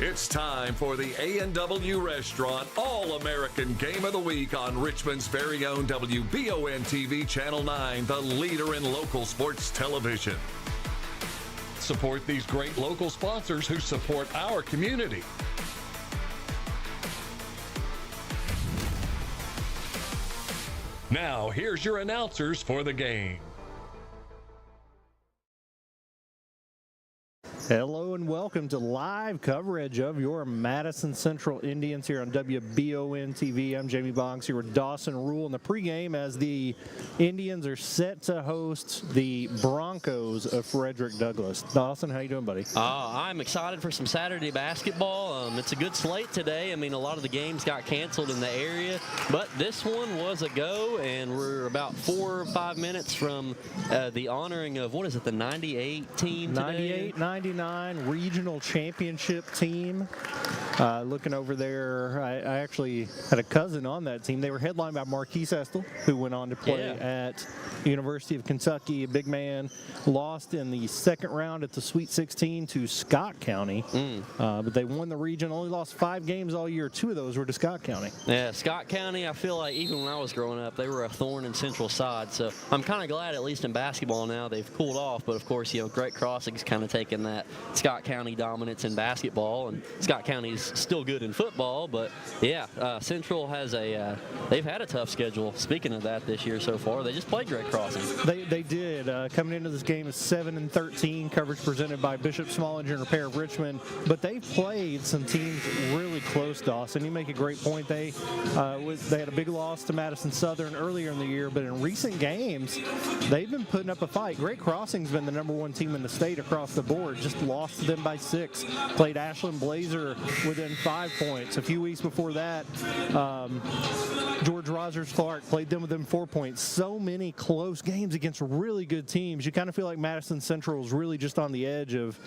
It's time for the A&W Restaurant All-American Game of the Week on Richmond's very own WBON-TV Channel 9, the leader in local sports television. Support these great local sponsors who support our community. Now, here's your announcers for the game. Hello and welcome to live coverage of your Madison Central Indians here on WBON TV. I'm Jamie Boggs here with Dawson Rule in the pregame as the Indians are set to host the Broncos of Frederick Douglass. Dawson, how you doing, buddy? I'm excited for some Saturday basketball. It's a good slate today. I mean, a lot of the games got canceled in the area, but this one was a go, and we're about 4 or 5 minutes from the honoring of, what is it, the 98 team today? 98-99 regional championship team. Looking over there, I actually had a cousin on that team. They were headlined by Marquise Estel, who went on to play at University of Kentucky. A big man, lost in the second round at the Sweet 16 to Scott County. But they won the region, only lost 5 games all year. 2 of those were to Scott County. Yeah, Scott County, I feel like even when I was growing up, they were a thorn in Central's side. So I'm kind of glad, at least in basketball now, they've cooled off. But, of course, Great Crossing's kind of taken that Scott County dominance in basketball, and Scott County's still good in football. But, yeah, Central has they've had a tough schedule. Speaking of that this year so far, they just played Great Crossing. They did. Coming into this game is 7-13. Coverage presented by Bishop Small Engine Repair of Richmond. But they've played some teams really close, Dawson. You make a great point. They had a big loss to Madison Southern earlier in the year, but in recent games, they've been putting up a fight. Great Crossing's been the #1 team in the state across the board. Just lost to them by 6. Played Ashland Blazer within 5 points. A few weeks before that, George Rogers Clark played them within 4 points. So many close games against really good teams. You kind of feel like Madison Central is really just on the edge of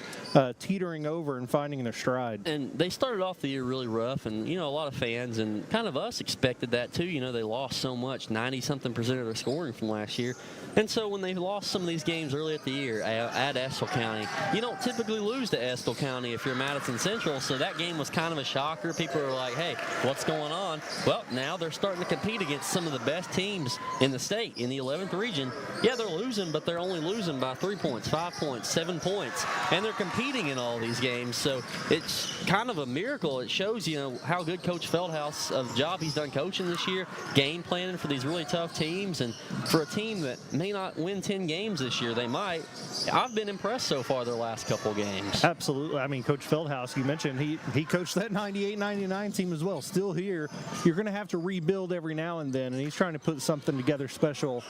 teetering over and finding their stride. And they started off the year really rough, and a lot of fans and kind of us expected that too. They lost so much, 90-something% of their scoring from last year. And so when they lost some of these games early at the year at Estill County, you don't typically lose to Estill County if you're Madison Central. So that game was kind of a shocker. People were like, hey, what's going on? Well, now they're starting to compete against some of the best teams in the state, in the 11th region. Yeah, they're losing, but they're only losing by 3 points, 5 points, 7 points. And they're competing in all these games. So it's kind of a miracle. It shows, how good Coach Feldhouse, of the job he's done coaching this year, game planning for these really tough teams. And for a team that may not win 10 games this year, they might. I've been impressed so far their last couple games. Absolutely. I mean, Coach Feldhouse, you mentioned he coached that 98-99 team as well. Still here. You're going to have to rebuild every now and then, and he's trying to put something together special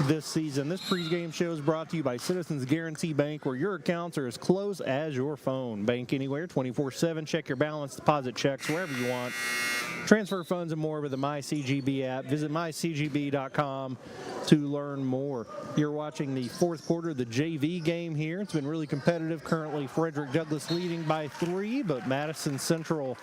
this season. This pregame show is brought to you by Citizens Guarantee Bank, where your accounts are as close as your phone. Bank anywhere, 24/7. Check your balance, deposit checks wherever you want. Transfer funds and more with the MyCGB app. Visit mycgb.com to learn more. You're watching the fourth quarter of the JV game here. It's been really competitive. Currently, Frederick Douglass leading by 3, but Madison Central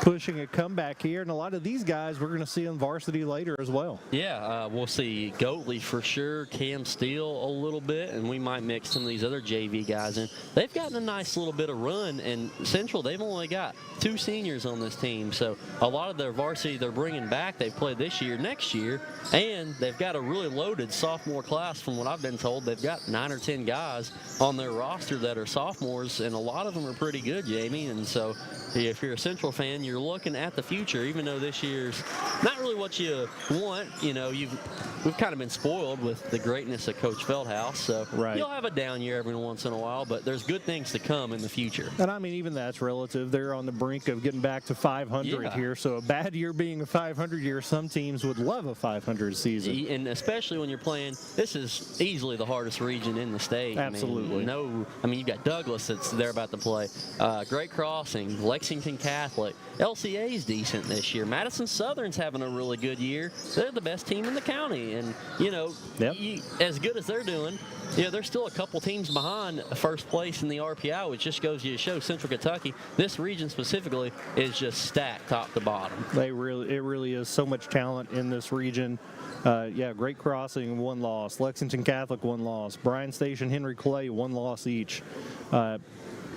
pushing a comeback here. And a lot of these guys we're going to see on varsity later as well. Yeah, we'll see Goatley for sure, Cam Steele a little bit, and we might mix some of these other JV guys in. They've gotten a nice little bit of run, and Central, they've only got 2 seniors on this team. So a lot of their varsity they're bringing back, they've played this year, next year, and they've got a really loaded sophomore class. From what I've been told, they've got 9 or 10 guys on their roster that are sophomores, and a lot of them are pretty good, Jamie. And so if you're a Central fan, you're looking at the future, even though this year's not really what you want. We've kind of been spoiled with the greatness of Coach Feldhouse, so you'll have a down year every once in a while, but there's good things to come in the future. And I mean, even that's relative. They're on the brink of getting back to 500 here, so a bad year being a 500 year, some teams would love a 500 season. And especially when you're playing, this is easily the hardest region in the state. Absolutely. You've got Douglass that's there about to play, Great Crossing, Lexington Catholic. LCA's decent this year. Madison Southern's having a really good year. They're the best team in the county, and as good as they're doing, they're still a couple teams behind first place in the RPI, which just goes to show Central Kentucky, this region specifically, is just stacked top to bottom. It really is so much talent in this region. Great Crossing, 1 loss. Lexington Catholic, 1 loss. Bryan Station, Henry Clay, 1 loss each.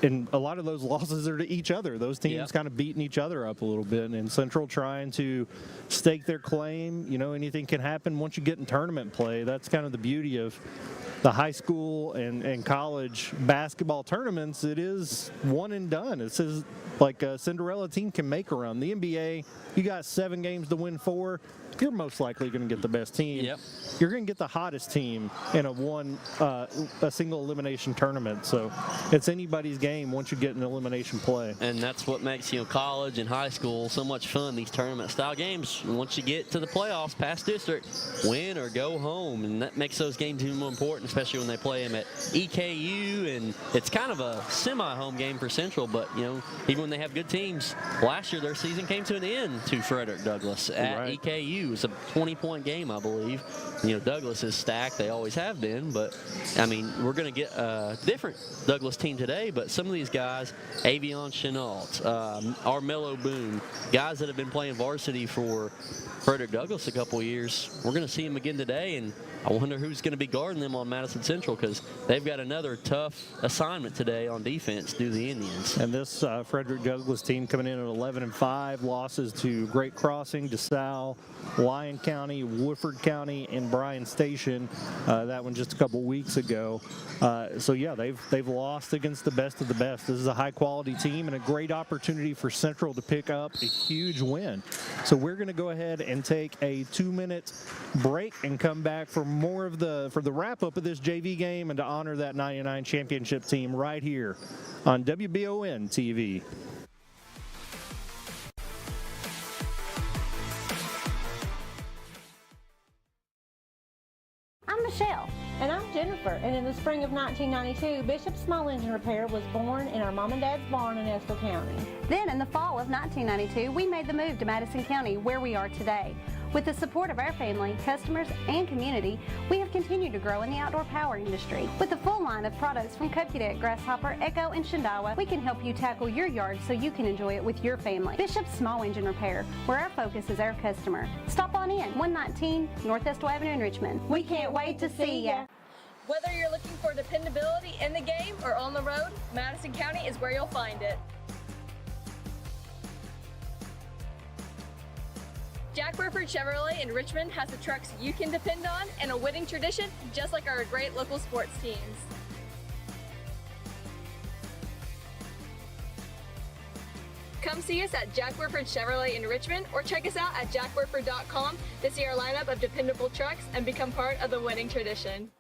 and a lot of those losses are to each other. Those teams kind of beating each other up a little bit, and Central trying to stake their claim. You know, anything can happen once you get in tournament play. That's kind of the beauty of the high school and college basketball tournaments. It is one and done. It says like a Cinderella team can make a run. The NBA, you got 7 games to win 4. You're most likely going to get the best team. Yep. You're going to get the hottest team in a single elimination tournament. So it's anybody's game once you get an elimination play. And that's what makes, college and high school so much fun, these tournament-style games. Once you get to the playoffs, past district, win or go home. And that makes those games even more important, especially when they play them at EKU. And it's kind of a semi-home game for Central, but, even when they have good teams, last year their season came to an end to Frederick Douglass at EKU. It's a 20-point game, I believe. Douglas is stacked. They always have been. But, we're going to get a different Douglas team today. But some of these guys, Avion Chenault, Armello Boone, guys that have been playing varsity for Frederick Douglass a couple of years, we're going to see them again today. And I wonder who's going to be guarding them on Madison Central, because they've got another tough assignment today on defense due to the Indians. And this Frederick Douglass team coming in at 11-5, losses to Great Crossing, DeSalle, Lyon County, Woodford County, and Bryan Station. That one just a couple weeks ago. They've lost against the best of the best. This is a high-quality team and a great opportunity for Central to pick up a huge win. So we're going to go ahead and take a 2-minute break and come back for more of the wrap-up of this JV game and to honor that 99 championship team right here on WBON TV. I'm Michelle. And I'm Jennifer, and in the spring of 1992, Bishop Small Engine Repair was born in our mom and dad's barn in Estill County. Then in the fall of 1992, we made the move to Madison County, where we are today. With the support of our family, customers, and community, we have continued to grow in the outdoor power industry. With a full line of products from Cupcadet, Grasshopper, Echo, and Shindawa, we can help you tackle your yard so you can enjoy it with your family. Bishop Small Engine Repair, where our focus is our customer. Stop on in, 119 North Estill Avenue in Richmond. We can't wait to see ya. Whether you're looking for dependability in the game or on the road, Madison County is where you'll find it. Jack Burford Chevrolet in Richmond has the trucks you can depend on and a winning tradition, just like our great local sports teams. Come see us at Jack Burford Chevrolet in Richmond or check us out at jackburford.com to see our lineup of dependable trucks and become part of the winning tradition.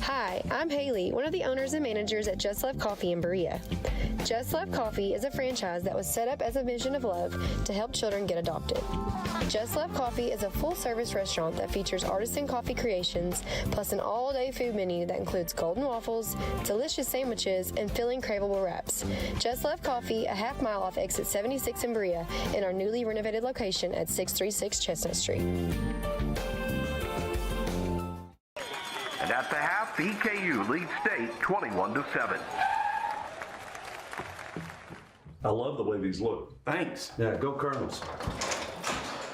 Hi, I'm Haley, one of the owners and managers at Just Love Coffee in Berea. Just Love Coffee is a franchise that was set up as a mission of love to help children get adopted. Just Love Coffee is a full-service restaurant that features artisan coffee creations, plus an all-day food menu that includes golden waffles, delicious sandwiches, and filling craveable wraps. Just Love Coffee, a half mile off exit 76 in Berea, in our newly renovated location at 636 Chestnut Street. And at the half, EKU leads state 21-7. I love the way these look. Thanks. Yeah, go Colonels.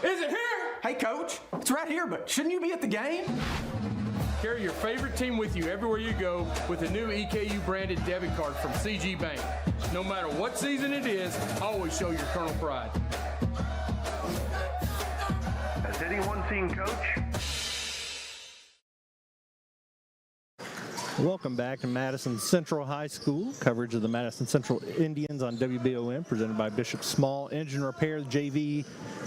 Is it here? Hey, Coach. It's right here, but shouldn't you be at the game? Carry your favorite team with you everywhere you go with a new EKU branded debit card from CG Bank. No matter what season it is, always show your Colonel pride. Has anyone seen Coach? Welcome back to Madison Central High School. Coverage of the Madison Central Indians on WBON, presented by Bishop Small Engine Repair. The JV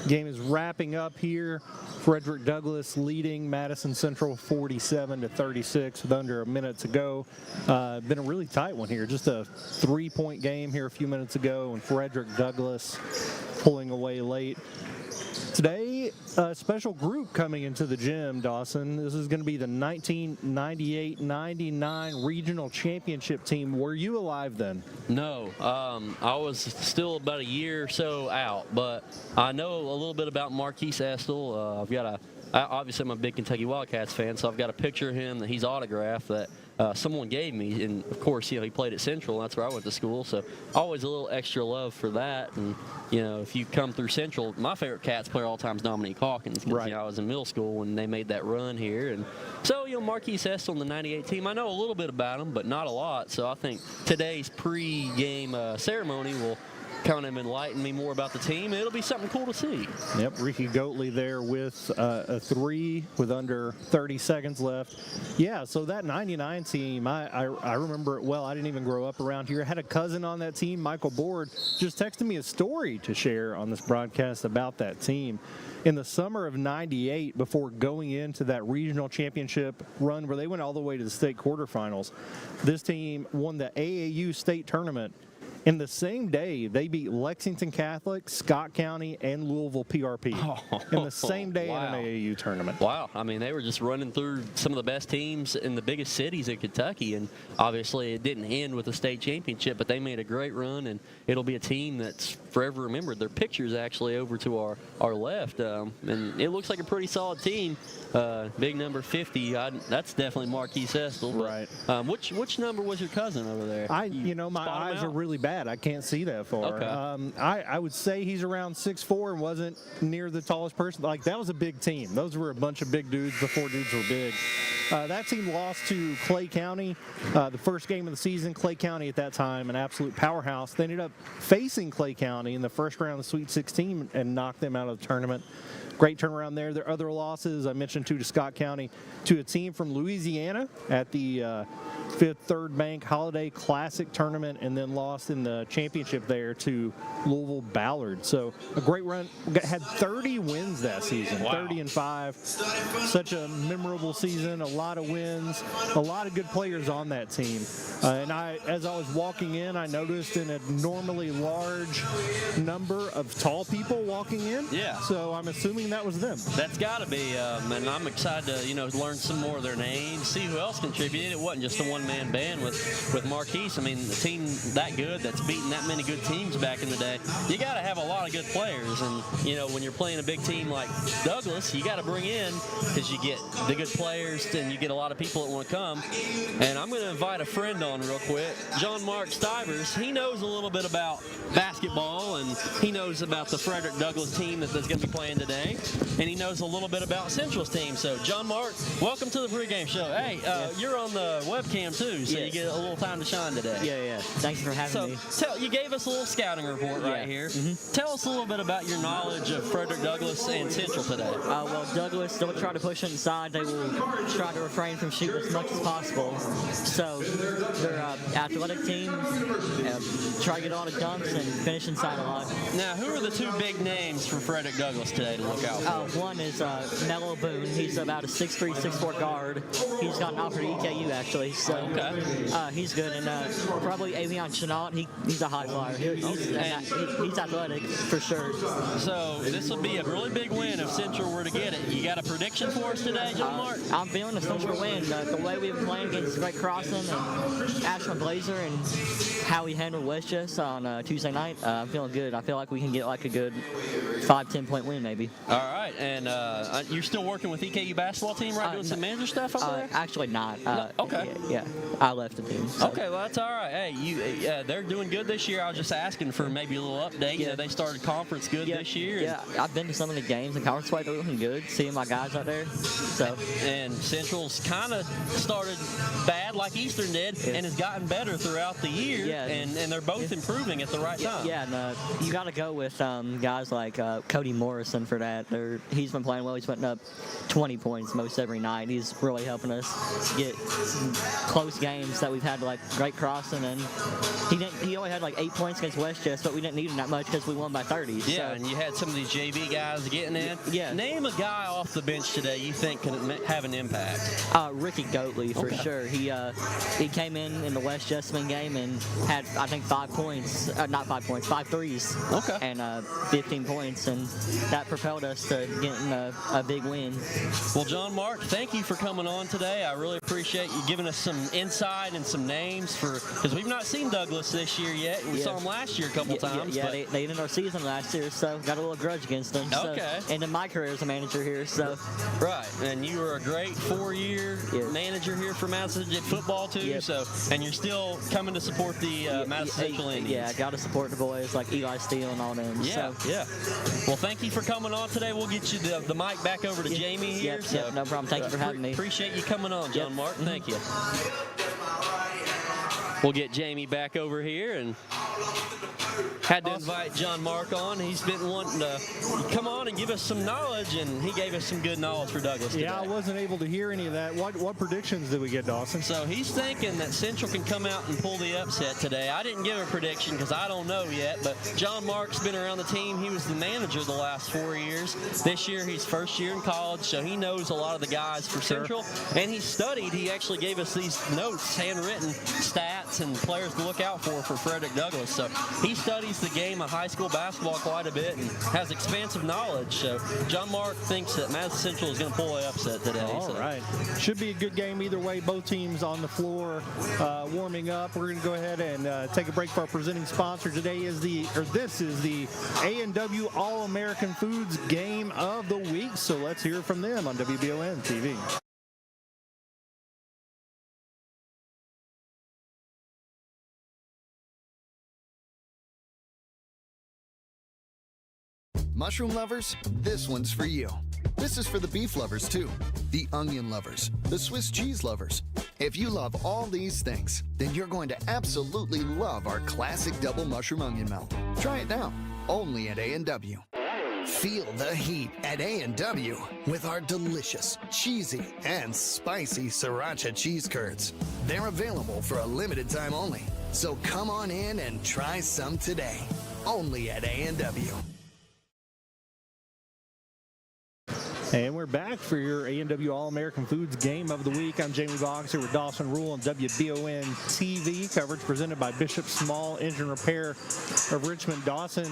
game is wrapping up here. Frederick Douglass leading Madison Central 47-36 with under a minute to go. Been a really tight one here. Just a 3-point game here a few minutes ago, and Frederick Douglass pulling away late. Today, a special group coming into the gym, Dawson. This is going to be the 1998-99 regional championship team. Were you alive then? No, I was still about a year or so out, but I know a little bit about Marquise Estill. I've got a obviously I'm a big Kentucky Wildcats fan, so I've got a picture of him that he's autographed that someone gave me. And, of course, he played at Central. That's where I went to school. So always a little extra love for that. And, if you come through Central, my favorite Cats player all time is Dominique Hawkins. Right. I was in middle school when they made that run here. And so, Marquise Hess on the 98 team, I know a little bit about him, but not a lot. So I think today's pre-game ceremony will kind of enlighten me more about the team. It'll be something cool to see. Yep, Ricky Goatley there with a 3 with under 30 seconds left. Yeah, so that 99 team, I remember it well. I didn't even grow up around here. I had a cousin on that team, Michael Board, just texted me a story to share on this broadcast about that team. In the summer of '98, before going into that regional championship run where they went all the way to the state quarterfinals, this team won the AAU state tournament. In the same day, they beat Lexington Catholic, Scott County, and Louisville PRP in the same day in an AAU tournament. Wow. I mean, they were just running through some of the best teams in the biggest cities in Kentucky, and obviously it didn't end with the state championship, but they made a great run, and it'll be a team that's forever remembered. Their picture's actually over to our left, and it looks like a pretty solid team. Big number 50, that's definitely Marquise Estel. Right. Which number was your cousin over there? My eyes are really bad. I can't see that far. Okay. I would say he's around 6'4" and wasn't near the tallest person. That was a big team. Those were a bunch of big dudes before dudes were big. That team lost to Clay County the first game of the season. Clay County at that time, an absolute powerhouse. They ended up facing Clay County in the first round of the Sweet 16 and knocked them out of the tournament. Great turnaround there. Their other losses, I mentioned to Scott County, to a team from Louisiana at the Fifth Third Bank Holiday Classic Tournament, and then lost in the championship there to Louisville Ballard. So a great run. Had 30 wins that season, 30-5. Such a memorable season, a lot of wins, a lot of good players on that team. And as I was walking in, I noticed an abnormally large number of tall people walking in. Yeah. So I'm assuming that was them. That's got to be, and I'm excited to learn some more of their names, see who else contributed. It wasn't just a one-man band with Marquise. I mean, the team that good, that's beaten that many good teams back in the day, you got to have a lot of good players. And, when you're playing a big team like Douglas, you got to bring in, because you get the good players and you get a lot of people that want to come. And I'm going to invite a friend on real quick, John Mark Stivers. He knows a little bit about basketball, and he knows about the Frederick Douglas team that's going to be playing today. And he knows a little bit about Central's team. So, John Mark, welcome to the pregame show. Hey, you're on the webcam too, so you get a little time to shine today. Yeah. Thanks for having me. You gave us a little scouting report right here. Mm-hmm. Tell us a little bit about your knowledge of Frederick Douglass and Central today. Well, Douglas, they'll try to push it inside. They will try to refrain from shooting as much as possible. So, they're an athletic team. Try to get a lot of dunks and finish inside a lot. Now, who are the two big names for Frederick Douglass today to look out for? One is Mello Boone. He's about a 6'3", 6'4" guard. He's got an offer to EKU, actually. So he's good. And probably Avion Chenault. He's a high flyer. He's athletic, for sure. So this will be a really big win if Central were to get it. You got a prediction for us today, John Mark? I'm feeling a Central win. The way we've been playing against Greg Crossan and Ashland Blazer and how we handled Westchester on Tuesday night, I'm feeling good. I feel like we can get like a good 5-10 point win, maybe. All right. And you're still working with EKU basketball team, right? Doing some manager stuff over there? Actually not. No? Okay. Yeah. I left the team. So. Okay, well, that's all right. Hey, they're doing good this year. I was just asking for maybe a little update. Yeah. They started conference good this year. Yeah, I've been to some of the games in conference play. They're looking good. Seeing my guys out there. So. And Central's kind of started bad like Eastern did and has gotten better throughout the year. Yeah. And they're both improving at the right time. Yeah, and you got to go with guys like Cody Morrison for that. He's been playing well. He's putting up 20 points most every night. He's really helping us get close games that we've had, like Great Crossan, and he only had like 8 points against Westchester, but we didn't need him that much because we won by 30. Yeah, so. And you had some of these JV guys getting in. Yeah. Name a guy off the bench today you think can have an impact. Ricky Goatley for sure. He came in the West Jessamine game and had, I think, 5 points. Not 5 points, 5 threes. Okay. And 15 points, and that propelled us to to getting a big win. Well, John Mark, thank you for coming on today. I really appreciate you giving us some insight and some names because we've not seen Douglas this year yet. We saw him last year a couple times. Yeah, they ended our season last year, so got a little grudge against them. Okay. So, and in my career as a manager here, so. Right, and you were a great 4-year manager here for Madison football too. Yep. So, and you're still coming to support the Madison Central Indians. Yeah, got to support the boys like Eli Steele and all them. Yeah, so. yeah. Well, thank you for coming on today. We'll get you the mic back over to Jamie here. Yep, no problem. Thank you for having me. Appreciate you coming on, John Mark. Thank you. We'll get Jamie back over here and had to invite John Mark on. He's been wanting to come on and give us some knowledge, and he gave us some good knowledge for Douglas today. Yeah, I wasn't able to hear any of that. What predictions did we get, Dawson? So he's thinking that Central can come out and pull the upset today. I didn't give a prediction because I don't know yet, but John Mark's been around the team. He was the manager the last 4 years. This year, he's first year in college, so he knows a lot of the guys for Central, and he studied. He actually gave us these notes, handwritten stats and players to look out for Frederick Douglass. So he studies the game of high school basketball quite a bit and has expansive knowledge. So John Mark thinks that Madison Central is going to pull an upset today. All right. Should be a good game either way. Both teams on the floor warming up. We're going to go ahead and take a break for our presenting sponsor. This is the A&W All-American Foods Game of the Week. So let's hear from them on WBON TV. Mushroom lovers, this one's for you. This is for the beef lovers too, the onion lovers, the Swiss cheese lovers. If you love all these things, then you're going to absolutely love our classic double mushroom onion melt. Try it now, only at A&W. Feel the heat at A&W with our delicious, cheesy, and spicy sriracha cheese curds. They're available for a limited time only, so come on in and try some today, only at A&W. And we're back for your A&W All-American Foods Game of the Week. I'm Jamie Boggs here with Dawson Rule on WBON TV. Coverage presented by Bishop Small Engine Repair of Richmond. Dawson,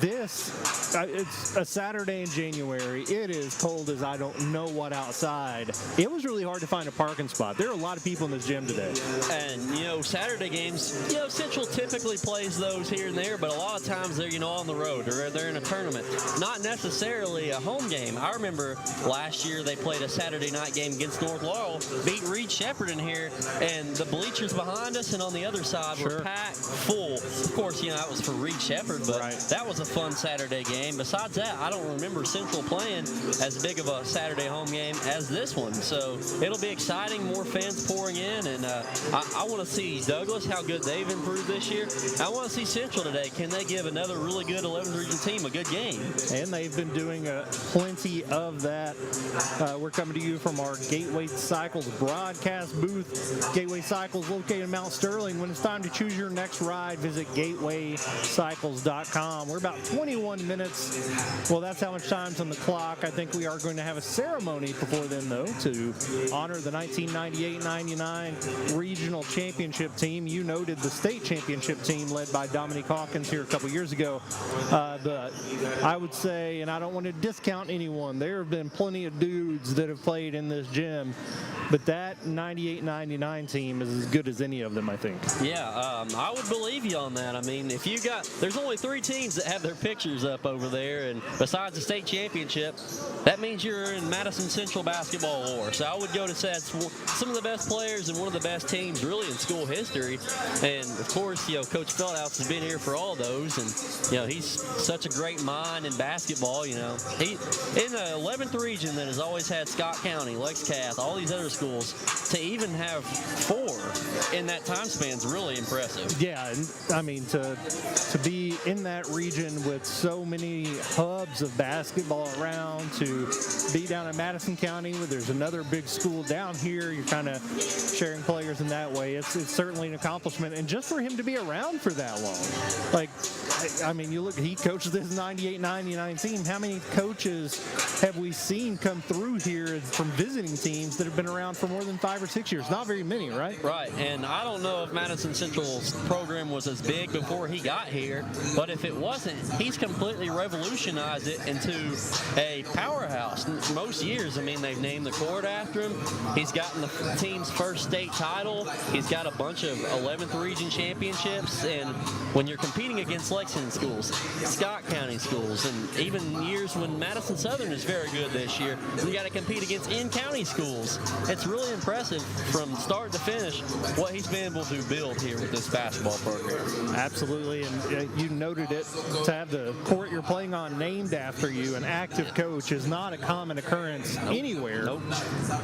it's a Saturday in January. It is cold as I don't know what outside. It was really hard to find a parking spot. There are a lot of people in this gym today. And, Saturday games, Central typically plays those here and there, but a lot of times they're, on the road or they're in a tournament. Not necessarily a home game. I remember last year they played a Saturday night game against North Laurel, beat Reed Shepherd in here, and the bleachers behind us and on the other side were packed full. Of course, that was for Reed Shepherd, but that was a fun Saturday game. Besides that, I don't remember Central playing as big of a Saturday home game as this one. So it'll be exciting, more fans pouring in, and I want to see Douglas, how good they've improved this year. I want to see Central today. Can they give another really good 11th region team a good game? And they've been doing plenty of that. We're coming to you from our Gateway Cycles broadcast booth. Gateway Cycles located in Mount Sterling. When it's time to choose your next ride, visit gatewaycycles.com. We're about 21 minutes. Well, that's how much time's on the clock. I think we are going to have a ceremony before then, though, to honor the 1998-99 regional championship team. You noted the state championship team led by Dominique Hawkins here a couple years ago. But I would say, and I don't want to discount anyone, there have been plenty of dudes that have played in this gym, but that 98-99 team is as good as any of them, I think. Yeah, I would believe you on that. I mean, there's only 3 teams that have their pictures up over there, and besides the state championship, that means you're in Madison Central basketball lore. So I would go to say it's some of the best players and one of the best teams really in school history. And of course, Coach Feldhouse has been here for all those, and he's such a great mind in basketball. He in the 11th region that has always had Scott County, Lex Cath, all these other schools, to even have 4 in that time span is really impressive. Yeah, and I mean to be in that region with so many hubs of basketball around, to be down in Madison County where there's another big school down here, you're kind of sharing players in that way. It's certainly an accomplishment, and just for him to be around for that long, you look, he coached this 98-99 team. How many coaches have we seen come through here from visiting teams that have been around for more than 5 5 or 6 years. Not very many, right? Right, and I don't know if Madison Central's program was as big before he got here, but if it wasn't, he's completely revolutionized it into a powerhouse. Most years, I mean, they've named the court after him. He's gotten the team's first state title. He's got a bunch of 11th region championships, and when you're competing against Lexington schools, Scott County schools, and even years when Madison Southern is very good this year, you got to compete against in-county schools. It's really impressive from start to finish what he's been able to build here with this basketball program. Absolutely, and you noted it. To have the court you're playing on named after you, an active coach, is not a common occurrence anywhere,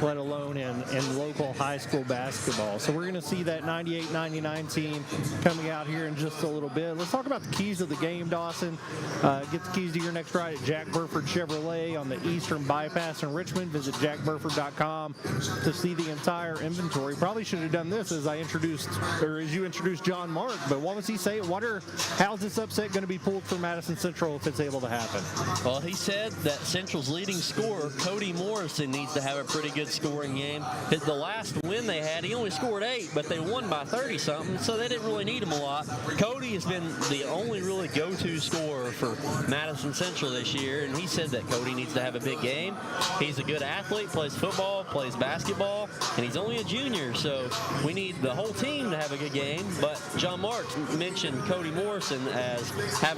let alone in local high school basketball. So we're going to see that 98-99 team coming out here in just a little bit. Let's talk about the keys of the game, Dawson. Get the keys to your next ride at Jack Burford Chevrolet on the Eastern Bypass in Richmond. Visit jackburford.com to see the entire inventory. Probably should have done this as you introduced John Mark, but what was he saying? How's this upset going to be pulled for Madison Central if it's able to happen? Well, he said that Central's leading scorer, Cody Morrison, needs to have a pretty good scoring game. The last win they had, he only scored 8, but they won by 30-something, so they didn't really need him a lot. Cody has been the only really go-to scorer for Madison Central this year, and he said that Cody needs to have a big game. He's a good athlete, plays football, plays basketball, and he's only a junior, so we need the whole team to have a good game. But John Marks mentioned Cody Morrison as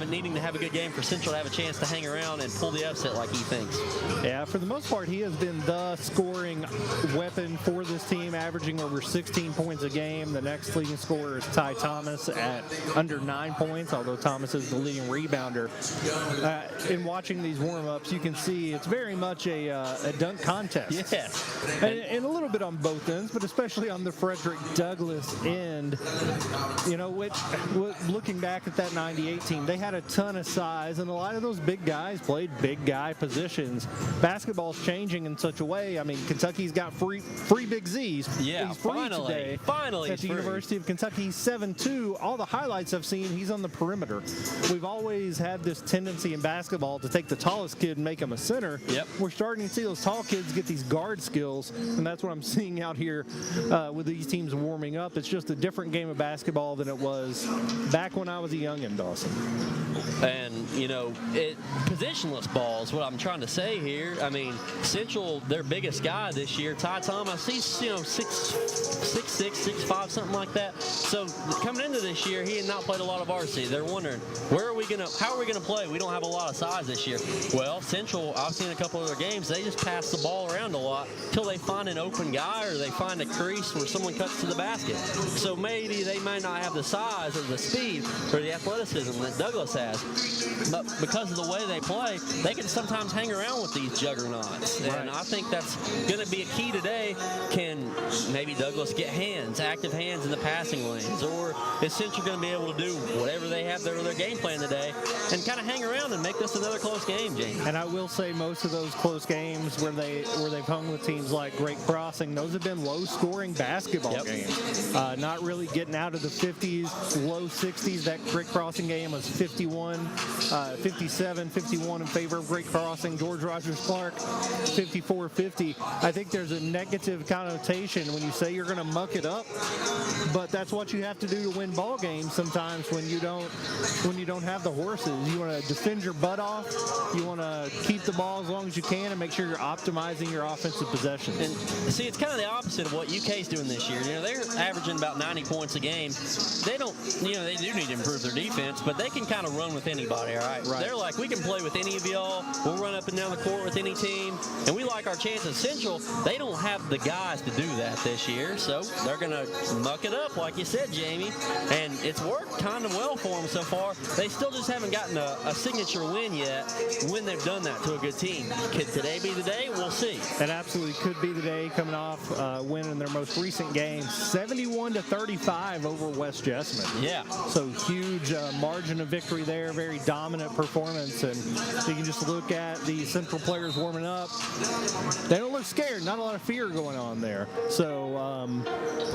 needing to have a good game for Central to have a chance to hang around and pull the upset like he thinks. Yeah, for the most part, he has been the scoring weapon for this team, averaging over 16 points a game. The next leading scorer is Ty Thomas at under 9 points, although Thomas is the leading rebounder. In watching these warm-ups, you can see it's very much a dunk contest. Yes. And a little bit on both ends, but especially on the Frederick Douglass end. You know, looking back at that 98 team, they had a ton of size, and a lot of those big guys played big guy positions. Basketball's changing in such a way. I mean, Kentucky's got free Big Z's. Yeah, he's free today. Finally, at the University of Kentucky. He's 7'2". All the highlights I've seen, he's on the perimeter. We've always had this tendency in basketball to take the tallest kid and make him a center. Yep. We're starting to see those tall kids get these guard skills, and that's what I'm seeing out here with these teams warming up. It's just a different game of basketball than it was back when I was a youngin', Dawson. And, you know, positionless ball is what I'm trying to say here. I mean, Central, their biggest guy this year, Ty Thomas, he's, 6'6", 6'5", something like that. So coming into this year, he had not played a lot of varsity. They're wondering, how are we going to play? We don't have a lot of size this year. Well, Central, I've seen a couple of their games, they just pass the ball around a lot until they find an open guy or they find a crease where someone cuts to the basket. So maybe they might not have the size or the speed or the athleticism that Douglas has, but because of the way they play, they can sometimes hang around with these juggernauts. Right. And I think that's going to be a key today. Can maybe Douglas get active hands in the passing lanes, or is Central going to be able to do whatever they have their game plan today and kind of hang around and make this another close game, James? And I will say most of those close games where they've hung with teams like Great Crossing, those have been low-scoring basketball games. Not really getting out of the 50s, low 60s. That Great Crossing game was 57, 51 in favor of Great Crossing. George Rogers Clark, 54-50. I think there's a negative connotation when you say you're going to muck it up, but that's what you have to do to win ball games sometimes when you don't have the horses. You want to defend your butt off. You want to keep the ball as long as you can and make sure you're optimizing your offensive possessions. And see, it's kind of the opposite of what UK's doing this year. You know, they're averaging about 90 points a game. They don't, they do need to improve their defense, but they can kind of run with anybody, all right? They're like, we can play with any of y'all. We'll run up and down the court with any team, and we like our chances. Central, they don't have the guys to do that this year, so they're going to muck it up, like you said, Jamie, and it's worked kind of well for them so far. They still just haven't gotten a signature win yet when they've done that to a good team. Could today be the day? We'll see. That absolutely could be the day, coming off winning their most recent game, 71-35 over West Jessamine. Yeah. So huge margin of victory there, very dominant performance, and you can just look at the Central players warming up. They don't look scared, not a lot of fear going on there. So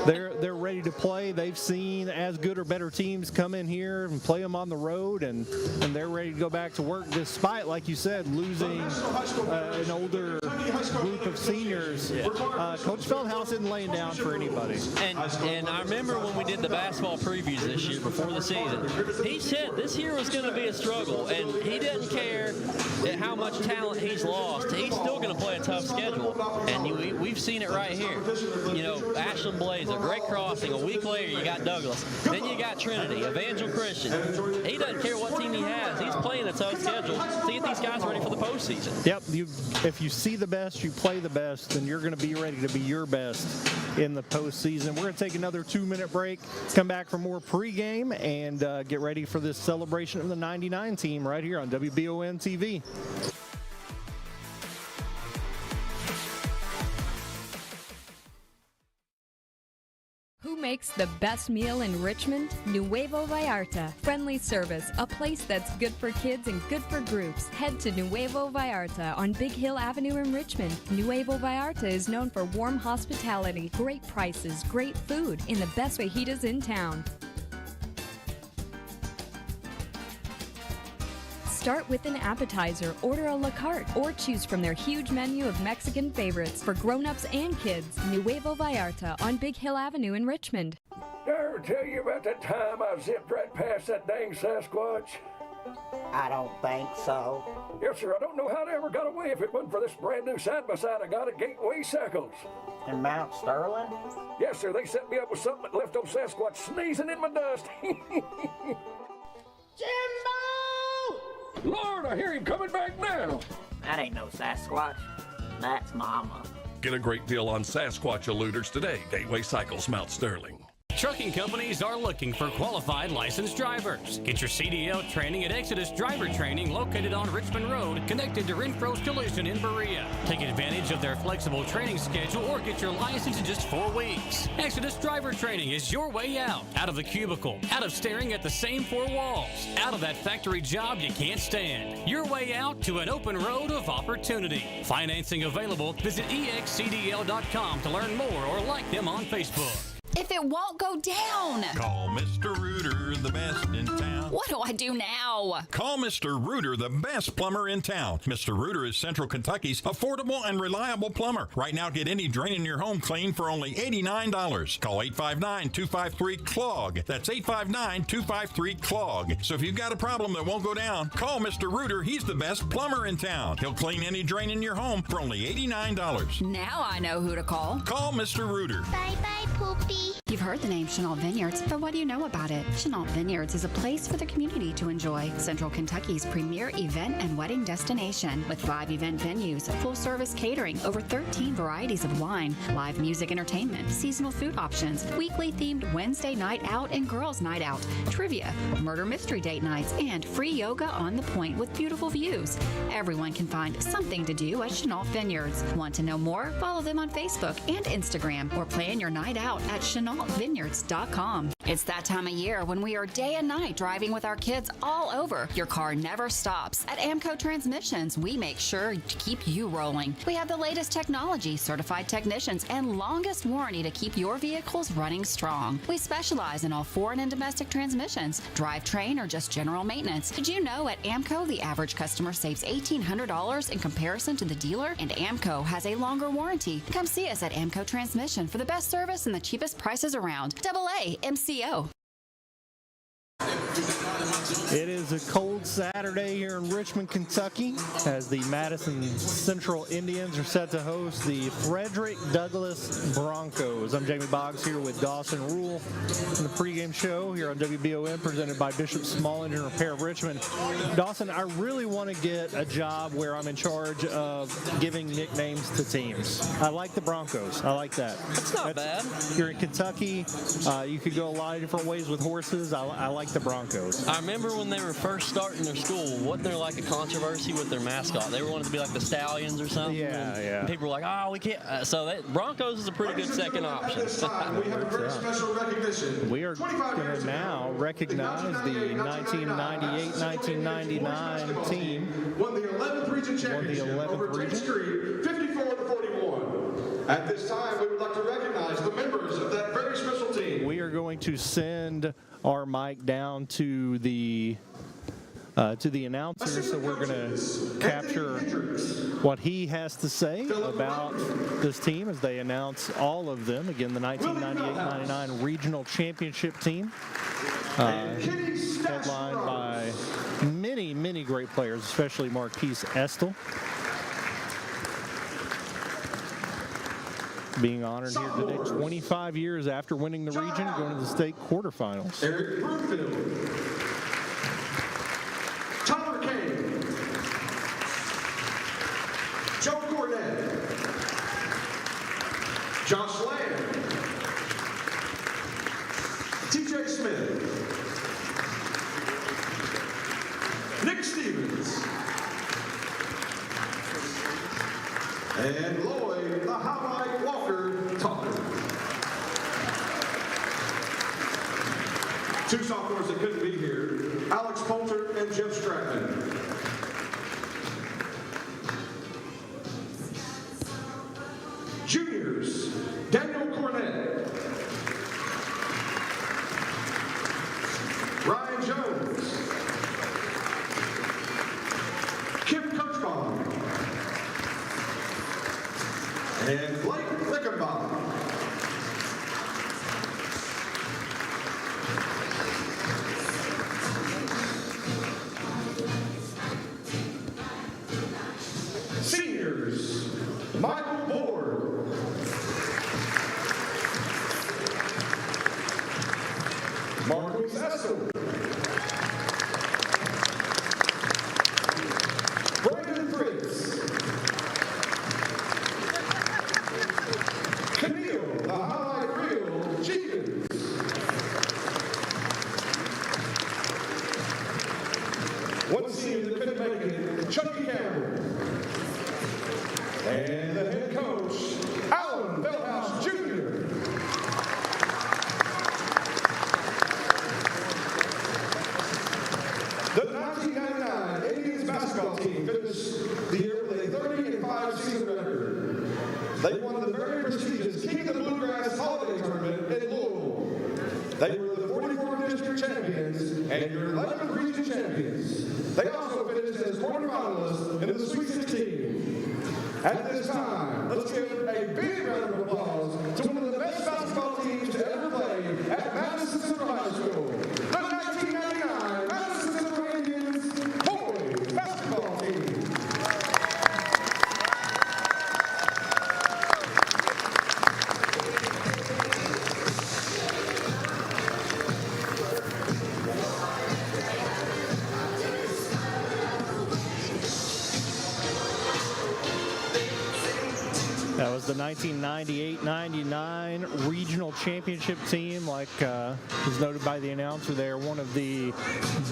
they're ready ready to play. They've seen as good or better teams come in here and play them on the road, and they're ready to go back to work despite, like you said, losing an older group of seniors. Yeah. Coach Feldhouse isn't laying down for anybody. And I remember when we did the basketball previews this year before the season, he said this year was going to be a struggle, and he doesn't care how much talent he's lost. He's still going to play a tough schedule, and we've seen it right here. You know, Ashland Blazer, Great Crossing. A week later, you got Douglas. Then you got Trinity, Evangel Christian. He doesn't care what team he has. He's playing a tough schedule to get these guys ready for the postseason. Yep. If you see the best, you play the best, then you're going to be ready to be your best in the postseason. We're going to take another 2-minute break, come back for more pregame, and get ready for this celebration of the 99 team right here on WBON TV. Who makes the best meal in Richmond? Nuevo Vallarta. Friendly service, a place that's good for kids and good for groups. Head to Nuevo Vallarta on Big Hill Avenue in Richmond. Nuevo Vallarta is known for warm hospitality, great prices, great food, and the best fajitas in town. Start with an appetizer, order a la carte, or choose from their huge menu of Mexican favorites for grown-ups and kids. Nuevo Vallarta on Big Hill Avenue in Richmond. Did I ever tell you about that time I zipped right past that dang Sasquatch? I don't think so. Yes, sir. I don't know how they ever got away if it wasn't for this brand new side-by-side I got at Gateway Cycles. In Mount Sterling? Yes, sir. They set me up with something that left old Sasquatch sneezing in my dust. Jimbo! Lord, I hear him coming back now. That ain't no Sasquatch. That's Mama. Get a great deal on Sasquatch eluders today. Gateway Cycles, Mount Sterling. Trucking companies are looking for qualified licensed drivers. Get your CDL training at Exodus Driver Training located on Richmond Road, connected to Renfro's Collision in Berea. Take advantage of their flexible training schedule or get your license in just 4 weeks. Exodus Driver Training is your way out of the cubicle, out of staring at the same 4 walls, out of that factory job you can't stand. Your way out to an open road of opportunity. Financing available. Visit excdl.com to learn more or like them on Facebook. If it won't go down. Call Mr. Reuter, the best in town. What do I do now? Call Mr. Reuter, the best plumber in town. Mr. Reuter is Central Kentucky's affordable and reliable plumber. Right now, get any drain in your home cleaned for only $89. Call 859-253-CLOG. That's 859-253-CLOG. So if you've got a problem that won't go down, call Mr. Reuter. He's the best plumber in town. He'll clean any drain in your home for only $89. Now I know who to call. Call Mr. Reuter. Bye-bye, Poopy. You've heard the name Chenault Vineyards, but what do you know about it? Chenault Vineyards is a place for the community to enjoy. Central Kentucky's premier event and wedding destination with 5 event venues, full-service catering, over 13 varieties of wine, live music entertainment, seasonal food options, weekly themed Wednesday night out and girls night out, trivia, murder mystery date nights, and free yoga on the point with beautiful views. Everyone can find something to do at Chenault Vineyards. Want to know more? Follow them on Facebook and Instagram or plan your night out at ChenaultVineyards.com. It's that time of year when we are day and night driving with our kids all over. Your car never stops. At AMCO Transmissions, we make sure to keep you rolling. We have the latest technology, certified technicians, and longest warranty to keep your vehicles running strong. We specialize in all foreign and domestic transmissions, drivetrain, or just general maintenance. Did you know at AMCO the average customer saves $1,800 in comparison to the dealer? And AMCO has a longer warranty. Come see us at AMCO Transmission for the best service and the cheapest prices around. AA MCO. It is a cold Saturday here in Richmond, Kentucky, as the Madison Central Indians are set to host the Frederick Douglass Broncos. I'm Jamie Boggs here with Dawson Rule in the pregame show here on WBON, presented by Bishop Small Engine Repair of Richmond. Dawson, I really want to get a job where I'm in charge of giving nicknames to teams. I like the Broncos. I like that. That's not bad. You're in Kentucky. You could go a lot of different ways with horses. I like the Broncos. I remember when they were first starting their school, wasn't there like a controversy with their mascot? They wanted to be like the Stallions or something. Yeah. And people were like, oh, we can't. Broncos is a pretty good second option. We have a very special recognition. We are going to now recognize the 1998-1999 team. Won the 11th region championship over 10th Street, 54-41. At this time, we would like to recognize the members of that very special team. We going to send our mic down to the announcer, so we're going to capture what he has to say about this team as they announce all of them. Again, the 1998-99 regional championship team, headlined by many, many great players, especially Marquise Estel. Being honored here today, 25 years after winning the region, going to the state quarterfinals. Eric Broomfield. Tyler Kane. Joe Cornett. Josh Lamb. TJ Smith. Nick Stevens. And Lloyd, the Hawaii Walker Talker. Two sophomores that couldn't be here, Alex Poulter and Jeff Stratton. Juniors, Daniel Cornett. Ryan Jones. Kim Kirchbaum. And Blake Lickenbaum. Seniors, Michael Board. Marquise Estel. Brandon Fritz. Camille, the highlight reel, Jenkins. One senior that couldn't make it, Chucky Campbell. And the head coach, Alan Bellhouse Jr. The 1999 Indians basketball team finished the year with a 30-5 season record. They won the very prestigious King of the Bluegrass Holiday Tournament in Louisville. They were the 44th district champions and your 11th region champions. They also finished as quarterfinalists in the Sweet 16. At this time, let's give a big round of applause to one of the best basketball teams to ever play at Madison Central High School, the 1999 Madison Central Indians boys basketball team. That was the 1998-99 regional championship team. Like was noted by the announcer, they are one of the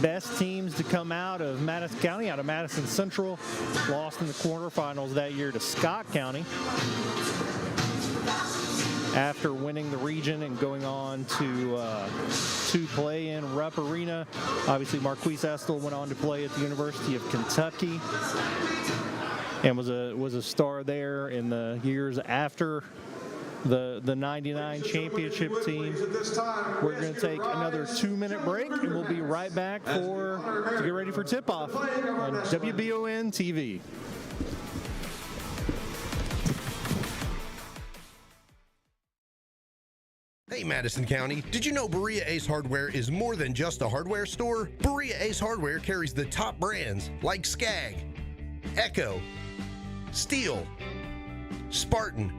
best teams to come out of Madison County, out of Madison Central. Lost in the quarterfinals that year to Scott County after winning the region and going on to play in Rupp Arena. Obviously, Marquise Estel went on to play at the University of Kentucky and was a star there in the years after the 99 championship team. We're going to take another 2-minute break, and we'll be right back to get ready for tip-off on WBON TV. Hey Madison County, did you know Berea Ace Hardware is more than just a hardware store? Berea Ace Hardware carries the top brands like Skag, Echo, Steel, Spartan,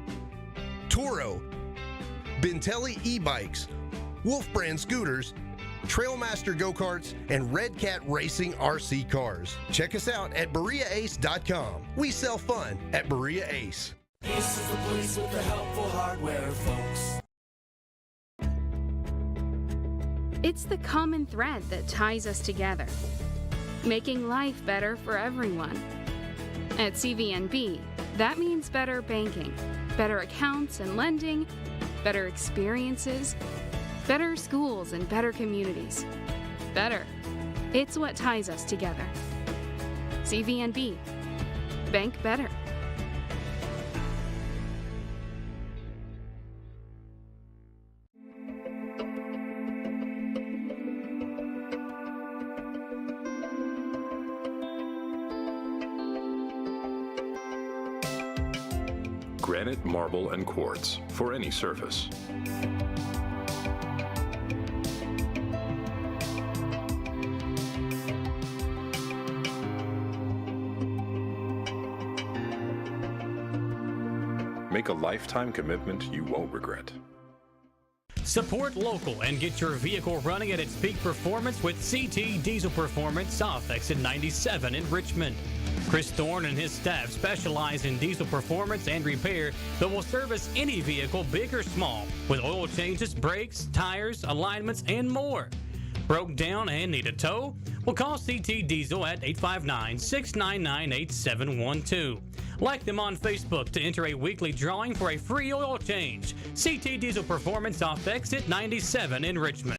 Toro, Bentelli e-bikes, Wolf brand scooters, Trailmaster go-karts, and Red Cat Racing RC cars. Check us out at BereaAce.com. We sell fun at Berea Ace. Ace is the place with the helpful hardware, folks. It's the common thread that ties us together, making life better for everyone. At CVNB, that means better banking, better accounts and lending, better experiences, better schools and better communities. Better. It's what ties us together. CVNB. Bank better. Granite, marble, and quartz for any surface. Make a lifetime commitment you won't regret. Support local and get your vehicle running at its peak performance with CT Diesel Performance off Exit 97 in Richmond. Chris Thorne and his staff specialize in diesel performance and repair that will service any vehicle, big or small, with oil changes, brakes, tires, alignments, and more. Broke down and need a tow? Well, call CT Diesel at 859-699-8712. Like them on Facebook to enter a weekly drawing for a free oil change. CT Diesel Performance off Exit 97 in Richmond.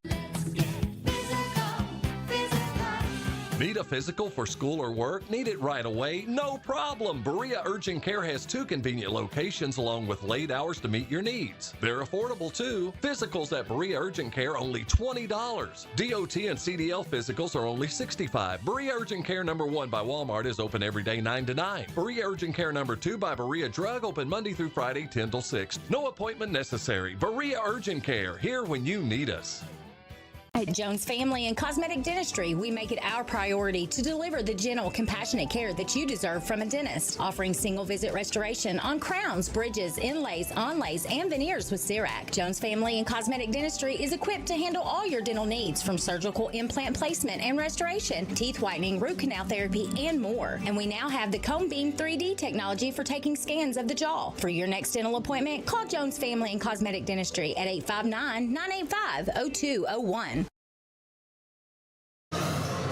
Need a physical for school or work? Need it right away? No problem. Berea Urgent Care has 2 convenient locations along with late hours to meet your needs. They're affordable too. Physicals at Berea Urgent Care only $20. DOT and CDL physicals are only $65. Berea Urgent Care number 1 by Walmart is open every day 9 to 9. Berea Urgent Care number 2 by Berea Drug open Monday through Friday 10 till 6. No appointment necessary. Berea Urgent Care, here when you need us. At Jones Family and Cosmetic Dentistry, we make it our priority to deliver the gentle, compassionate care that you deserve from a dentist. Offering single-visit restoration on crowns, bridges, inlays, onlays, and veneers with CERAC. Jones Family and Cosmetic Dentistry is equipped to handle all your dental needs, from surgical implant placement and restoration, teeth whitening, root canal therapy, and more. And we now have the Cone Beam 3D technology for taking scans of the jaw. For your next dental appointment, call Jones Family and Cosmetic Dentistry at 859-985-0201.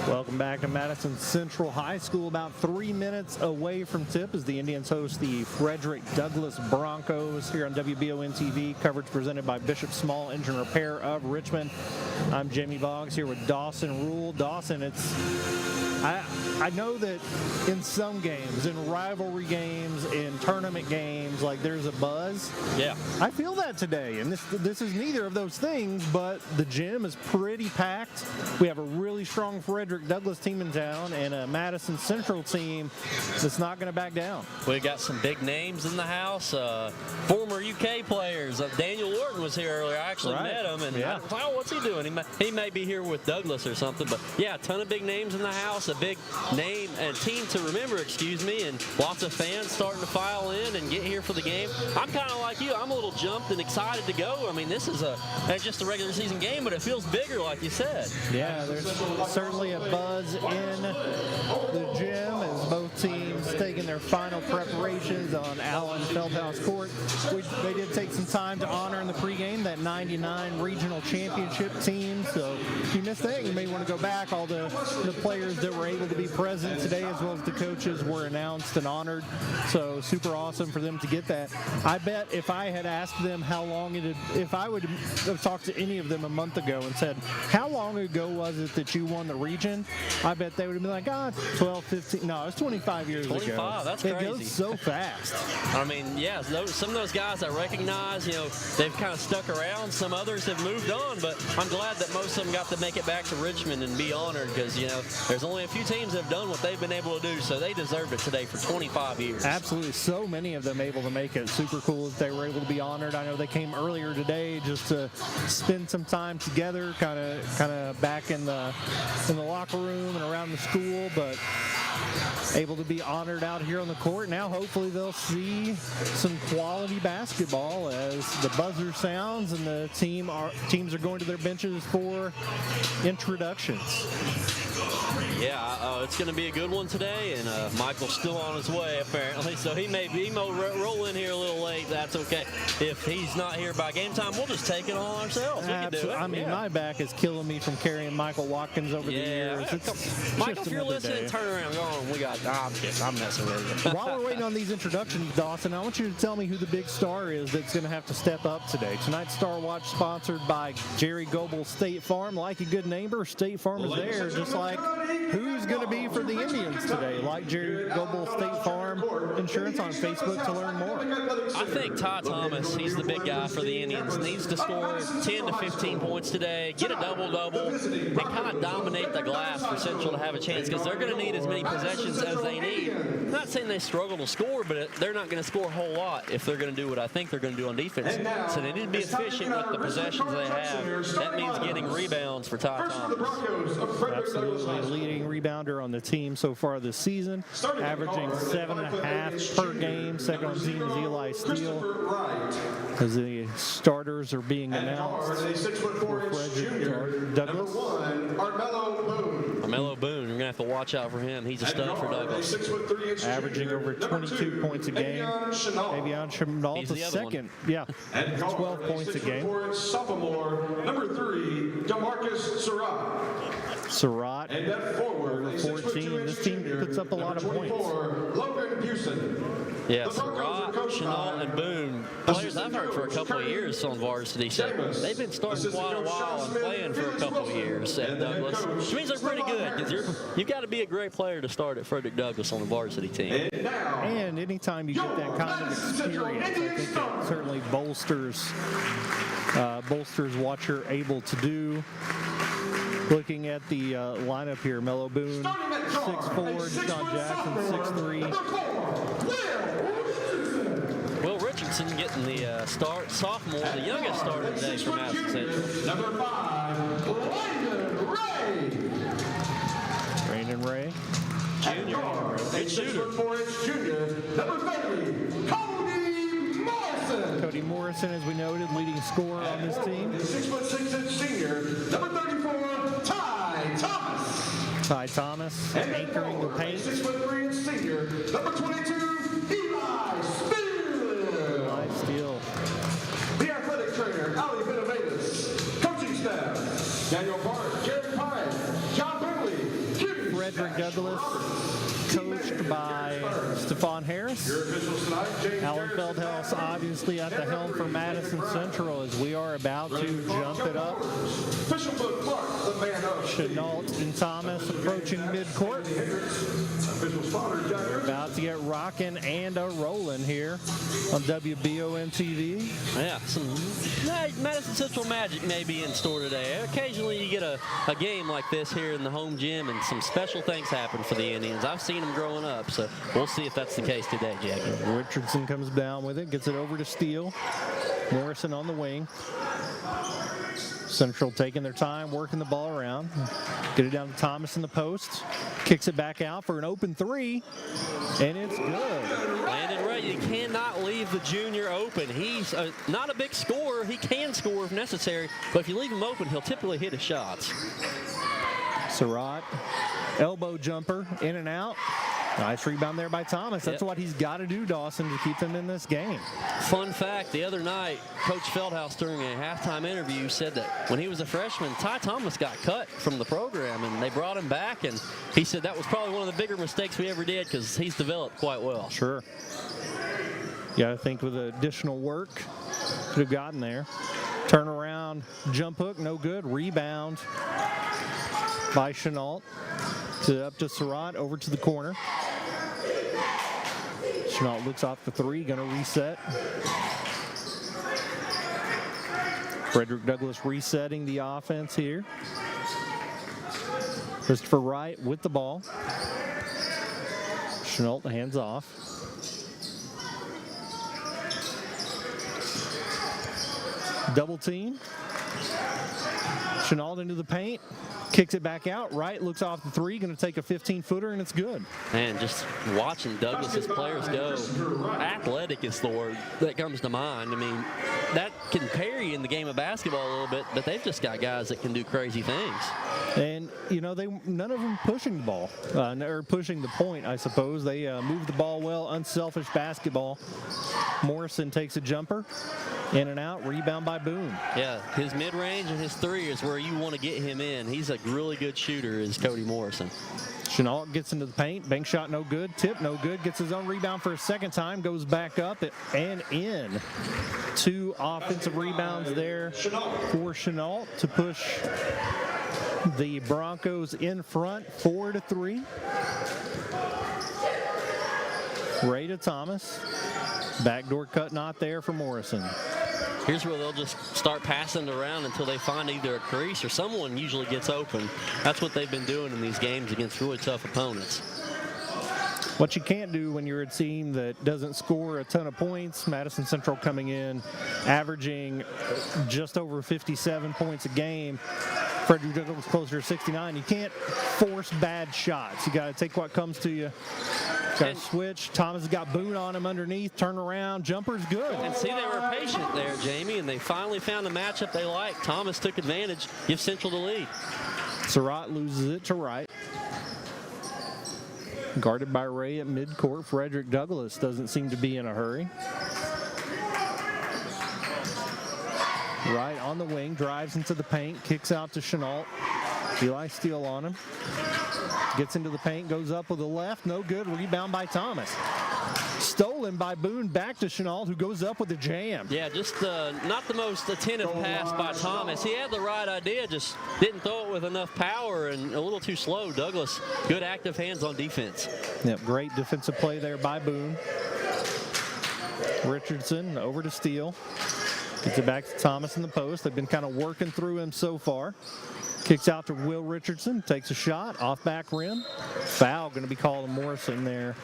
Welcome back to Madison Central High School. About 3 minutes away from tip as the Indians host the Frederick Douglass Broncos here on WBON TV. Coverage presented by Bishop Small Engine Repair of Richmond. I'm Jamie Boggs here with Dawson Rule. Dawson, I know that in some games, in rivalry games, in tournament games, like there's a buzz. Yeah. I feel that today, and this is neither of those things, but the gym is pretty packed. We have a really strong Frederick Douglass team in town and a Madison Central team that's not going to back down. We got some big names in the house. Former UK players. Daniel Orton was here earlier. I actually met him, and I thought, what's he doing? He may be here with Douglass or something, but yeah, a ton of big names in the house, a big name and team to remember, and lots of fans starting to file in and get here for the game. I'm kind of like you. I'm a little jumped and excited to go. I mean, this is just a regular season game, but it feels bigger, like you said. Yeah, there's certainly a buzz in the gym as both teams taking their final preparations on Allen Feldhouse Court. They did take some time to honor in the pregame that 99 regional championship team. So if you missed that, you may want to go back. All the players that were able to be present today, as well as the coaches, were announced and honored. So super awesome for them to get that. I bet if I had asked them how long if I would have talked to any of them a month ago and said, how long ago was it that you won the region? I bet they would have been like, 12, 15. No, it was 25 years 25, ago. That's crazy. It goes so fast. I mean, yeah, some of those guys I recognize, they've kind of stuck around. Some others have moved on, but I'm glad that most of them got to make it back to Richmond and be honored because, there's only a few teams that have done what they've been able to do, so they deserved it today for 25 years. Absolutely. So many of them able to make it. Super cool that they were able to be honored. I know they came earlier today just to spend some time together, kind of back in the locker room and around the school, but able to be honored out here on the court. Now hopefully they'll see some quality basketball as the buzzer sounds and the teams are going to their benches for introductions. Yeah, it's going to be a good one today, and Michael's still on his way, apparently, so he may roll in here a little late. That's okay. If he's not here by game time, we'll just take it on ourselves. We can do it. I mean, my back is killing me from carrying Michael Watkins over the years. Michael, if you're listening, turn around. Go on. I'm kidding. I'm messing with you. While we're waiting on these introductions, Dawson, I want you to tell me who the big star is that's going to have to step up today. Tonight's Star Watch sponsored by Jerry Goebel State Farm. Like a good neighbor, State Farm is there, just like who's going to be for the Indians today. Like Jerry Goebel, State Farm Insurance on Facebook to learn more. I think Ty Thomas, he's the big guy for the Indians, needs to score 10 to 15 points today, get a double-double, and kind of dominate the glass for Central to have a chance, because they're going to need as many possessions as they need. I'm not saying they struggle to score, but they're not going to score a whole lot if they're going to do what I think they're going to do on defense. So they need to be efficient with the possessions they have. That means getting rebounds for Ty Thomas. Absolutely leading rebounder on the team so far this season, averaging 7.5 per game. Second on the team is Eli Steele. As the starters are being announced for Frederick Douglas. Armello Boone, you're going to have to watch out for him. He's a stud for Douglas. Averaging over 22 points a game. Avion Chenault, the second. Yeah, 12 points a game. Sophomore, number 3, DeMarcus Surratt, over 14. This team puts up a lot of points. Logan Busen. Yeah, Surratt, Chenault, and Boone, players I've heard for a couple of years on varsity. So they've been starting quite a while and playing for a couple of years at Douglas, which means they're pretty good, because you've got to be a great player to start at Frederick Douglass on the varsity team. And anytime you get that kind of experience, I think that certainly bolsters what you're able to do. Looking at the lineup here, Mello Boone, 6'4", John Jackson, 6'3". Will Richardson getting the start, sophomore, the youngest starter today for Madison Central. Number 5, Landon Ray. Brandon Ray. Junior. Good shooter. 6'4" junior. Number 30, Cody Morrison. Cody Morrison, as we noted, leading scorer on this team. 6'6" senior. Number 34, Ty Thomas. Ty Thomas, anchoring the paint. 6'3" senior. Number 22, Eli Steele. The athletic trainer, Ali Benavides. Coaching staff, Daniel Park, Jared Pine, John Brinley, Frederick Douglass, coached by Stephon Harris. Alan Feldhaus obviously at the helm for Madison Central as we are about to jump it up. Chenault and Thomas approaching midcourt. We're about to get rocking and a rolling here on WBON TV. Yeah, some Madison Central magic may be in store today. Occasionally you get a game like this here in the home gym and some special things happen for the Indians. I've seen them growing up, so we'll see if that's the case today, Jackie. Richardson comes down with it, gets it over to Steele. Morrison on the wing. Central taking their time, working the ball around. Get it down to Thomas in the post. Kicks it back out for an open three, and it's good. Landon Ray, you cannot leave the junior open. He's not a big scorer. He can score if necessary, but if you leave him open, he'll typically hit his shots. Surratt, elbow jumper, in and out. Nice rebound there by Thomas. That's what he's got to do, Dawson, to keep them in this game. Fun fact, the other night, Coach Feldhaus during a halftime interview said that when he was a freshman, Ty Thomas got cut from the program, and they brought him back, and he said that was probably one of the bigger mistakes we ever did because he's developed quite well. Sure. Yeah, I think with additional work, could have gotten there. Turn around, jump hook, no good. Rebound by Chenault. Up to Surratt, over to the corner. Chenault looks off the three, going to reset. Frederick Douglass resetting the offense here. Christopher Wright with the ball. Chenault hands off. Double team. Chenault into the paint. Kicks it back out. Wright looks off the three. Going to take a 15-footer, and it's good. Man, just watching Douglas's players go, athletic is the word that comes to mind. I mean, that can pair you in the game of basketball a little bit, but they've just got guys that can do crazy things. And, you know, none of them pushing the ball, or pushing the point, I suppose. They move the ball well, unselfish basketball. Morrison takes a jumper, in and out, rebound by Boone. Yeah, his mid-range and his three is where you want to get him in. He's a really good shooter, is Cody Morrison. Chenault gets into the paint, bank shot no good, tip no good, gets his own rebound for a second time, goes back up and in. 2 offensive rebounds there for Chenault to push The Broncos in front, 4-3. Ray to Thomas. Backdoor cut not there for Morrison. Here's where they'll just start passing it around until they find either a crease or someone usually gets open. That's what they've been doing in these games against really tough opponents. What you can't do when you're a team that doesn't score a ton of points, Madison Central coming in, averaging just over 57 points a game. Frederick Douglass closer to 69. You can't force bad shots. You got to take what comes to you. Got to switch. Thomas has got Boone on him underneath. Turn around. Jumper's good. And see, they were patient there, Jamie, and they finally found a matchup they like. Thomas took advantage, gives Central the lead. Surratt loses it to Wright. Guarded by Ray at midcourt. Frederick Douglass doesn't seem to be in a hurry. Wright on the wing, drives into the paint, kicks out to Chenault. Eli Steele on him. Gets into the paint, goes up with the left, no good. Rebound by Thomas. Stolen by Boone, back to Chenault, who goes up with the jam. Yeah, just not the most attentive pass by Thomas. He had the right idea, just didn't throw it with enough power and a little too slow. Douglas, good active hands on defense. Yep, great defensive play there by Boone. Richardson over to Steele. Gets it back to Thomas in the post. They've been kind of working through him so far. Kicks out to Will Richardson, takes a shot, off back rim. Foul going to be called on Morrison there,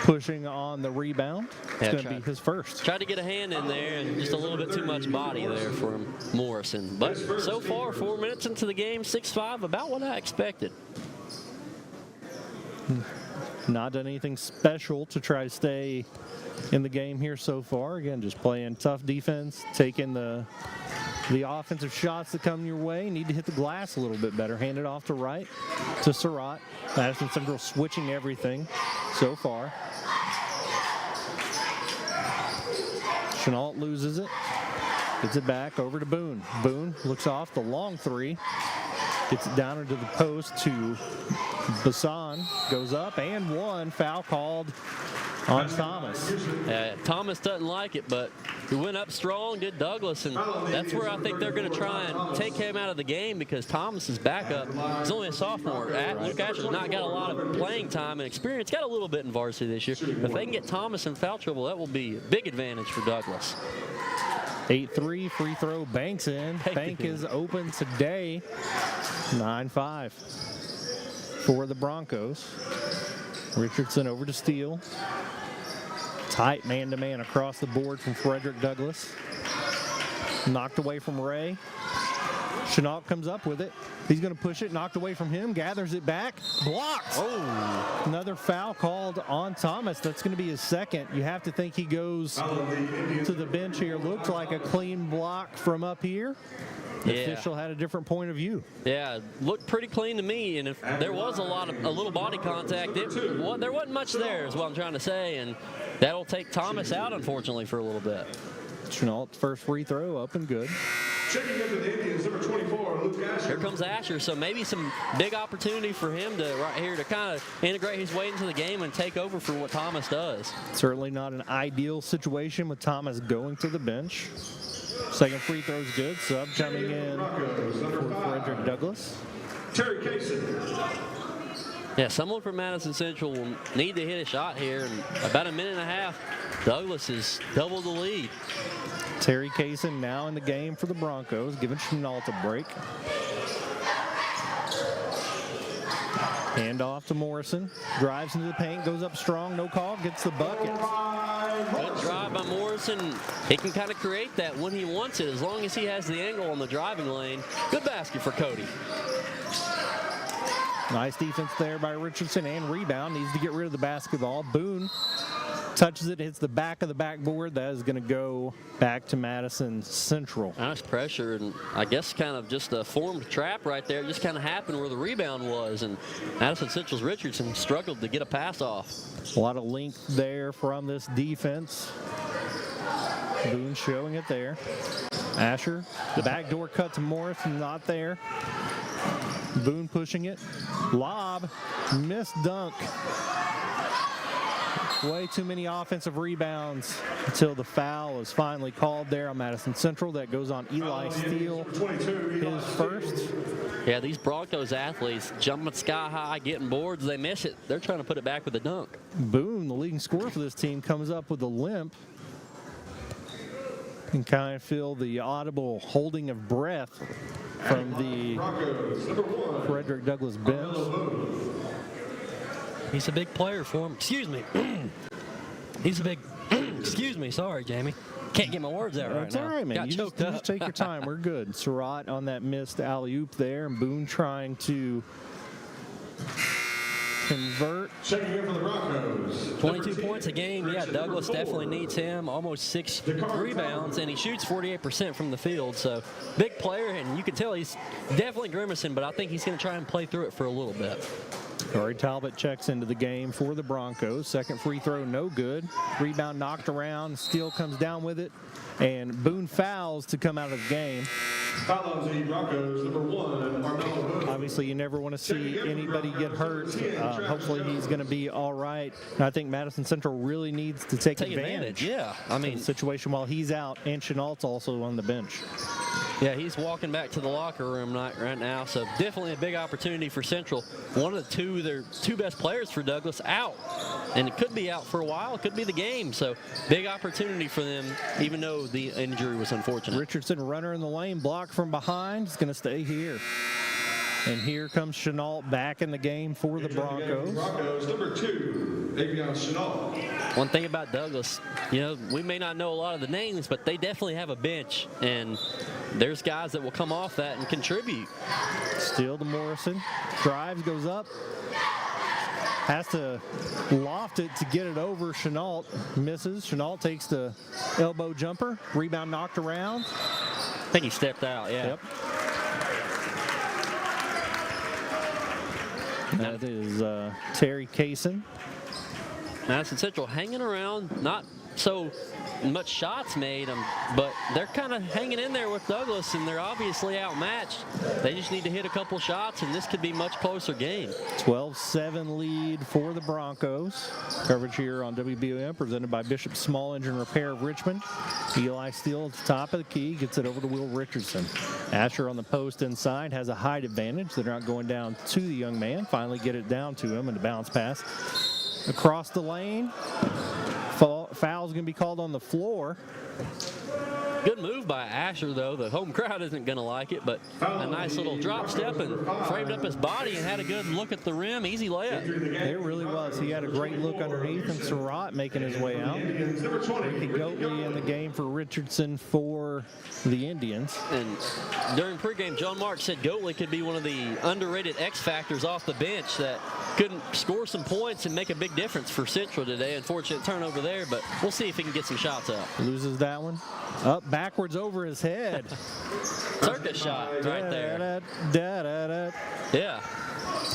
pushing on the rebound. It's going to be his first. Tried to get a hand in there and just a little bit too much body there for Morrison. But so far, 4 minutes into the game, 6-5, about what I expected. Not done anything special to try to stay in the game here so far. Again, just playing tough defense, taking the offensive shots that come your way. Need to hit the glass a little bit better. Hand it off to Wright, to Surratt. Madison Central switching everything so far. Chenault loses it. Gets it back over to Boone. Boone looks off the long three. Gets it down into the post to Bassan. Goes up and one. Foul called on Thomas. Thomas doesn't like it, but he went up strong, did Douglas, and that's where I think they're going to try and take him out of the game because Thomas is backup. He's only a sophomore. Luke Asher's not got a lot of playing time and experience. Got a little bit in varsity this year. If they can get Thomas in foul trouble, that will be a big advantage for Douglas. 8-3 free throw, Banks in. Bank is open today. 9-5 for the Broncos. Richardson over to Steele. Tight man-to-man across the board from Frederick Douglass. Knocked away from Ray. Chenault comes up with it. He's going to push it. Knocked away from him. Gathers it back. Blocked. Oh. Another foul called on Thomas. That's going to be his second. You have to think he goes to the bench here. Looked like a clean block from up here. The official had a different point of view. Yeah, looked pretty clean to me, and if there was a little body contact, there wasn't much there is what I'm trying to say, and that'll take Thomas out, unfortunately, for a little bit. Chenault's first free throw up and good. Checking into the Indians, number 24, Luke Asher. Here comes Asher, so maybe some big opportunity for him to kind of integrate his way into the game and take over for what Thomas does. Certainly not an ideal situation with Thomas going to the bench. Second free throw's good. Sub coming in for Frederick Douglass. Terry Casey. Yeah, someone from Madison Central will need to hit a shot here. In about a minute and a half, Douglas has doubled the lead. Terry Kaysen now in the game for the Broncos, giving Chenault a break. Hand off to Morrison. Drives into the paint, goes up strong, no call, gets the bucket. Good drive by Morrison. He can kind of create that when he wants it, as long as he has the angle on the driving lane. Good basket for Cody. Nice defense there by Richardson, and rebound. Needs to get rid of the basketball. Boone touches it, hits the back of the backboard. That is going to go back to Madison Central. Nice pressure, and I guess kind of just a formed trap right there. It just kind of happened where the rebound was, and Madison Central's Richardson struggled to get a pass off. A lot of length there from this defense. Boone showing it there. Asher, the backdoor cut to Morrison, not there. Boone pushing it. Lob, missed dunk. Way too many offensive rebounds until the foul is finally called there on Madison Central. That goes on Eli Steele, his first. Yeah, these Broncos athletes jumping sky high, getting boards, they miss it. They're trying to put it back with a dunk. Boone, the leading scorer for this team, comes up with a limp. You can kind of feel the audible holding of breath from the Frederick Douglass bench. He's a big player for him. Excuse me. He's a big, excuse me, sorry, Jamie. Can't get my words out right now. That's all right, man. Got You choked just up. take your time. We're good. Surratt on that missed alley-oop there, and Boone trying to convert. Checking in for the Broncos. 22 points a game. Yeah, Douglas definitely needs him. Almost 6 rebounds, and he shoots 48% from the field. So big player, and you can tell he's definitely grimacing, but I think he's going to try and play through it for a little bit. Corey Talbot checks into the game for the Broncos. Second free throw, no good. Rebound knocked around. Steele comes down with it, and Boone fouls to come out of the game. Foul on the Broncos, number 1, Armello Boone. Obviously, you never want to see anybody get hurt. Hopefully, he's going to be all right. And I think Madison Central really needs to take advantage. Yeah, I mean, of the situation while he's out, and Chenault's also on the bench. Yeah, he's walking back to the locker room right now, so definitely a big opportunity for Central. One of their two best players for Douglas out, and it could be out for a while. It could be the game, so big opportunity for them, even though the injury was unfortunate. Richardson, runner in the lane, blocked from behind. He's going to stay here. And here comes Chenault back in the game for the Broncos. Broncos, number 2, Avion Chenault. One thing about Douglas, we may not know a lot of the names, but they definitely have a bench, and there's guys that will come off that and contribute. Steele to Morrison. Drives, goes up. Has to loft it to get it over Chenault. Misses. Chenault takes the elbow jumper. Rebound knocked around. I think he stepped out, yeah. Yep. That is Terry Kaysen. Madison Central hanging around, not so much shots made, but they're kind of hanging in there with Douglas, and they're obviously outmatched. They just need to hit a couple shots, and this could be a much closer game. 12-7 lead for the Broncos. Coverage here on WBOM presented by Bishop Small Engine Repair of Richmond. Eli Steele at the top of the key, gets it over to Will Richardson. Asher on the post inside has a height advantage. They're not going down to the young man. Finally get it down to him, and a bounce pass across the lane. Foul's going to be called on the floor. Good move by Asher, though. The home crowd isn't going to like it, but a nice little drop step and framed up his body and had a good look at the rim. Easy layup. It really was. He had a great look underneath, and Surratt making his way out. Ricky Goatley in the game for Richardson for the Indians. And during pregame, John Mark said Goatley could be one of the underrated X factors off the bench that couldn't score some points and make a big difference for Central today. Unfortunate turnover there, but we'll see if he can get some shots up. Loses that one. Up backwards over his head. Circus shot right there. Yeah.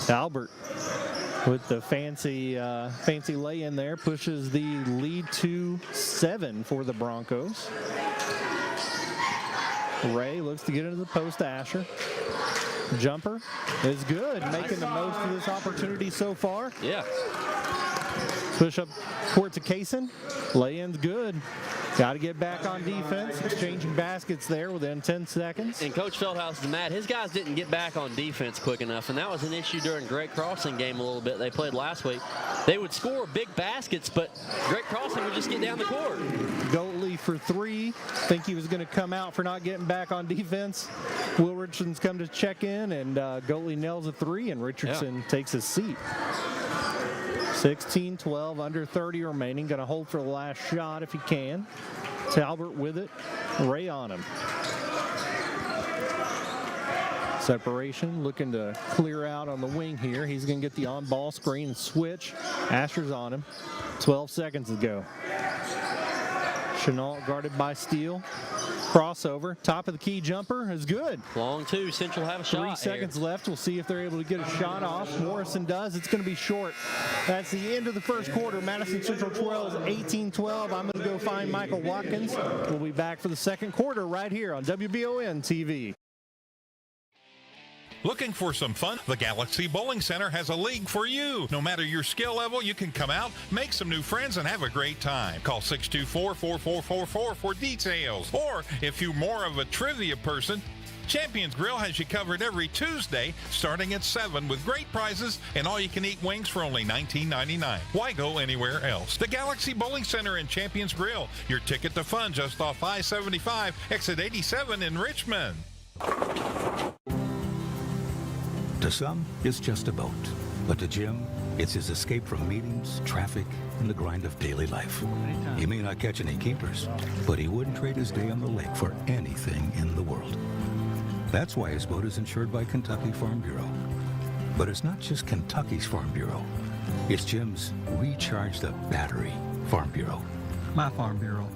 Albert with the fancy lay in there pushes the lead to 7 for the Broncos. Ray looks to get into the post to Asher. Jumper is good, making the most of this opportunity so far. Yeah. Push up court to Kaysen. Lay-in's good. Got to get back on defense. Exchanging baskets there within 10 seconds. And Coach Feldhaus is mad. His guys didn't get back on defense quick enough, and that was an issue during Great Crossing game a little bit. They played last week. They would score big baskets, but Great Crossing would just get down the court. Goatley for 3. Think he was going to come out for not getting back on defense. Will Richardson's come to check in, and Goatley nails a 3, and Richardson takes his seat. 16-12, under 30 remaining. Going to hold for the last shot if he can. Talbert with it. Ray on him. Separation, looking to clear out on the wing here. He's going to get the on-ball screen and switch. Asher's on him. 12 seconds to go. Chenault guarded by Steele. Crossover, top of the key jumper is good. Long two, Central have a shot. 3 seconds left. We'll see if they're able to get a shot off. Morrison does. It's going to be short. That's the end of the first quarter. Madison Central 12, 18-12. I'm going to go find Michael Watkins. We'll be back for the second quarter right here on WBON TV. Looking for some fun? The Galaxy Bowling Center has a league for you. No matter your skill level, you can come out, make some new friends, and have a great time. Call 624-4444 for details. Or if you're more of a trivia person, Champions Grill has you covered every Tuesday starting at 7 with great prizes and all-you-can-eat wings for only $19.99. Why go anywhere else? The Galaxy Bowling Center and Champions Grill, your ticket to fun just off I-75, exit 87 in Richmond. To some, it's just a boat. But to Jim, it's his escape from meetings, traffic, and the grind of daily life. He may not catch any keepers, but he wouldn't trade his day on the lake for anything in the world. That's why his boat is insured by Kentucky Farm Bureau. But it's not just Kentucky's Farm Bureau. It's Jim's Recharge the Battery Farm Bureau. My Farm Bureau.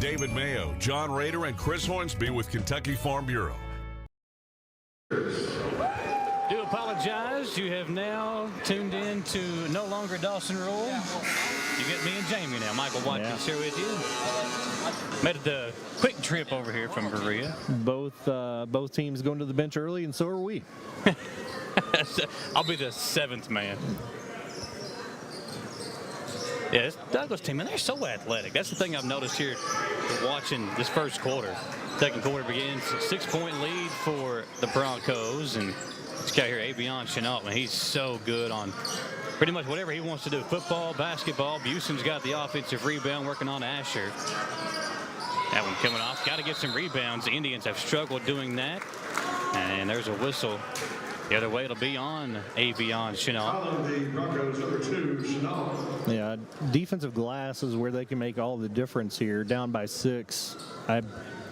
David Mayo, John Rader, and Chris Hornsby with Kentucky Farm Bureau. Do apologize. You have now tuned in to no longer Dawson Roll. You get me and Jamie now. Michael Watkins here with you. Made the quick trip over here from Berea. Both teams going to the bench early, and so are we. I'll be the seventh man. Yeah, this Douglas team, and they're so athletic. That's the thing I've noticed here watching this first quarter. Second quarter begins, 6-point lead for the Broncos, and this guy here, Avion Chenault, man, he's so good on pretty much whatever he wants to do. Football, basketball. Buson's got the offensive rebound, working on Asher. That one coming off. Got to get some rebounds. The Indians have struggled doing that. And there's a whistle. The other way, it'll be on Avion Chenault. The Broncos, number 2, Chenault. Yeah, defensive glass is where they can make all the difference here. Down by 6.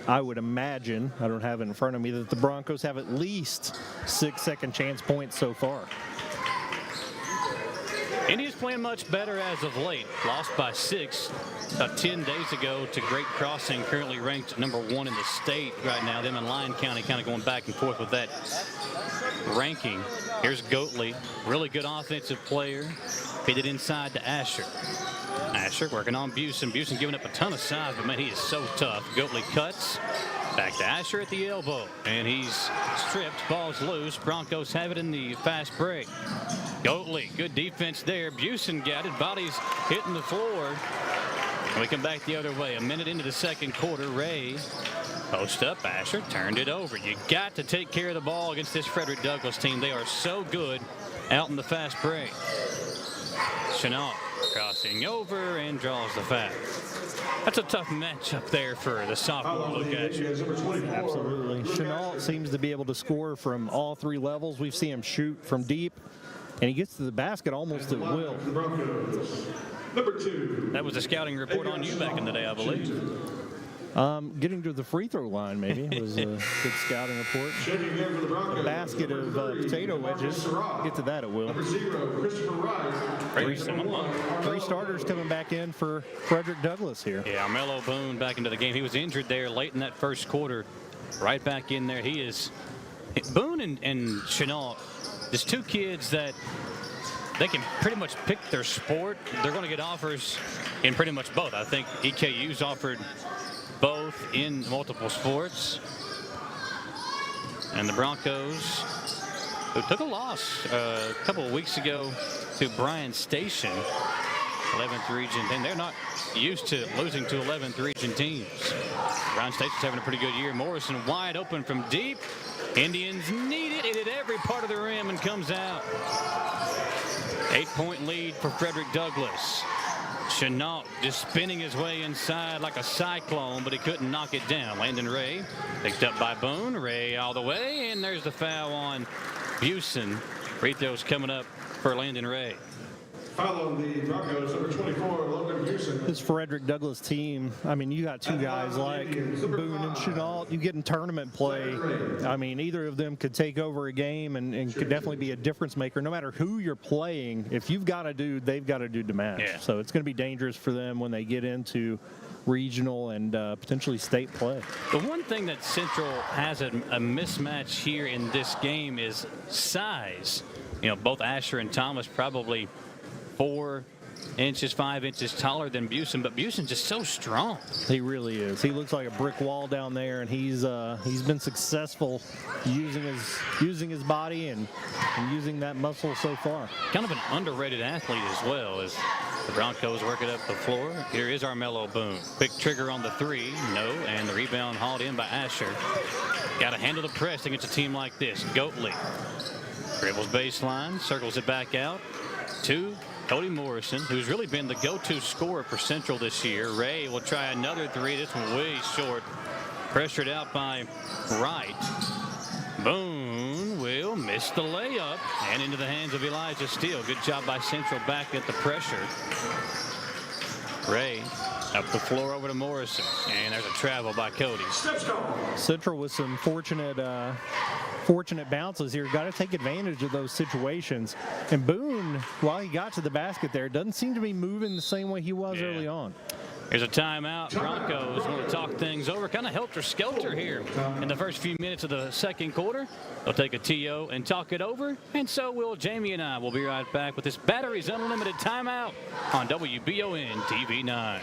I would imagine, I don't have it in front of me, that the Broncos have at least 6 second chance points so far. Indians playing much better as of late. Lost by 6 about 10 days ago to Great Crossing, currently ranked number 1 in the state right now. Them and Lyon County kind of going back and forth with that ranking. Here's Goatley, really good offensive player. Feed it inside to Asher. Asher working on Buson. Buson giving up a ton of size, but man, he is so tough. Goatley cuts. Back to Asher at the elbow. And he's stripped. Ball's loose. Broncos have it in the fast break. Goatley, good defense there. Buson got it. Body's hitting the floor. And we come back the other way. A minute into the second quarter. Ray post up. Asher turned it over. You got to take care of the ball against this Frederick Douglass team. They are so good out in the fast break. Chenault crossing over and draws the foul. That's a tough matchup there for the sophomore Luke Asher. Absolutely. Chenault seems to be able to score from all 3 levels. We've seen him shoot from deep, and he gets to the basket almost at will. Number 2. That was a scouting report on you back in the day, I believe. Getting to the free throw line, maybe, was a good scouting report. A basket of potato wedges. Get to that at will. Number 0, Christopher Wright. 3 starters coming back in for Frederick Douglass here. Yeah, Mello Boone back into the game. He was injured there late in that first quarter. Right back in there. He is Boone and Chenault. There's 2 kids that they can pretty much pick their sport. They're going to get offers in pretty much both. I think EKU's offered both in multiple sports. And the Broncos, who took a loss a couple of weeks ago to Bryan Station, 11th region, and they're not used to losing to 11th region teams. Bryan Station's having a pretty good year. Morrison wide open from deep. Indians need it. It hit every part of the rim and comes out. 8-point lead for Frederick Douglass. Chenault just spinning his way inside like a cyclone, but he couldn't knock it down. Landon Ray picked up by Boone. Ray all the way, and there's the foul on Buson. Free throws coming up for Landon Ray. Follow the Broncos, number 24, Logan Buson. This Frederick Douglass team, I mean, you got 2 guys like Boone and Chenault. You get in tournament play. I mean, either of them could take over a game and could definitely be a difference maker. No matter who you're playing, if you've got a dude, they've got a dude to match. Yeah. So it's going to be dangerous for them when they get into regional and potentially state play. The one thing that Central has a mismatch here in this game is size. You know, both Asher and Thomas probably 4 inches, 5 inches taller than Busen, but Busen's just so strong. He really is. He looks like a brick wall down there, and he's been successful using his body and using that muscle so far. Kind of an underrated athlete as well as the Broncos work it up the floor. Here is Armello Boone. Quick trigger on the three. No, and the rebound hauled in by Asher. Got to handle the press against a team like this. Goatley dribbles baseline, circles it back out to Cody Morrison, who's really been the go-to scorer for Central this year. Ray will try another three. This one way short. Pressured out by Wright. Boone will miss the layup and into the hands of Elijah Steele. Good job by Central back at the pressure. Ray up the floor over to Morrison, and there's a travel by Cody. Central with some fortunate bounces here. Got to take advantage of those situations. And Boone, while he got to the basket there, doesn't seem to be moving the same way he was early on. Here's a timeout. Broncos want to talk things over. Kind of helter-skelter here in the first few minutes of the second quarter. They'll take a TO and talk it over. And so will Jamie and I. We'll be right back with this Batteries Unlimited timeout on WBON TV 9.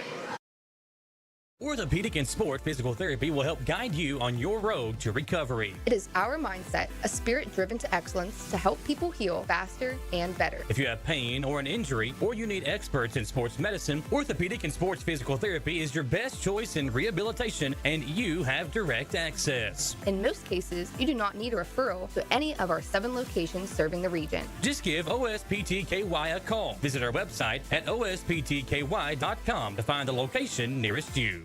Orthopedic and Sport Physical Therapy will help guide you on your road to recovery. It is our mindset, a spirit driven to excellence to help people heal faster and better. If you have pain or an injury, or you need experts in sports medicine, Orthopedic and Sports Physical Therapy is your best choice in rehabilitation, and you have direct access. In most cases, you do not need a referral to any of our 7 locations serving the region. Just give OSPTKY a call. Visit our website at osptky.com to find the location nearest you.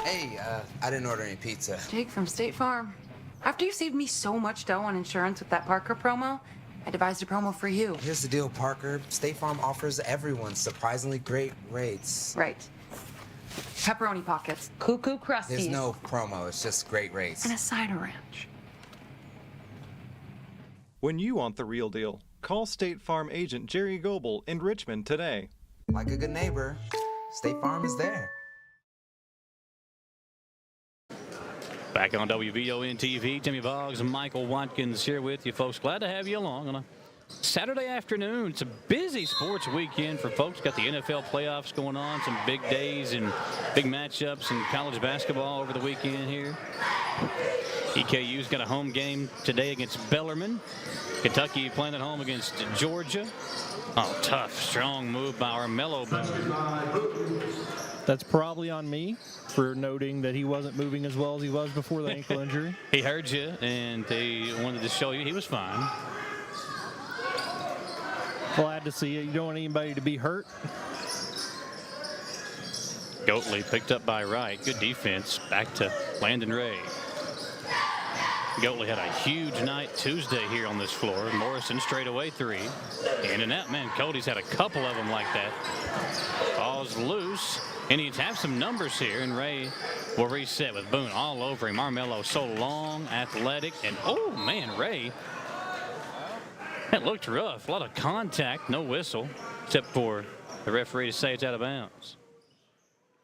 Hey, I didn't order any pizza. Jake from State Farm. After you saved me so much dough on insurance with that Parker promo, I devised a promo for you. Here's the deal, Parker. State Farm offers everyone surprisingly great rates. Right. Pepperoni pockets, cuckoo crusties. There's no promo, it's just great rates. And a cider ranch. When you want the real deal, call State Farm agent Jerry Goebel in Richmond today. Like a good neighbor, State Farm is there. Back on WBON TV, Timmy Boggs and Michael Watkins here with you, folks. Glad to have you along on a Saturday afternoon. It's a busy sports weekend for folks. Got the NFL playoffs going on, some big days and big matchups in college basketball over the weekend here. EKU's got a home game today against Bellarmine. Kentucky playing at home against Georgia. Oh, tough, strong move by Armello Boone. That's probably on me for noting that he wasn't moving as well as he was before the ankle injury. He heard you, and he wanted to show you he was fine. Glad to see it. You don't want anybody to be hurt. Goatley picked up by Wright. Good defense. Back to Landon Ray. Goatley had a huge night Tuesday here on this floor. Morrison straight away three. In and out. Man, Cody's had a couple of them like that. Ball's loose. Indians have some numbers here, and Ray will reset with Boone all over him. Armello so long, athletic, and oh, man, Ray. That looked rough. A lot of contact, no whistle, except for the referee to say it's out of bounds.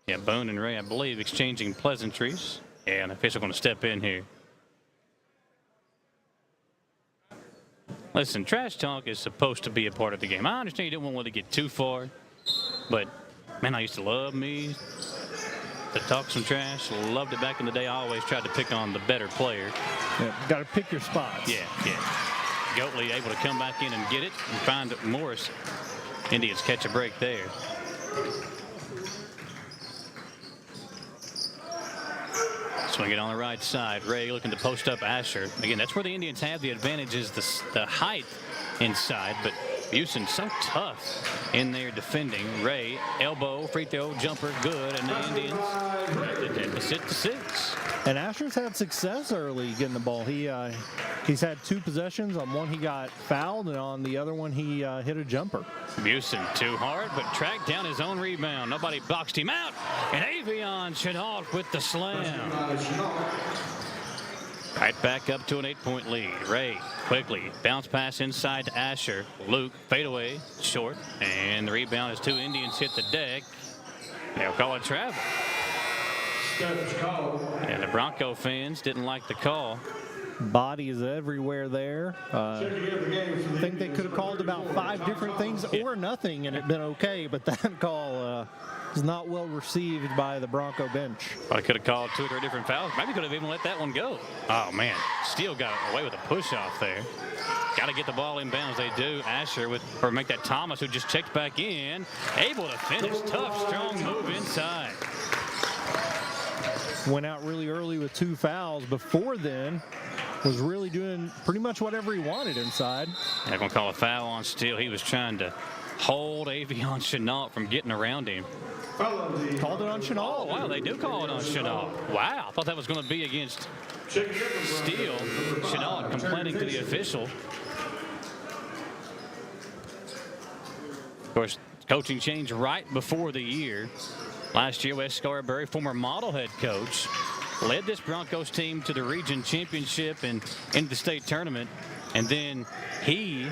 Yeah, Boone and Ray, I believe, exchanging pleasantries. Yeah, an official going to step in here. Listen, trash talk is supposed to be a part of the game. I understand you don't want to get too far, but man, I used to love me to talk some trash. Loved it back in the day. I always tried to pick on the better player. Yeah, got to pick your spots. Yeah. Goatley able to come back in and get it and find Morris. Indians catch a break there. Swing it on the right side. Ray looking to post up Asher. Again, that's where the Indians have the advantage is the height inside, but Busen so tough in there defending. Ray, elbow, free throw, jumper, good, and the Indians sit to 6. And Asher's had success early getting the ball. He's had 2 possessions. On one he got fouled, and on the other one he hit a jumper. Busen too hard, but tracked down his own rebound. Nobody boxed him out, and Avion Chenault with the slam. Right back up to an 8-point lead. Ray quickly bounce pass inside to Asher. Luke fadeaway short, and the rebound as 2 Indians hit the deck. They'll call it travel. And the Bronco fans didn't like the call. Bodies everywhere there. I think they could have called about 5 different things or nothing, and it'd been okay, but that call is not well received by the Bronco bench. I could have called 2 or 3 different fouls. Maybe could have even let that one go. Oh, man. Steele got away with a push-off there. Got to get the ball inbounds. They do. Asher or make that Thomas, who just checked back in. Able to finish. Tough, strong move inside. Went out really early with 2 fouls. Before then, was really doing pretty much whatever he wanted inside. They're going to call a foul on Steele. He was trying to hold Avion Chenault from getting around him. Called it on Chenault. Oh, wow, they do call it on Chenault. Wow, I thought that was going to be against Steele. Chenault complaining to the official. Of course, coaching change right before the year. Last year, Wes Scarberry, former model head coach, led this Broncos team to the region championship and into the state tournament. And then he,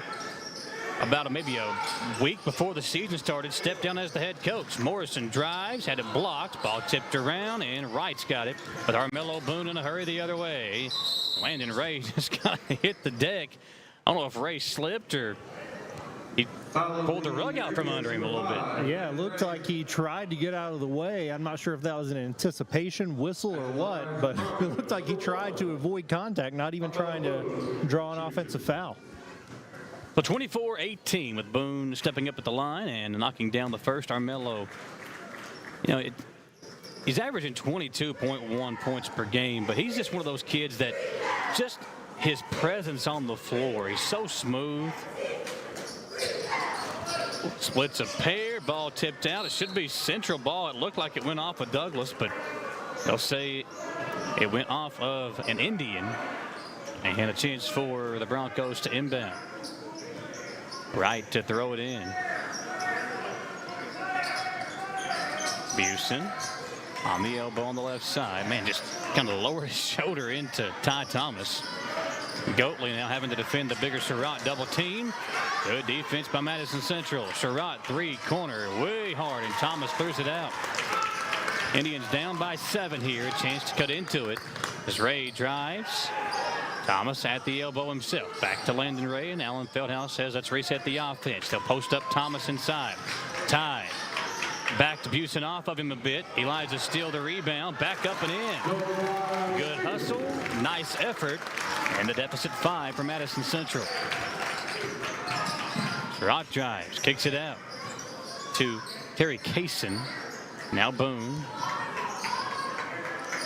about maybe a week before the season started, stepped down as the head coach. Morrison drives, had it blocked, ball tipped around, and Wright's got it. But Armello Boone in a hurry the other way. Landon Ray just kind of hit the deck. I don't know if Ray slipped or he pulled the rug out from under him a little bit. Yeah, it looked like he tried to get out of the way. I'm not sure if that was an anticipation whistle or what, but it looked like he tried to avoid contact, not even trying to draw an offensive foul. So 24-18 with Boone stepping up at the line and knocking down the first. Armello, he's averaging 22.1 points per game, but he's just one of those kids that just his presence on the floor, he's so smooth. Splits a pair, ball tipped out. It should be Central ball. It looked like it went off of Douglas, but they'll say it went off of an Indian. And a chance for the Broncos to inbound. Right to throw it in. Busen on the elbow on the left side. Man, just kind of lowered his shoulder into Ty Thomas. Goatley now having to defend the bigger Surratt double team. Good defense by Madison Central. Surratt 3-corner way hard, and Thomas throws it out. Indians down by 7 here. A chance to cut into it as Ray drives. Thomas at the elbow himself. Back to Landon Ray, and Alan Feldhouse says let's reset the offense. They'll post up Thomas inside. Ty back to Busen off of him a bit. Elijah Steele the rebound. Back up and in. Good hustle. Nice effort. And the deficit 5 for Madison Central. Surratt drives. Kicks it out to Terry Kaysen. Now Boone.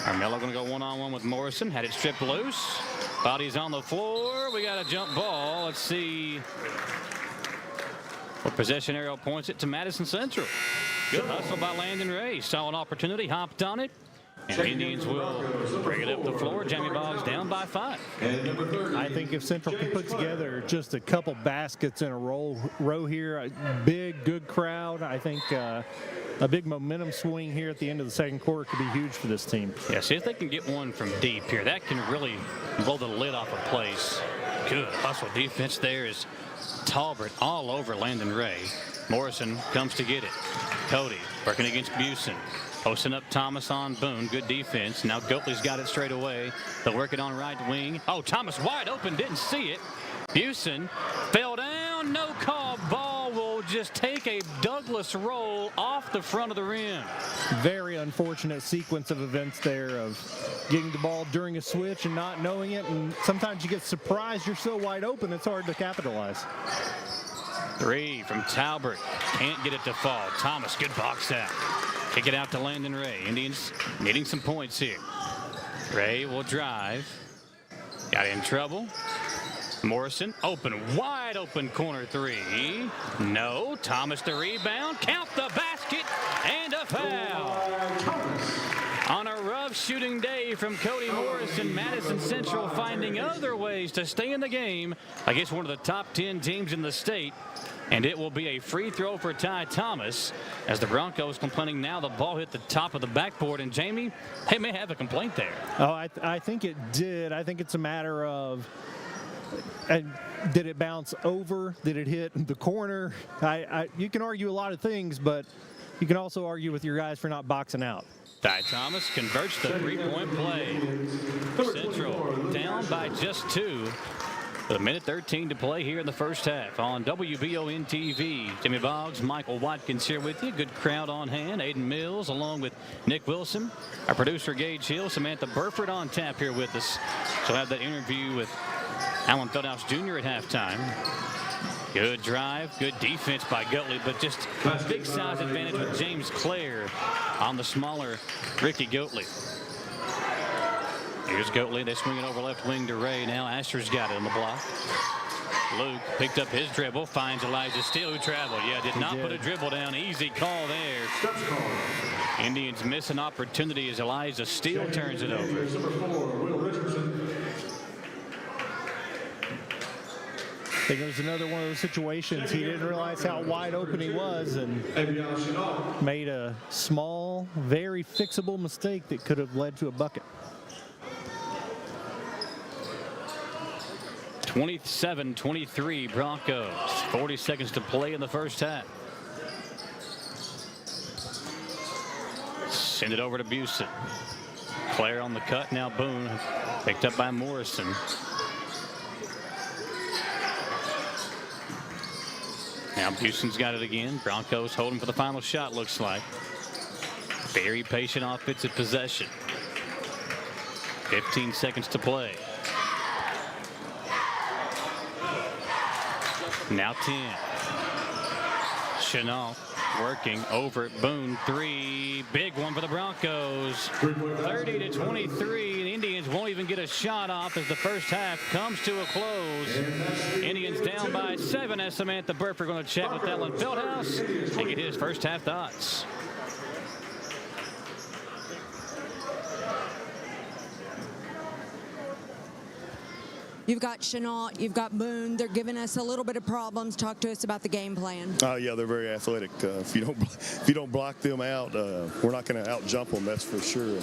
Armello going to go one-on-one with Morrison. Had it stripped loose. Body's on the floor. We got a jump ball. Let's see. Well, possession arrow points it to Madison Central. Good hustle by Landon Ray. Saw an opportunity, hopped on it. And the Indians will bring it up the floor. Jamie Boggs down by 5. I think if Central can put together just a couple baskets in a row here, a big, good crowd, I think a big momentum swing here at the end of the second quarter could be huge for this team. Yeah, see if they can get one from deep here. That can really blow the lid off a place. Good hustle defense there is Talbert all over Landon Ray. Morrison comes to get it. Cody working against Busen. Posting up Thomas on Boone. Good defense. Now Goatley's got it straight away. They'll work it on right wing. Oh, Thomas wide open. Didn't see it. Busen fell down. No call. Ball will just take a Douglas roll off the front of the rim. Very unfortunate sequence of events there of getting the ball during a switch and not knowing it. And sometimes you get surprised you're so wide open it's hard to capitalize. 3 from Talbert. Can't get it to fall. Thomas, good box out. Kick it out to Landon Ray. Indians needing some points here. Ray will drive. Got in trouble. Morrison open, wide open corner 3. No. Thomas the rebound. Count the basket and a foul. On a rough shooting day from Cody Morrison, Madison Central finding other ways to stay in the game against one of the top 10 teams in the state. And it will be a free throw for Ty Thomas as the Broncos complaining now the ball hit the top of the backboard. And Jamie, they may have a complaint there. Oh, I think it did. I think it's a matter of did it bounce over? Did it hit the corner? You can argue a lot of things, but you can also argue with your guys for not boxing out. Ty Thomas converts the three-point play. Central down down by just 2. With 1:13 to play here in the first half on WBON TV. Jimmy Boggs, Michael Watkins here with you. Good crowd on hand. Aiden Mills along with Nick Wilson. Our producer Gage Hill, Samantha Burford on tap here with us. She'll have that interview with Alan Feldhouse Jr. at halftime. Good drive, good defense by Gutley, but just a big size advantage with James Clare on the smaller Ricky Gutley. Here's Goatley. They swing it over left wing to Ray. Now Asher's got it on the block. Luke picked up his dribble. Finds Elijah Steele, who traveled. Yeah, did not put a dribble down. Easy call there. Indians miss an opportunity as Elijah Steele turns it over. I think it was another one of those situations. He didn't realize how wide open he was and made a small, very fixable mistake that could have led to a bucket. 27-23 Broncos. 40 seconds to play in the first half. Send it over to Busen. Clare on the cut. Now Boone. Picked up by Morrison. Now Busen's got it again. Broncos holding for the final shot, looks like. Very patient offensive possession. 15 seconds to play. Now 10. Chenault working over Boone. 3. Big one for the Broncos. 30-23. The Indians won't even get a shot off as the first half comes to a close. Indians down by 7 as Samantha Burford going to chat with Alan Feldhouse and get his first half thoughts. You've got Chenault, you've got Boone. They're giving us a little bit of problems. Talk to us about the game plan. Oh yeah, they're very athletic. If you don't block them out, we're not going to out jump them. That's for sure.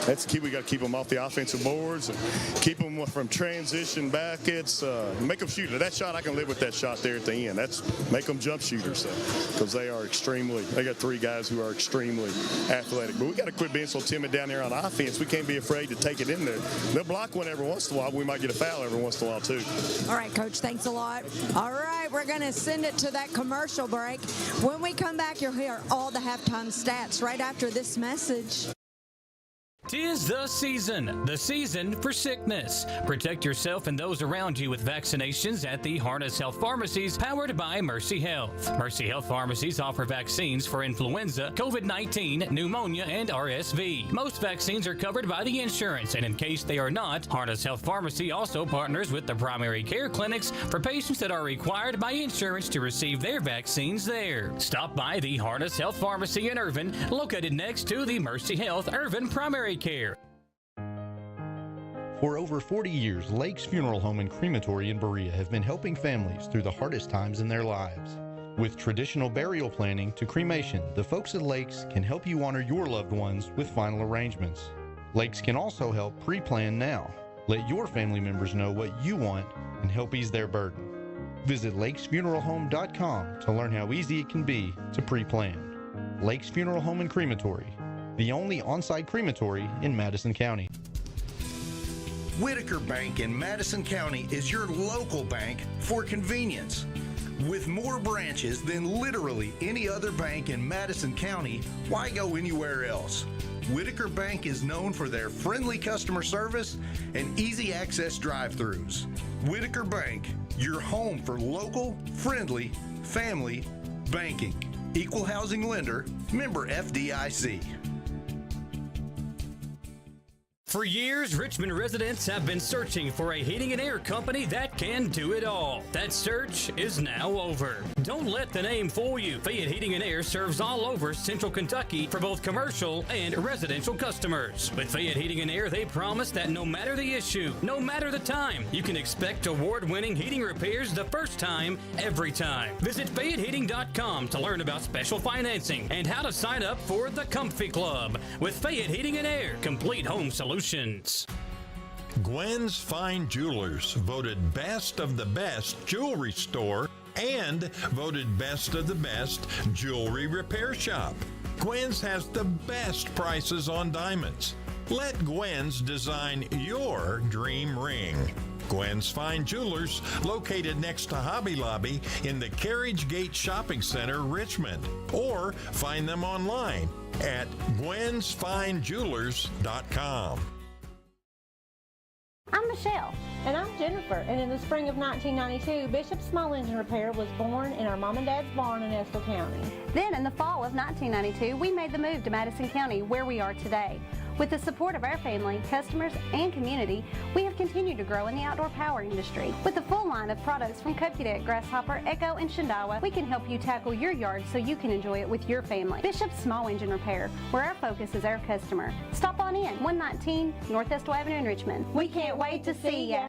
That's the key. We got to keep them off the offensive boards and keep them from transition back. It's make them shoot. That shot, I can live with that shot there at the end. That's make them jump shooters because they are extremely. They got 3 guys who are extremely athletic. But we got to quit being so timid down there on offense. We can't be afraid to take it in there. They'll block one every once in a while. We might get a foul every once in a while too. All right, Coach, thanks a lot. All right, we're going to send it to that commercial break. When we come back, you'll hear all the halftime stats right after this message. 'Tis the season for sickness. Protect yourself and those around you with vaccinations at the Harness Health Pharmacies, powered by Mercy Health. Mercy Health Pharmacies offer vaccines for influenza, COVID-19, pneumonia, and RSV. Most vaccines are covered by the insurance, and in case they are not, Harness Health Pharmacy also partners with the primary care clinics for patients that are required by insurance to receive their vaccines there. Stop by the Harness Health Pharmacy in Irvin, located next to the Mercy Health Irvin Primary Care. For over 40 years, Lake's Funeral Home and Crematory in Berea have been helping families through the hardest times in their lives. With traditional burial planning to cremation, the folks at Lake's can help you honor your loved ones with final arrangements. Lake's can also help pre-plan now. Let your family members know what you want and help ease their burden. Visit lakesfuneralhome.com to learn how easy it can be to pre-plan. Lake's Funeral Home and Crematory, the only on-site crematory in Madison County. Whitaker Bank in Madison County is your local bank for convenience. With more branches than literally any other bank in Madison County, why go anywhere else? Whitaker Bank is known for their friendly customer service and easy access drive-thrus. Whitaker Bank, your home for local, friendly, family banking. Equal housing lender, member FDIC. For years, Richmond residents have been searching for a heating and air company that can do it all. That search is now over. Don't let the name fool you. Fayette Heating and Air serves all over Central Kentucky for both commercial and residential customers. With Fayette Heating and Air, they promise that no matter the issue, no matter the time, you can expect award-winning heating repairs the first time, every time. Visit FayetteHeating.com to learn about special financing and how to sign up for the Comfy Club. With Fayette Heating and Air, complete home solutions. Gwen's Fine Jewelers, voted best of the best jewelry store and voted best of the best jewelry repair shop. Gwen's has the best prices on diamonds. Let Gwen's design your dream ring. Gwen's Fine Jewelers, located next to Hobby Lobby in the Carriage Gate Shopping Center, Richmond. Or find them online at gwensfinejewelers.com. I'm Michelle. And I'm Jennifer. And in the spring of 1992, Bishop Small Engine Repair was born in our mom and dad's barn in Estill County. Then in the fall of 1992, we made the move to Madison County, where we are today. With the support of our family, customers, and community, we have continued to grow in the outdoor power industry. With a full line of products from Kopudet, Grasshopper, Echo, and Shindawa, we can help you tackle your yard so you can enjoy it with your family. Bishop Small Engine Repair, where our focus is our customer. Stop on in, 119 North Estill Avenue in Richmond. We can't wait to see ya.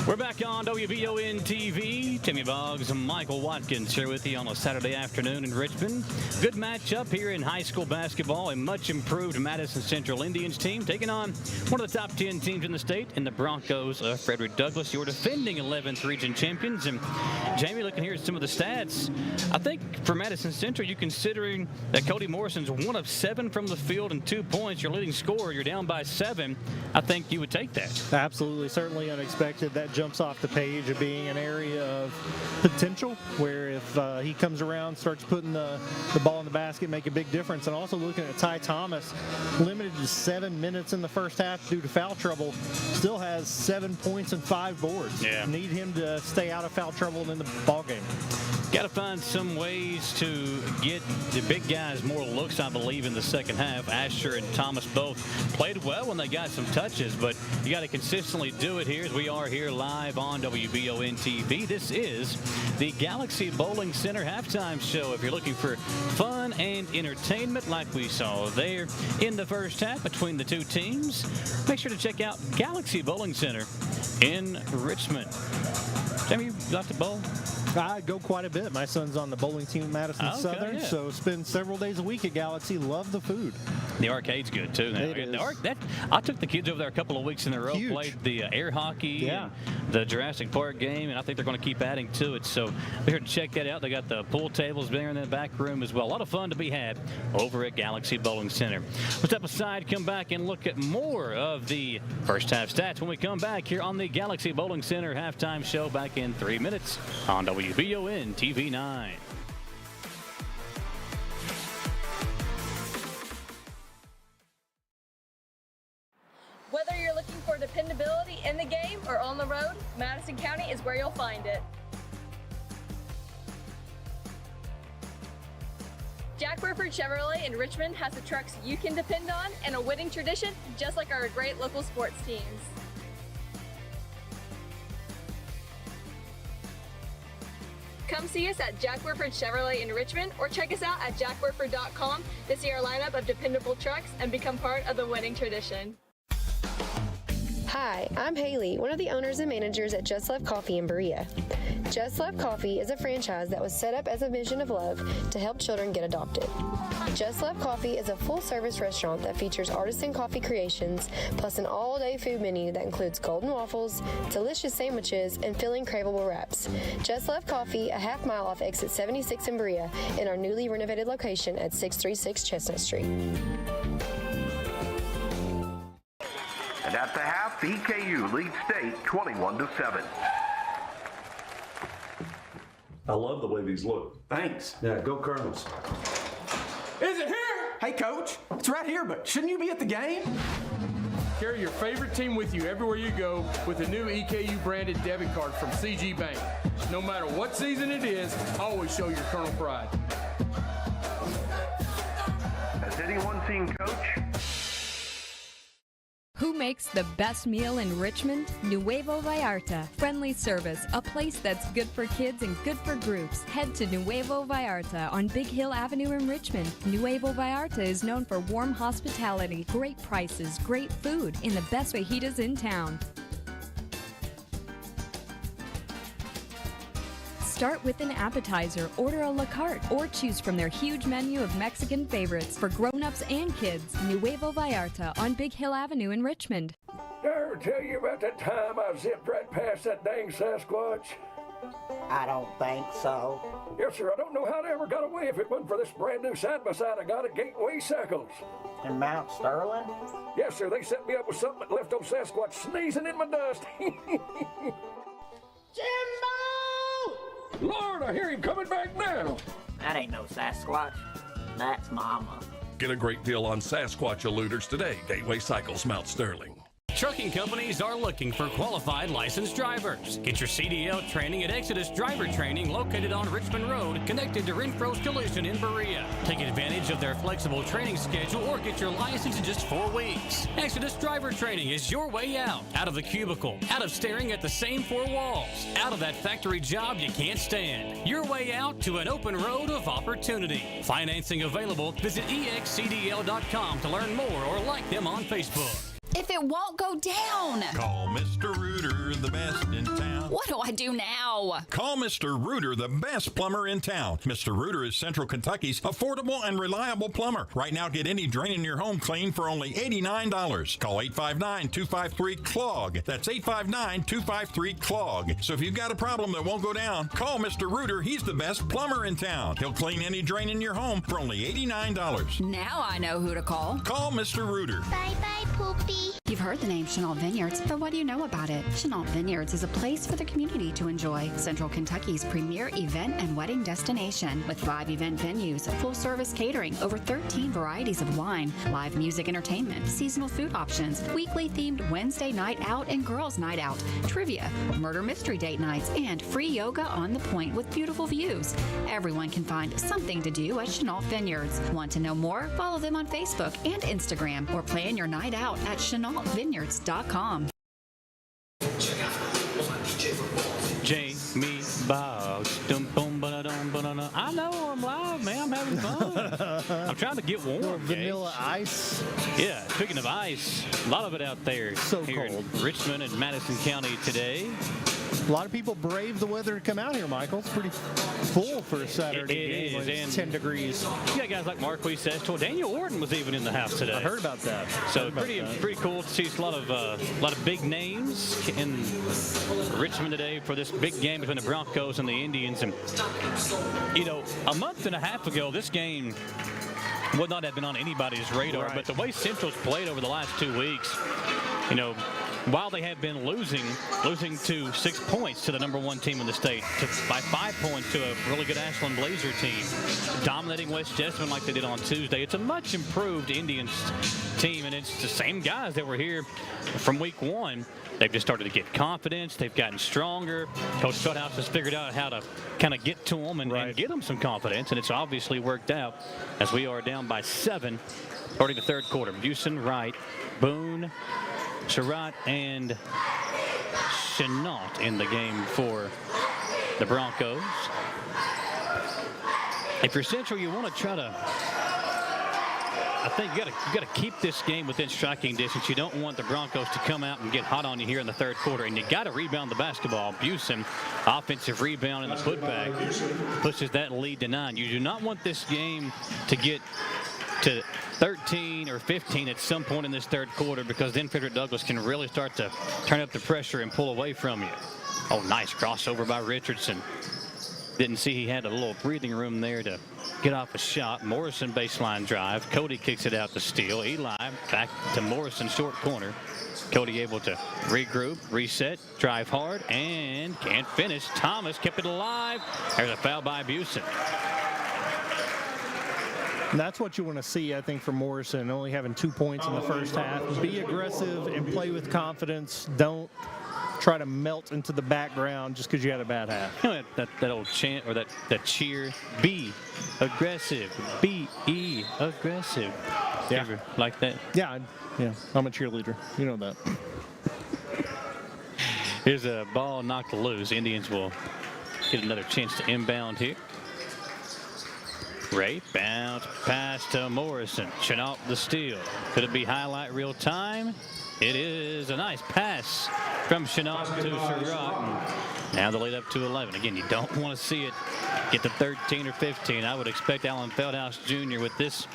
We're back on WBON TV. Timmy Boggs and Michael Watkins here with you on a Saturday afternoon in Richmond. Good matchup here in high school basketball. A much improved Madison Central Indians team taking on one of the top 10 teams in the state in the Broncos of Frederick Douglass, your defending 11th region champions. And Jamie, looking here at some of the stats, I think for Madison Central, you considering that Cody Morrison's 1 of 7 from the field and 2 points, your leading scorer, you're down by 7. I think you would take that. Absolutely, certainly unexpected. That jumps off the page of being an area of potential where if he comes around, starts putting the ball in the basket, make a big difference. And also looking at Ty Thomas, limited to 7 minutes in the first half due to foul trouble, still has 7 points and 5 boards. Yeah. Need him to stay out of foul trouble in the ball game. Got to find some ways to get the big guys more looks, I believe, in the second half. Asher and Thomas both played well when they got some touches, but you got to consistently do it here as we are here live on WBON TV. This is the Galaxy Bowling Center halftime show. If you're looking for fun and entertainment like we saw there in the first half between the two teams, make sure to check out Galaxy Bowling Center in Richmond. Jamie, you like to bowl? I go quite a bit. My son's on the bowling team at Madison Southern, so spend several days a week at Galaxy. Love the food. The arcade's good, too. I took the kids over there a couple of weeks in a row, played the air hockey and the Jurassic Park game, and I think they're going to keep adding to it. So be here to check that out. They got the pool tables there in the back room as well. A lot of fun to be had over at Galaxy Bowling Center. We'll step aside, come back, and look at more of the first half stats when we come back here on the Galaxy Bowling Center halftime show back in 3 minutes on WBON TV 9. Whether you're looking for dependability in the game or on the road, Madison County is where you'll find it. Jack Burford Chevrolet in Richmond has the trucks you can depend on and a winning tradition just like our great local sports teams. Come see us at Jack Burford Chevrolet in Richmond or check us out at jackburford.com to see our lineup of dependable trucks and become part of the winning tradition. Hi, I'm Haley, one of the owners and managers at Just Love Coffee in Berea. Just Love Coffee is a franchise that was set up as a mission of love to help children get adopted. Just Love Coffee is a full-service restaurant that features artisan coffee creations, plus an all-day food menu that includes golden waffles, delicious sandwiches, and filling craveable wraps. Just Love Coffee, a half mile off exit 76 in Berea, in our newly renovated location at 636 Chestnut Street. And at the half, EKU leads state 21-7. I love the way these look. Thanks. Yeah, go Colonels. Is it here? Hey, Coach. It's right here, but shouldn't you be at the game? Carry your favorite team with you everywhere you go with a new EKU branded debit card from CG Bank. No matter what season it is, always show your Colonel pride. Has anyone seen Coach? Who makes the best meal in Richmond? Nuevo Vallarta. Friendly service, a place that's good for kids and good for groups. Head to Nuevo Vallarta on Big Hill Avenue in Richmond. Nuevo Vallarta is known for warm hospitality, great prices, great food, and the best fajitas in town. Start with an appetizer, order a la carte, or choose from their huge menu of Mexican favorites for grown-ups and kids. Nuevo Vallarta on Big Hill Avenue in Richmond. Did I ever tell you about that time I zipped right past that dang Sasquatch? I don't think so. Yes, sir, I don't don't know how they ever got away if it wasn't for this brand new side-by-side I got at Gateway Cycles. In Mount Sterling? Yes, sir. They set me up with something that left old Sasquatch sneezing in my dust. Jimbo! Lord, I hear him coming back now. That ain't no Sasquatch. That's Mama. Get a great deal on Sasquatch eluders today. Gateway Cycles, Mount Sterling. Trucking companies are looking for qualified licensed drivers. Get your CDL training at Exodus Driver Training, located on Richmond Road, connected to Renfro's Collision in Berea. Take advantage of their flexible training schedule or get your license in just 4 weeks. Exodus Driver Training is your way out of the cubicle, out of staring at the same 4 walls, out of that factory job you can't stand. Your way out to an open road of opportunity. Financing available. Visit excdl.com to learn more or like them on Facebook. If it won't go down. Call Mr. Rooter, the best in town. What do I do now? Call Mr. Rooter, the best plumber in town. Mr. Rooter is Central Kentucky's affordable and reliable plumber. Right now, get any drain in your home clean for only $89. Call 859-253-CLOG. That's 859-253-CLOG. So if you've got a problem that won't go down, call Mr. Rooter. He's the best plumber in town. He'll clean any drain in your home for only $89. Now I know who to call. Call Mr. Rooter. Bye-bye, Poopy. You've heard the name Chenault Vineyards, but what do you know about it? Chenault Vineyards is a place for the community to enjoy. Central Kentucky's premier event and wedding destination with 5 event venues, full-service catering, over 13 varieties of wine, live music entertainment, seasonal food options, weekly themed Wednesday night out and girls night out, trivia, murder mystery date nights, and free yoga on the point with beautiful views. Everyone can find something to do at Chenault Vineyards. Want to know more? Follow them on Facebook and Instagram or plan your night out at ChenaultVineyards.com. Jamie Boggs. I know I'm live, man. I'm having fun. I'm trying to get warm. Vanilla ice. Yeah, speaking of ice, a lot of it out there So here cold. in Richmond and Madison County today. A lot of people brave the weather to come out here, Michael. It's pretty full for a Saturday It game. is, When it's and 10 degrees. You got guys like Marquise Estor. Daniel Orton was even in the house today. I heard about that. So pretty cool to see a lot of big names in Richmond today for this big game between the Broncos and the Indians. And you know, a month and a half ago, this game would not have been on anybody's radar. Right. But the way Central's played over the last 2 weeks, you know, while they have been losing to 6 points to the #1 team in the state, by 5 points to a really good Ashland Blazer team, dominating West Jessamine like they did on Tuesday. It's a much improved Indians team, and it's the same guys that were here from week 1. They've just started to get confidence. They've gotten stronger. Coach Suthouse has figured out how to kind of get to them and get them some confidence, and it's obviously worked out as we are down by 7 starting the third quarter. Busen, Wright, Boone, Surratt, and Chenault in the game for the Broncos. If you're Central, you want to try to, I think you got to keep this game within striking distance. You don't want the Broncos to come out and get hot on you here in the third quarter, and you got to rebound the basketball. Busen, offensive rebound and the putback pushes that lead to 9. You do not want this game to get to 13 or 15 at some point in this third quarter, because then Frederick Douglass can really start to turn up the pressure and pull away from you. Oh, nice crossover by Richardson. Didn't see he had a little breathing room there to get off a shot. Morrison baseline drive. Cody kicks it out to steal. Eli back to Morrison short corner. Cody able to regroup, reset, drive hard, and can't finish. Thomas kept it alive. There's a foul by Busen. And that's what you want to see, I think, from Morrison, only having 2 points in the first half. Be aggressive and play with confidence. Don't try to melt into the background just because you had a bad half. You know, that old chant or that cheer, be aggressive, be aggressive. Yeah. Ever like that? Yeah, I'm a cheerleader. You know that. Here's a ball knocked loose. Indians will get another chance to inbound here. Ray bounce pass to Morrison. Chenault the steal. Could it be highlight real time? It is a nice pass from Chenault to Surratt. Now the lead up to 11. Again, you don't want to see it get to 13 or 15. I would expect Alan Feldhouse Jr. with this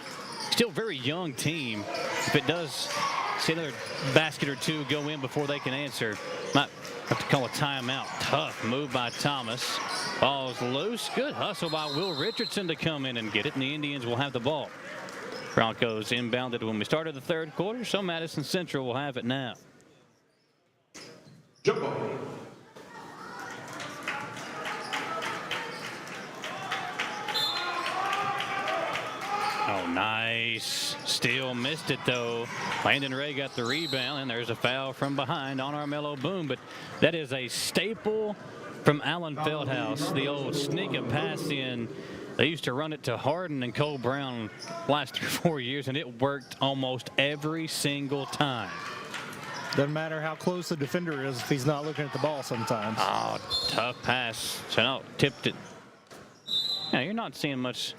still very young team, if it does see another basket or two go in before they can answer, Might have to call a timeout. Tough move by Thomas. Ball's loose. Good hustle by Will Richardson to come in and get it, and the Indians will have the ball. Broncos inbounded when we started the third quarter, so Madison Central will have it now. Jump ball. Oh, nice. Still missed it, though. Landon Ray got the rebound, and there's a foul from behind on Armello Boone. But that is a staple from Allen Feldhouse, the old sneak a pass in. They used to run it to Harden and Cole Brown last 3 or 4 years, and it worked almost every single time. Doesn't matter how close the defender is if he's not looking at the ball sometimes. Oh, tough pass. Chanel tipped it. Now, you're not seeing much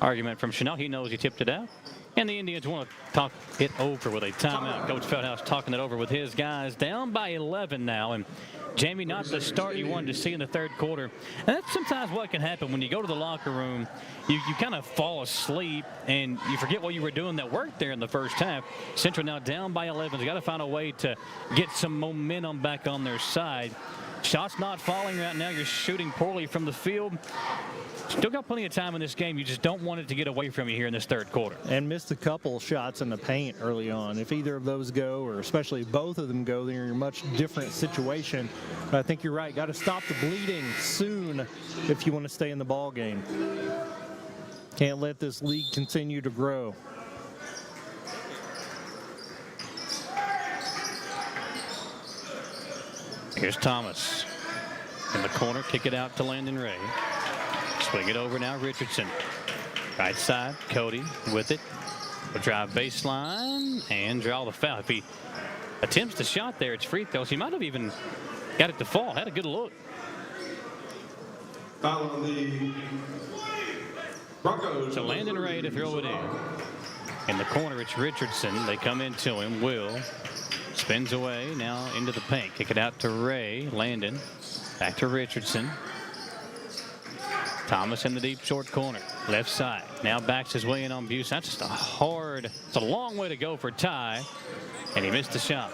argument from Chanel. He knows he tipped it out. And the Indians want to talk it over with a timeout. Coach Feldhouse talking it over with his guys. Down by 11 now. And Jamie, not the start you wanted to see in the third quarter. And that's sometimes what can happen when you go to the locker room. You kind of fall asleep and you forget what you were doing that worked there in the first half. Central now down by 11. They got to find a way to get some momentum back on their side. Shots not falling right now. You're shooting poorly from the field. Still got plenty of time in this game. You just don't want it to get away from you here in this third quarter. And missed a couple shots in the paint early on. If either of those go, or especially both of them go, then you're in a much different situation. But I think you're right. Got to stop the bleeding soon if you want to stay in the ball game. Can't let this league continue to grow. Here's Thomas in the corner. Kick it out to Landon Ray. Swing it over now, Richardson. Right side, Cody with it. Will drive baseline and draw the foul. If he attempts the shot there, it's free throws. He might have even got it to fall. Had a good look. Foul on the Broncos. So Landon Ray to throw it in. In the corner, it's Richardson. They come into him. Will spins away now into the paint. Kick it out to Ray. Landon. Back to Richardson. Thomas in the deep short corner. Left side. Now backs his way in on Buse. That's just it's a long way to go for Ty. And he missed the shot.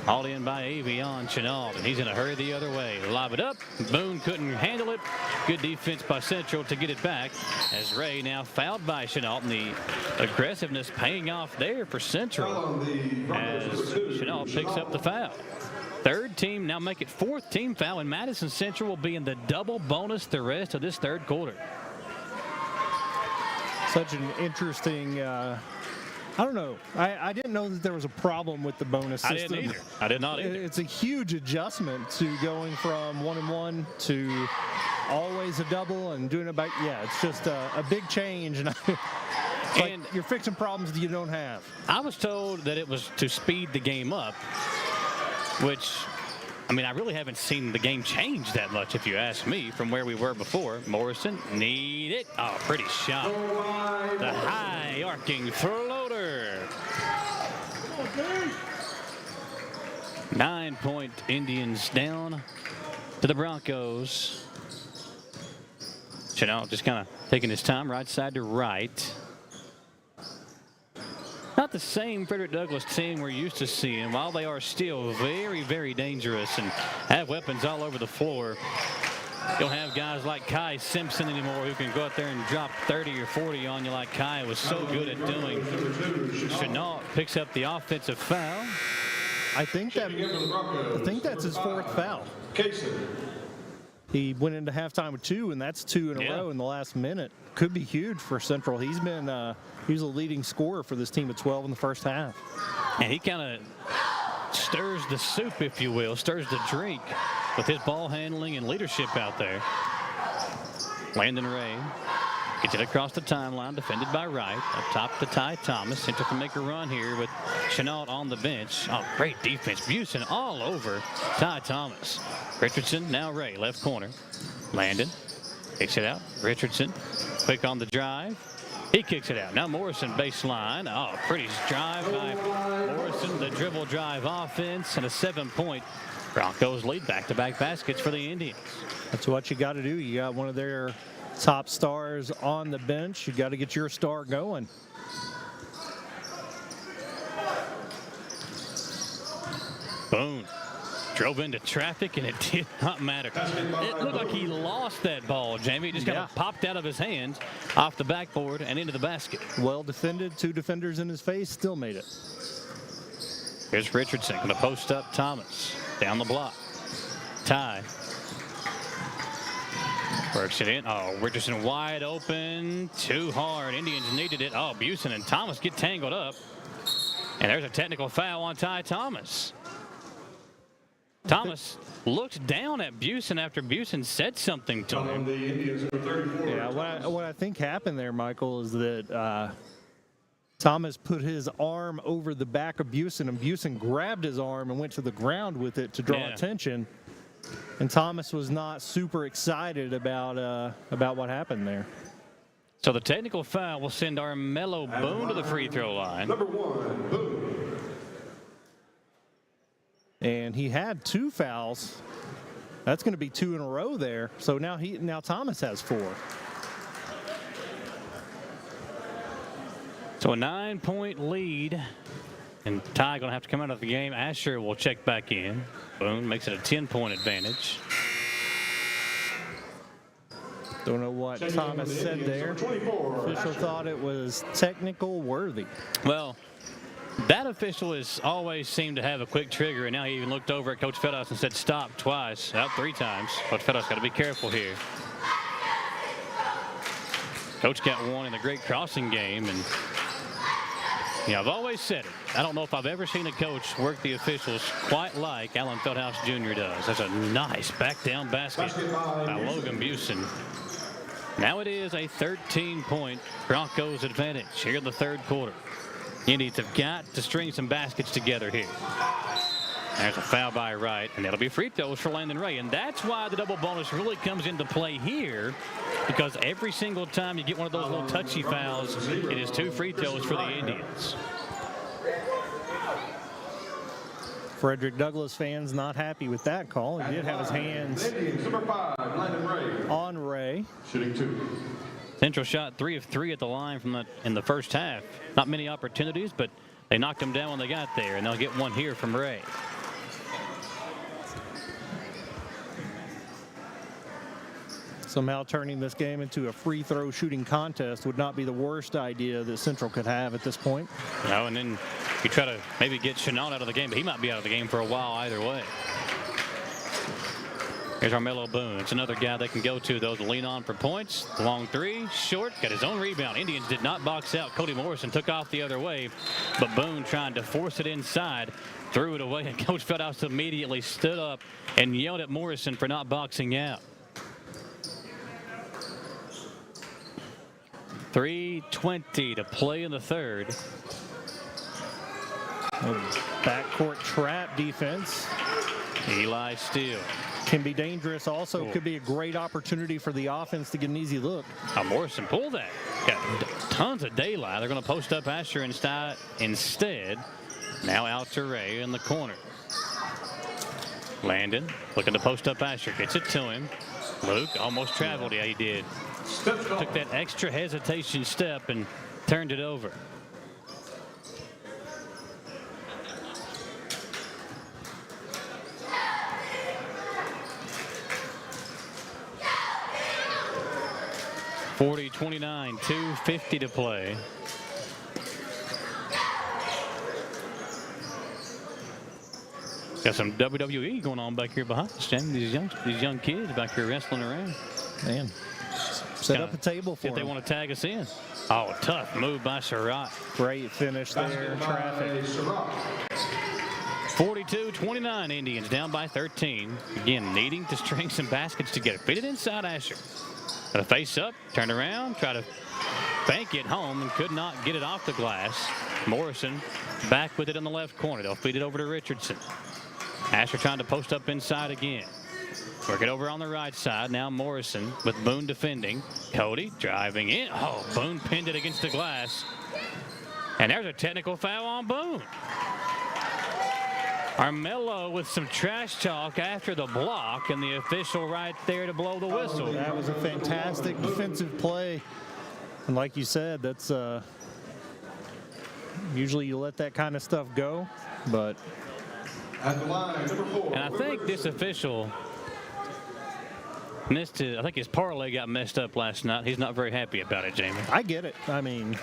Hauled in by Avion Chenault. And he's in a hurry the other way. Lob it up. Boone couldn't handle it. Good defense by Central to get it back. As Ray now fouled by Chenault. And the aggressiveness paying off there for Central. As Chenault picks up the foul. Third team, now make it fourth team foul, and Madison Central will be in the double bonus the rest of this third quarter. Such an interesting, I don't know. I didn't know that there was a problem with the bonus system. I didn't either. I did not either. It's a huge adjustment to going from 1-and-1 to always a double and doing it back. Yeah, it's just a big change. And like you're fixing problems that you don't have. I was told that it was to speed the game up. Which, I mean, I really haven't seen the game change that much, if you ask me, from where we were before. Morrison, need it. Oh, pretty shot. The high arcing floater. 9-point Indians down to the Broncos. Chenault just kind of taking his time, right side to right. Not the same Frederick Douglass team we're used to seeing. While they are still very, very dangerous and have weapons all over the floor, you don't have guys like Kai Simpson anymore who can go out there and drop 30 or 40 on you like Kai was so good at doing. Chenault picks up the offensive foul. I think that's his fourth foul. He went into halftime with 2, and that's 2 in a row in the last minute. Could be huge for Central. He's been he was a leading scorer for this team at 12 in the first half. And he kind of stirs the soup, if you will, stirs the drink with his ball handling and leadership out there. Landon Ray gets it across the timeline, defended by Wright. Up top to Ty Thomas. Central can make a run here with Chenault on the bench. Oh, great defense. Busen all over Ty Thomas. Richardson, now Ray, left corner. Landon kicks it out. Richardson, quick on the drive. He kicks it out. Now Morrison baseline. Oh, pretty drive by Morrison. The dribble drive offense and a 7-point Broncos lead. Back-to-back baskets for the Indians. That's what you got to do. You got one of their top stars on the bench. You got to get your star going. Boone Drove into traffic, and it did not matter. It looked like he lost that ball, Jamie. It just kind of popped out of his hands, off the backboard, and into the basket. Well defended. 2 defenders in his face. Still made it. Here's Richardson going to post up Thomas. Down the block. Ty. Works it in. Oh, Richardson wide open. Too hard. Indians needed it. Oh, Busen and Thomas get tangled up. And there's a technical foul on Ty Thomas. Thomas looked down at Busen after Busen said something to him. Yeah, what I think happened there, Michael, is that Thomas put his arm over the back of Busen, and Busen grabbed his arm and went to the ground with it to draw attention. And Thomas was not super excited about what happened there. So the technical foul will send Armello Boone to the free throw line. Number 1, Boone. And he had 2 fouls. That's going to be 2 in a row there. So now Thomas has 4. So a 9-point lead. And Ty going to have to come out of the game. Asher will check back in. Boone makes it a 10-point advantage. Don't know what Thomas said there. Official thought it was technical worthy. Well, that official has always seemed to have a quick trigger, and now he even looked over at Coach Fedos and said stop twice, out 3 times. Coach Fedos got to be careful here. Coach got 1 in the great crossing game, and I've always said it. I don't know if I've ever seen a coach work the officials quite like Alan Feldhouse Jr. does. That's a nice back down basket by Logan Busen. Now it is a 13-point Broncos advantage here in the 3rd quarter. Indians have got to string some baskets together here. There's a foul by Wright, and that'll be free throws for Landon Ray. And that's why the double bonus really comes into play here, because every single time you get one of those little touchy fouls, it is 2 free throws for the Indians. Frederick Douglass fans not happy with that call. He did have his hands on Ray. Shooting 2. Central shot 3 of 3 at the line in the first half. Not many opportunities, but they knocked them down when they got there, and they'll get 1 here from Ray. Somehow turning this game into a free throw shooting contest would not be the worst idea that Central could have at this point. No, and then you try to maybe get Chenault out of the game, but he might be out of the game for a while either way. Here's Armello Boone. It's another guy they can go to, though, to lean on for points. Long 3, short, got his own rebound. Indians did not box out. Cody Morrison took off the other way, but Boone trying to force it inside, threw it away, and Coach Feldhouse immediately stood up and yelled at Morrison for not boxing out. 3:20 to play in the 3rd. Backcourt trap defense. Eli Steele. Can be dangerous. Also could be a great opportunity for the offense to get an easy look. Morrison pulled that. Got tons of daylight. They're going to post up Asher instead. Now out to Ray in the corner. Landon looking to post up Asher. Gets it to him. Luke almost traveled. Yeah, he did. Took that extra hesitation step and turned it over. .29, 2:50 to play. Got some WWE going on back here behind us, Jim. These young kids back here wrestling around. Man, set up a table for if they want to tag us in. Oh, tough move by Surratt. Great finish there. Traffic. 42-29, Indians down by 13. Again, needing to string some baskets together. Feed it inside Asher. Got a face up, turn around, try to bank it home, and could not get it off the glass. Morrison back with it in the left corner. They'll feed it over to Richardson. Asher trying to post up inside again. Work it over on the right side. Now Morrison with Boone defending. Cody driving in. Oh, Boone pinned it against the glass. And there's a technical foul on Boone. Armello with some trash talk after the block, and the official right there to blow the whistle. That was a fantastic defensive play. And like you said, that's usually you let that kind of stuff go, but At the line, number 4. And I think this official missed it. I think his parlay got messed up last night. He's not very happy about it, Jamie. I get it. I mean,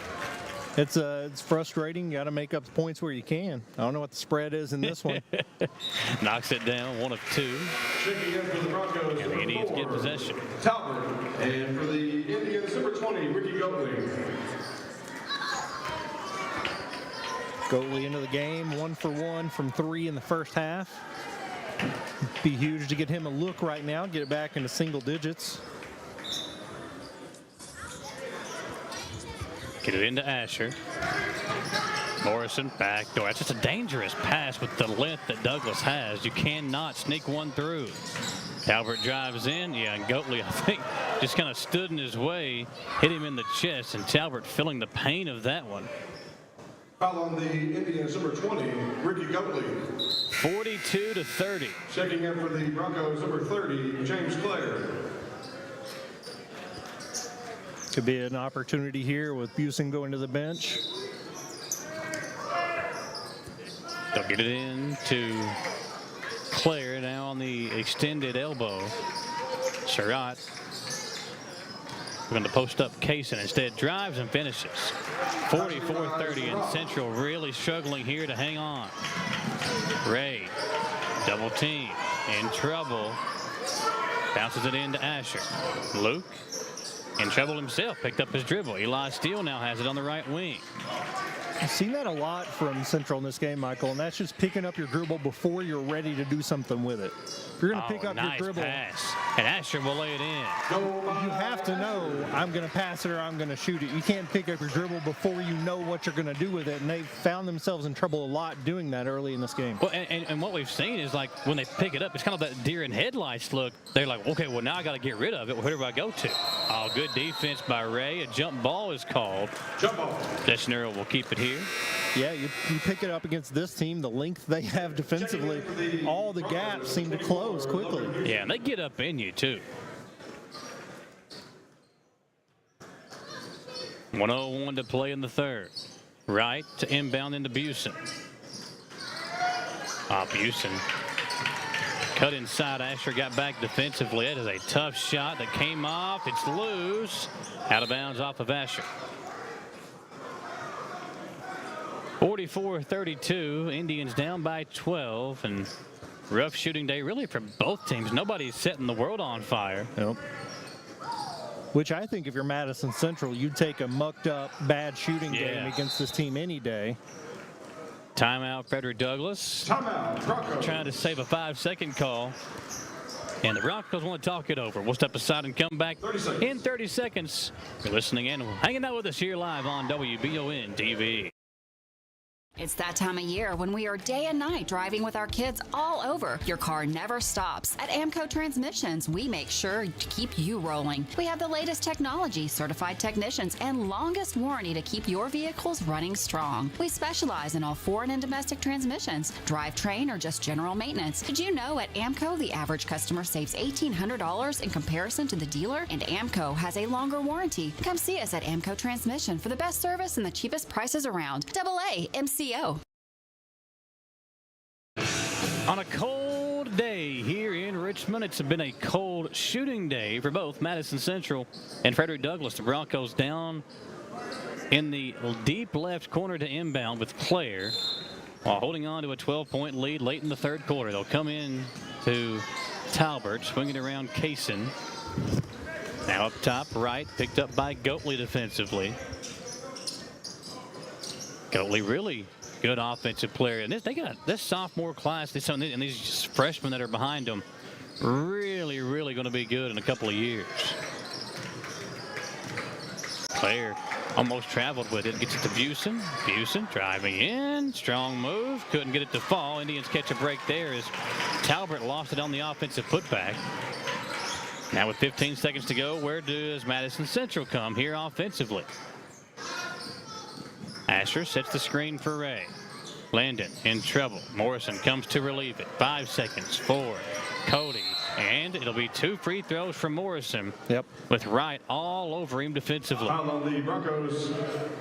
it's frustrating. You got to make up the points where you can. I don't know what the spread is in this one. Knocks it down, 1 of 2. Checking in for the Broncos, and the Indians get possession. Talbert. And for the Indians, number 20, Ricky Goatley. Goatley into the game, 1 for 1 from 3 in the first half. Be huge to get him a look right now, get it back into single digits. Get it into Asher. Morrison backdoor. That's just a dangerous pass with the length that Douglas has. You cannot sneak one through. Talbert drives in. Yeah, and Goatley, I think, just kind of stood in his way, hit him in the chest, and Talbert feeling the pain of that one. Foul on the Indians, number 20, Ricky Goatley. 42-30. Checking in for the Broncos, number 30, James Clare. Could be an opportunity here with Busen going to the bench. They'll get it in to Clare now on the extended elbow. Surratt going to post up Kaysen. Instead drives and finishes. 44-30, and Central really struggling here to hang on. Ray, double team, in trouble. Bounces it into Asher. Luke, in trouble himself, picked up his dribble. Eli Steele now has it on the right wing. I've seen that a lot from Central in this game, Michael, and that's just picking up your dribble before you're ready to do something with it. If you're going to pick up nice your dribble, pass. And Asher will lay it in. You have to know, I'm going to pass it or I'm going to shoot it. You can't pick up your dribble before you know what you're going to do with it, and they've found themselves in trouble a lot doing that early in this game. Well, and what we've seen is, like, when they pick it up, it's kind of that deer in headlights look. They're like, okay, well, now I got to get rid of it. Where do I go to? Oh, good defense by Ray. A jump ball is called. Jump ball. Deschanero will keep it here. Yeah, you pick it up against this team, the length they have defensively, all the gaps seem to close quickly. Yeah, and they get up in you, too. 1:01 to play in the third. Right to inbound into Busen. Busen cut inside. Asher got back defensively. It is a tough shot that came off. It's loose. Out of bounds off of Asher. 44-32. Indians down by 12. And rough shooting day really for both teams. Nobody's setting the world on fire. Nope. Which I think if you're Madison Central, you'd take a mucked up bad shooting game against this team any day. Timeout, Frederick Douglass. Timeout, Broncos. Trying to save a 5-second call. And the Broncos want to talk it over. We'll step aside and come back in 30 seconds. You're listening and hanging out with us here live on WBON TV. It's that time of year when we are day and night driving with our kids all over. Your car never stops. At Amco Transmissions, we make sure to keep you rolling. We have the latest technology, certified technicians, and longest warranty to keep your vehicles running strong. We specialize in all foreign and domestic transmissions, drivetrain, or just general maintenance. Did you know at Amco, the average customer saves $1,800 in comparison to the dealer? And Amco has a longer warranty. Come see us at Amco Transmission for the best service and the cheapest prices around. AA MCO. On a cold day here in Richmond, it's been a cold shooting day for both Madison Central and Frederick Douglass. The Broncos down in the deep left corner to inbound with Clare while holding on to a 12-point lead late in the third quarter. They'll come in to Talbert, swinging around Kaysen. Now up top right, picked up by Goatley defensively. Goatley really good offensive player, and they got this sophomore class, and these freshmen that are behind them, really going to be good in a couple of years. Clare almost traveled with it, gets it to Busen. Busen driving in, strong move, couldn't get it to fall. Indians catch a break there as Talbert lost it on the offensive putback. Now with 15 seconds to go, where does Madison Central come here offensively? Asher sets the screen for Ray. Landon in trouble. Morrison comes to relieve it. 5 seconds for Cody. And it'll be 2 free throws from Morrison. Yep. With Wright all over him defensively. Foul on the Broncos,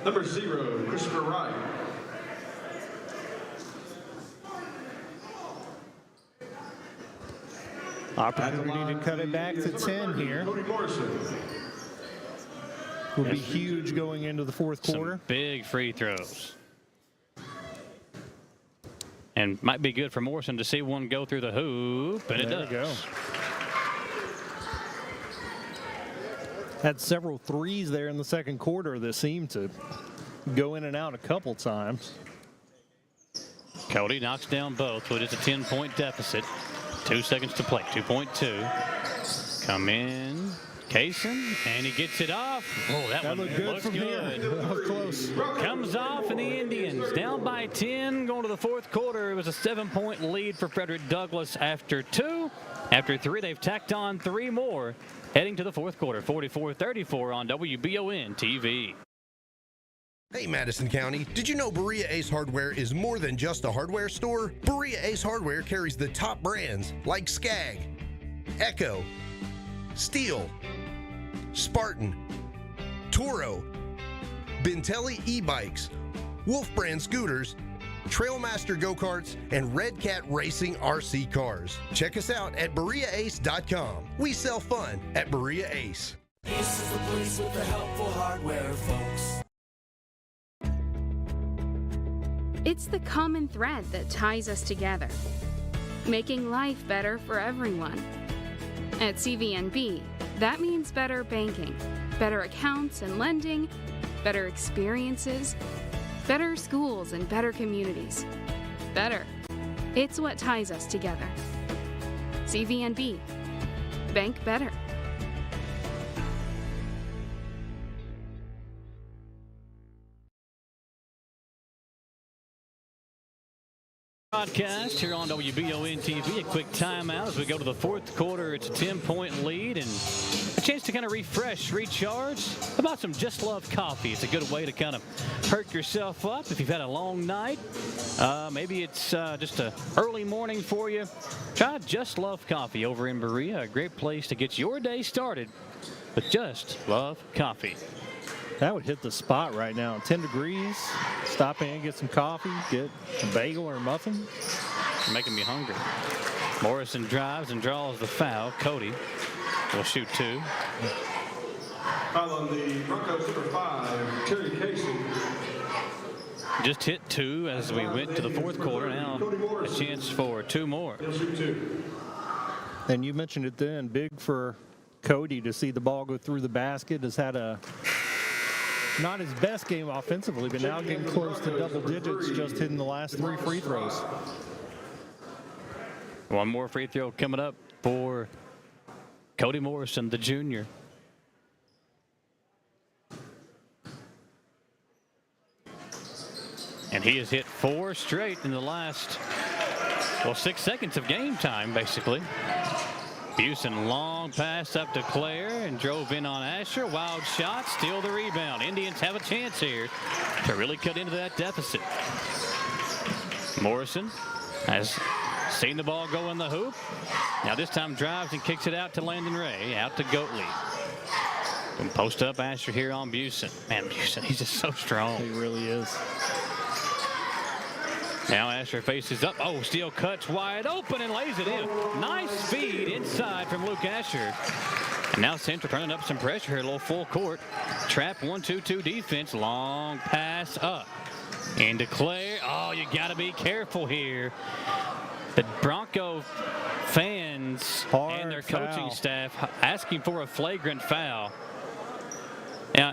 number 0, Christopher Wright. Opportunity to cut it back to 10 here. Will be huge going into the fourth quarter. Some big free throws. And might be good for Morrison to see one go through the hoop, and it does. There we go. Had several threes there in the second quarter that seemed to go in and out a couple times. Cody knocks down both, but it's a 10-point deficit. 2 seconds to play, 2.2. Come in, Kaysen, and he gets it off. Oh, that one looked good looks from good. here. That was close. Comes off, and the Indians down by 10 going to the fourth quarter. It was a 7-point lead for Frederick Douglass after 2. After 3, they've tacked on 3 more. Heading to the fourth quarter, 44-34 on WBON TV. Hey Madison County, did you know Berea Ace Hardware is more than just a hardware store? Berea Ace Hardware carries the top brands like Skag, Echo, Steel, Spartan, Toro, Bentelli e-bikes, Wolf brand scooters, Trailmaster go-karts, and Red Cat Racing RC cars. Check us out at BereaAce.com. We sell fun at Berea Ace. Ace is the place with the helpful hardware, folks. It's the common thread that ties us together, making life better for everyone. At CVNB, that means better banking, better accounts and lending, better experiences, better schools and better communities. Better. It's what ties us together. CVNB. Bank better. Broadcast here on WBON TV. A quick timeout as we go to the fourth quarter. It's a 10-point lead and a chance to kind of refresh, recharge. How about some Just Love coffee? It's a good way to kind of perk yourself up if you've had a long night. Maybe it's just an early morning for you. Try Just Love coffee over in Berea. A great place to get your day started with Just Love coffee. That would hit the spot right now. 10 degrees. Stop in, get some coffee, get a bagel or a muffin. You're making me hungry. Morrison drives and draws the foul. Cody will shoot 2. Foul on the Broncos number 5, Terry Casey. Just hit 2 as we went to the fourth quarter. Now a chance for 2 more. He'll shoot 2. And you mentioned it then, big for Cody to see the ball go through the basket. Has had a not his best game offensively, but now getting close to double digits, just hitting the last 3 free throws. One more free throw coming up for Cody Morrison, the junior. And he has hit 4 straight in the last, 6 seconds of game time, basically. Busen long pass up to Claire and drove in on Asher. Wild shot, steal the rebound. Indians have a chance here to really cut into that deficit. Morrison has seen the ball go in the hoop. Now this time drives and kicks it out to Landon Ray, out to Goatley. And post up Asher here on Busen. Man, Busen, he's just so strong. He really is. Now Asher faces up. Oh, Steele cuts wide open and lays it in. Nice feed inside from Luke Asher. And now Central turning up some pressure here, a little full court. Trap 1-2-2 defense. Long pass up. Into Claire. Oh, you got to be careful here. The Bronco fans and their coaching staff asking for a flagrant foul.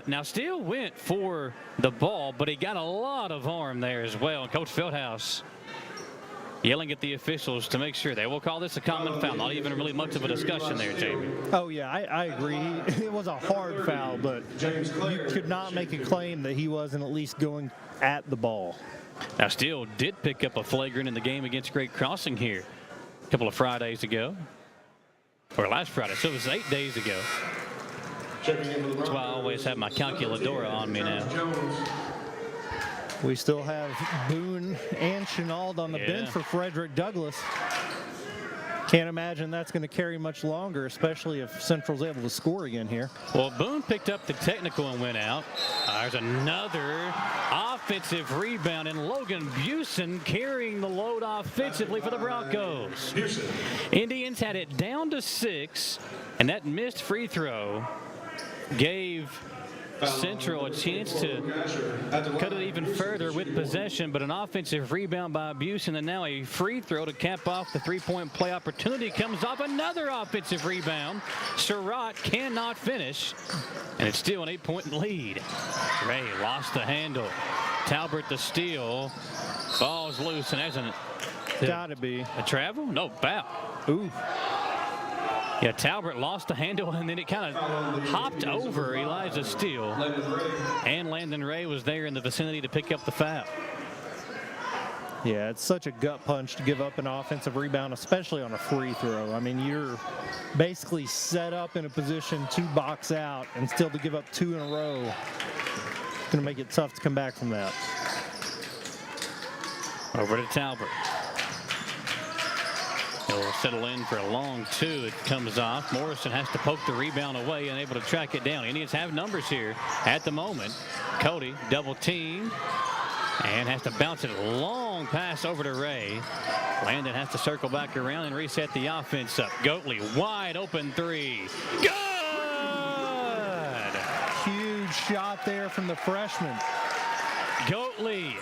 Now Steele went for the ball, but he got a lot of arm there as well. And Coach Feldhouse yelling at the officials to make sure they will call this a common foul. Not even really much of a discussion there, Jamie. Oh, yeah, I agree. It was a hard foul, but you could not make a claim that he wasn't at least going at the ball. Now Steele did pick up a flagrant in the game against Great Crossing here a couple of Fridays ago. Or last Friday, so it was 8 days ago. That's why I always have my calculadora on me now. We still have Boone and Chenault on the bench for Frederick Douglass. Can't imagine that's going to carry much longer, especially if Central's able to score again here. Well, Boone picked up the technical and went out. There's another offensive rebound, and Logan Busen carrying the load offensively for the Broncos. Indians had it down to 6, and that missed free throw gave Central a chance to cut it even further with possession, but an offensive rebound by Busen, and now a free throw to cap off the three-point play opportunity comes off. Another offensive rebound. Surratt cannot finish, and it's still an 8-point lead. Ray lost the handle. Talbert the steal. Ball's loose, and hasn't. Gotta be a travel? No, foul. Ooh. Yeah, Talbert lost the handle, and then it kind of hopped over Elijah Steele. And Landon Ray was there in the vicinity to pick up the foul. Yeah, it's such a gut punch to give up an offensive rebound, especially on a free throw. I mean, you're basically set up in a position to box out, and still to give up 2 in a row. It's going to make it tough to come back from that. Over to Talbot. He'll settle in for a long 2. It comes off. Morrison has to poke the rebound away and able to track it down. Indians have numbers here at the moment. Cody double team and has to bounce it a long pass over to Ray. Landon has to circle back around and reset the offense up. Goatley wide open 3. Good! Huge shot there from the freshman. Goatley,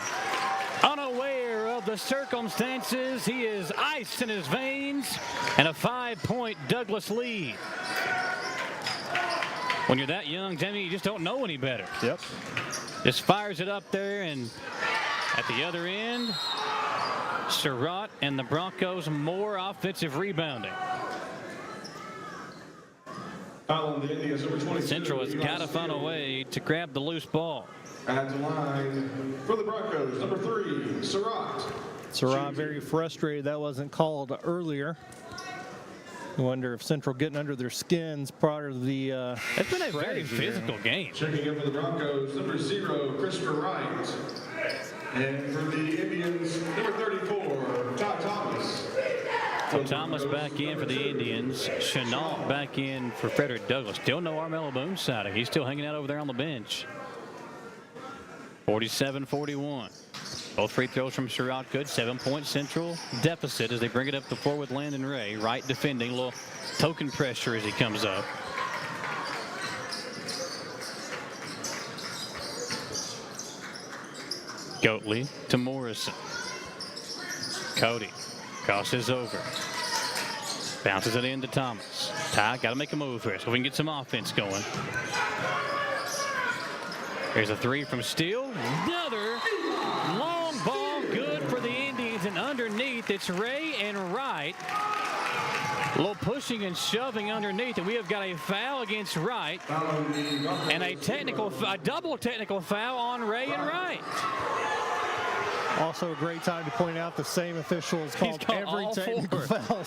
unaware of the circumstances, he is ice in his veins, and a 5-point Douglas lead. When you're that young, Jamie, you just don't know any better. Yep. Just fires it up there, and at the other end, Surratt and the Broncos more offensive rebounding. Central has got to find a way to grab the loose ball. At the line for the Broncos, number 3, Surratt. Surratt very frustrated that wasn't called earlier. I wonder if Central getting under their skins prior to the. It's been a very physical game. Checking in for the Broncos, number 0, Christopher Wright. And for the Indians, number 34, Ty Thomas. So Thomas back in for the Indians. Chenault back in for Frederick Douglass. Still no Armello Boone sighting. He's still hanging out over there on the bench. 47-41. Both free throws from Surratt good. 7-point Central deficit as they bring it up the floor with Landon Ray. Wright defending. A little token pressure as he comes up. Goatley to Morrison. Cody crosses over. Bounces it into Thomas. Ty got to make a move here so we can get some offense going. Here's a 3 from Steele. Another long ball, good for the Indians, and underneath it's Ray and Wright. A little pushing and shoving underneath, and we have got a foul against Wright and a double technical foul on Ray and Wright. Also a great time to point out the same official has called every technical foul.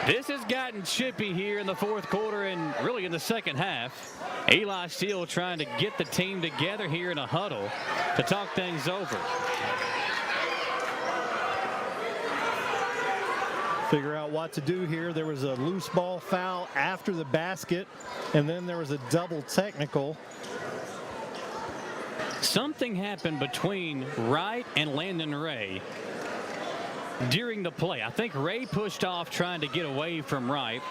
This has gotten chippy here in the fourth quarter and really in the second half. Eli Steele trying to get the team together here in a huddle to talk things over. Figure out what to do here. There was a loose ball foul after the basket, and then there was a double technical. Something happened between Wright and Landon Ray during the play. I think Ray pushed off trying to get away from Wright.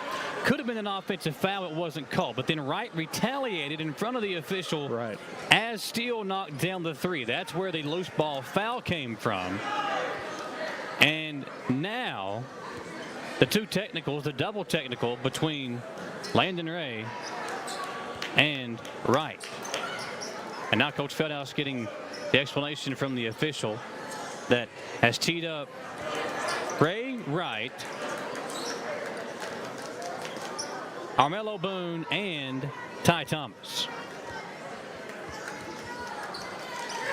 Could have been an offensive foul. It wasn't called. But then Wright retaliated in front of the official as Steele knocked down the 3. That's where the loose ball foul came from. And now the 2 technicals, the double technical between Landon Ray and Wright. And now Coach Feldhouse getting the explanation from the official that has teed up Ray Wright, Armello Boone, and Ty Thomas.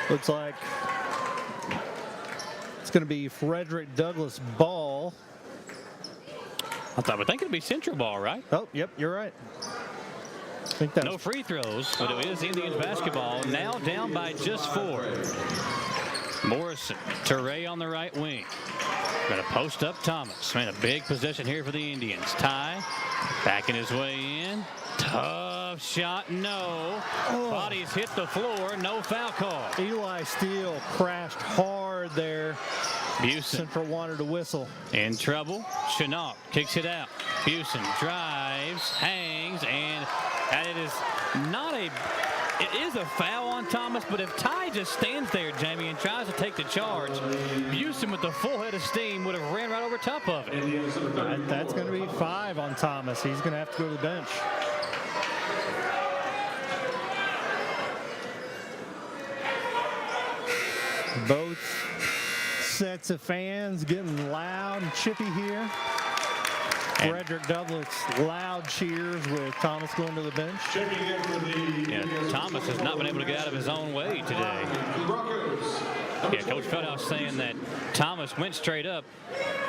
Looks like it's going to be Frederick Douglass ball. I would think it'd be Central ball, right? Oh, yep, you're right. I think that's no free throws, but it is Indians basketball. Now down by just 4. Morrison to Ray on the right wing. Going to post up Thomas. Man, a big possession here for the Indians. Ty backing his way in. Tough shot, no. Bodies hit the floor, no foul call. Eli Steele crashed hard there. Busen. Central wanted to whistle. In trouble. Chenault kicks it out. Busen drives, hangs, and it is not a... It is a foul on Thomas, but if Ty just stands there, Jamie, and tries to take the charge, Busen with the full head of steam would have ran right over top of it. That's going to be 5 on Thomas. He's going to have to go to the bench. Both sets of fans getting loud and chippy here. Frederick Douglas, loud cheers with Thomas going to the bench. Yeah, Thomas has not been able to get out of his own way today. Yeah, Coach Feldhouse saying that Thomas went straight up.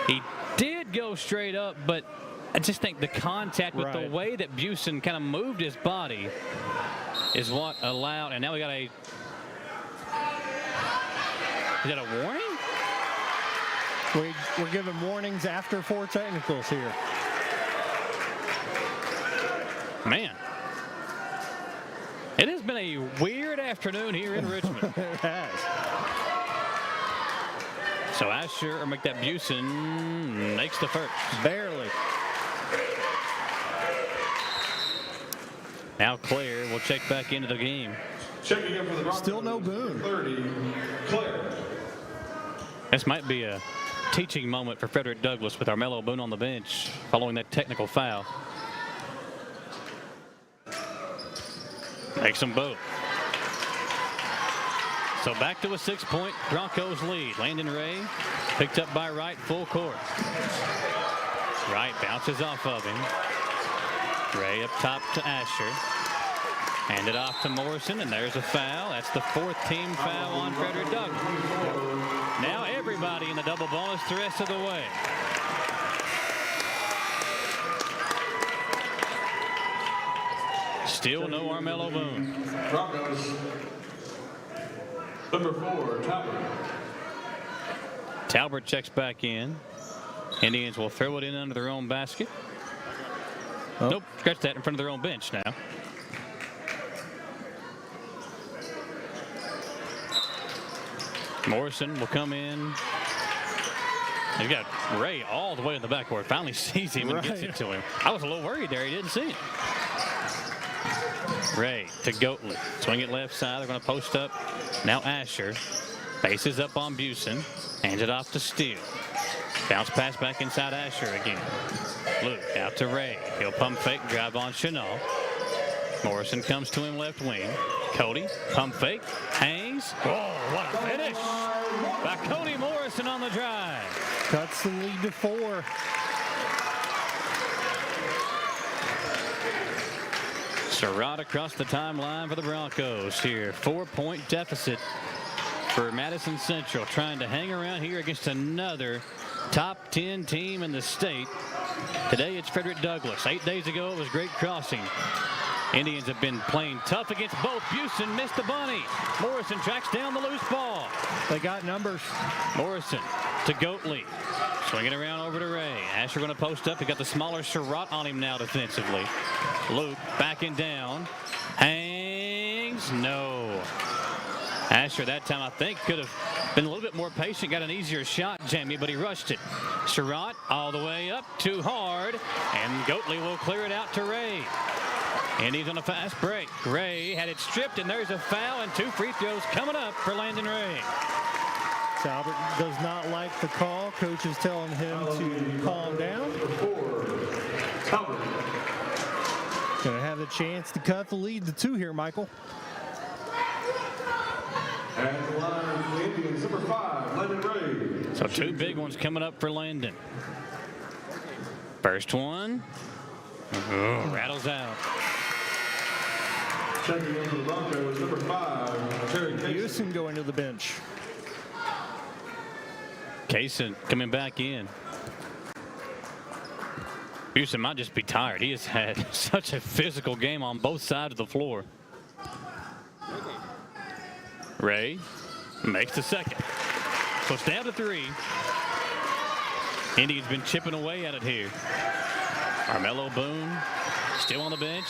He did go straight up, but I just think the contact with the way that Busen kind of moved his body is what allowed. And now we got a... Is that a warning? We're giving warnings after 4 technicals here. Man, it has been a weird afternoon here in Richmond. It has. So Asher, or make that Busen, makes the first. Barely. Now Claire will check back into the game. Checking in for the Broncos. Still no Boone. 30, Claire. This might be a teaching moment for Frederick Douglass with Armello Boone on the bench following that technical foul. Makes them both. So back to a 6-point Broncos lead. Landon Ray picked up by Wright full court. Wright bounces off of him. Ray up top to Asher. Hand it off to Morrison, and there's a foul. That's the 4th team foul on Frederick Douglass. Now everybody in the double bonus the rest of the way. Still no Armello Boone. Broncos. Number 4, Talbert. Talbert checks back in. Indians will throw it in under their own basket. Nope, scratch that in front of their own bench now. Morrison will come in. They've got Ray all the way in the backcourt. Finally sees him and gets it to him. I was a little worried there. He didn't see it. Ray to Goatley. Swing it left side. They're going to post up. Now Asher faces up on Busen. Hands it off to Steele. Bounce pass back inside Asher again. Luke out to Ray. He'll pump fake, drive on Chenault. Morrison comes to him left wing. Cody, pump fake, hangs. Oh, what a finish by Cody Morrison on the drive. Cuts the lead to 4. Surratt across the timeline for the Broncos here. 4-point deficit for Madison Central, trying to hang around here against another top 10 team in the state. Today it's Frederick Douglass. 8 days ago it was Great Crossing. Indians have been playing tough against both. Busen missed the bunny. Morrison tracks down the loose ball. They got numbers. Morrison to Goatley. Swinging around over to Ray. Asher going to post up. He got the smaller Surratt on him now defensively. Luke backing down. Hangs. No. Asher that time I think could have been a little bit more patient. Got an easier shot, Jamie, but he rushed it. Surratt all the way up. Too hard. And Goatley will clear it out to Ray. And he's on a fast break. Ray had it stripped, and there's a foul, and 2 free throws coming up for Landon Ray. Talbot does not like the call. Coach is telling him to calm down. Going to have the chance to cut the lead to 2 here, Michael. And the line for the Indians, number 5, Landon Ray. So 2 big ones coming up for Landon. First one. Rattles out. Checking in for the Broncos, number 5, Terry Busen going to the bench. Kaysen coming back in. Busen might just be tired. He has had such a physical game on both sides of the floor. Ray makes the second. So it's down to 3. Indians been chipping away at it here. Carmelo Boone still on the bench,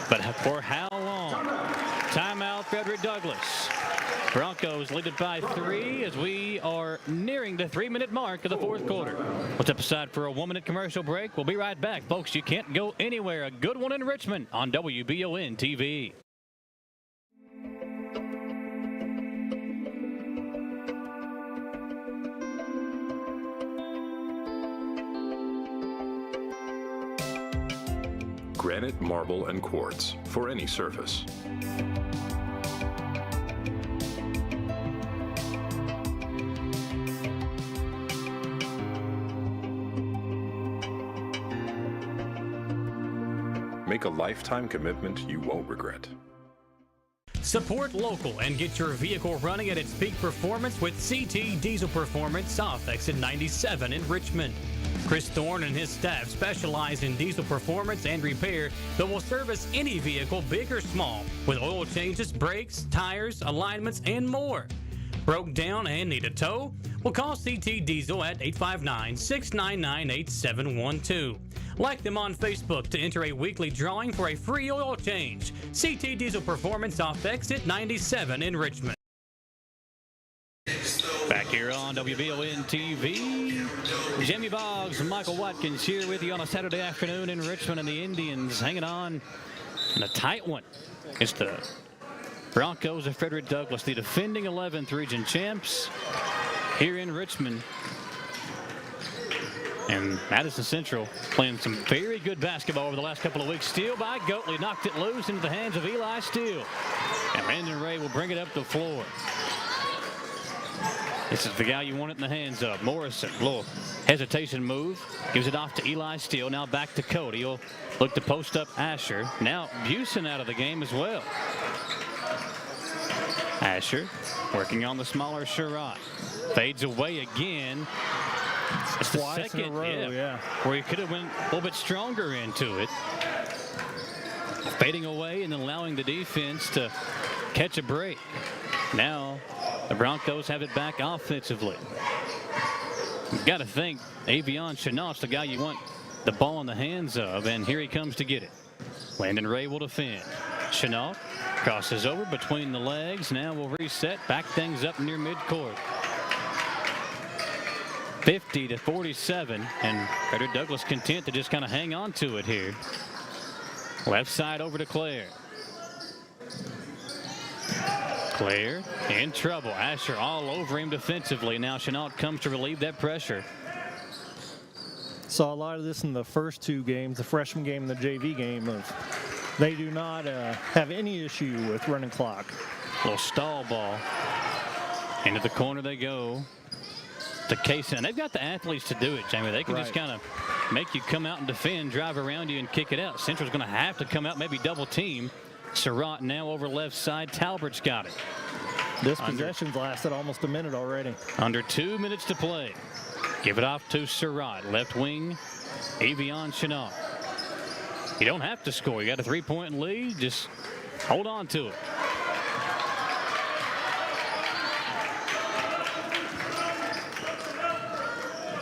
but for how long? Timeout, Frederick Douglass. Broncos lead it by 3 as we are nearing the 3-minute mark of the fourth quarter. We'll step aside for a 1-minute commercial break. We'll be right back. Folks, you can't go anywhere. A good one in Richmond on WBON TV. Granite, marble, and quartz for any surface. Make a lifetime commitment you won't regret. Support local and get your vehicle running at its peak performance with CT Diesel Performance off exit 97 in Richmond. Chris Thorne and his staff specialize in diesel performance and repair that will service any vehicle, big or small, with oil changes, brakes, tires, alignments, and more. Broke down and need a tow? Well, call CT Diesel at 859-699-8712. Like them on Facebook to enter a weekly drawing for a free oil change. CT Diesel Performance off exit 97 in Richmond. Back here on WBON TV, Jamie Boggs and Michael Watkins here with you on a Saturday afternoon in Richmond, and the Indians hanging on in a tight one. It's the Broncos of Frederick Douglass, the defending 11th region champs here in Richmond. And Madison Central playing some very good basketball over the last couple of weeks. Steal by Goatley, knocked it loose into the hands of Eli Steele. And Brandon Ray will bring it up the floor. This is the guy you want it in the hands of. Morrison, little hesitation move. Gives it off to Eli Steele. Now back to Cody. He'll look to post up Asher. Now Busen out of the game as well. Asher working on the smaller Sherrod. Fades away again. It's the Twice second in a row, yeah. where he could have went a little bit stronger into it. Fading away and then allowing the defense to catch a break. Now the Broncos have it back offensively. You've got to think Avion Chenault's the guy you want the ball in the hands of, and here he comes to get it. Landon Ray will defend. Chenault crosses over between the legs. Now we'll reset, back things up near midcourt. 50-47, and Frederick Douglass content to just kind of hang on to it here. Left side over to Claire. Claire in trouble. Asher all over him defensively. Now Chenault comes to relieve that pressure. Saw a lot of this in the first two games, the freshman game and the JV game. They do not have any issue with running clock. Little stall ball. Into the corner they go. To Kaysen. And they've got the athletes to do it, Jamie. They can just kind of make you come out and defend, drive around you, and kick it out. Central's going to have to come out, maybe double team. Surratt now over left side. Talbert's got it. This possession's lasted almost a minute already. Under 2 minutes to play. Give it off to Surratt. Left wing, Avion Chenault. You don't have to score. You got a 3-point lead. Just hold on to it.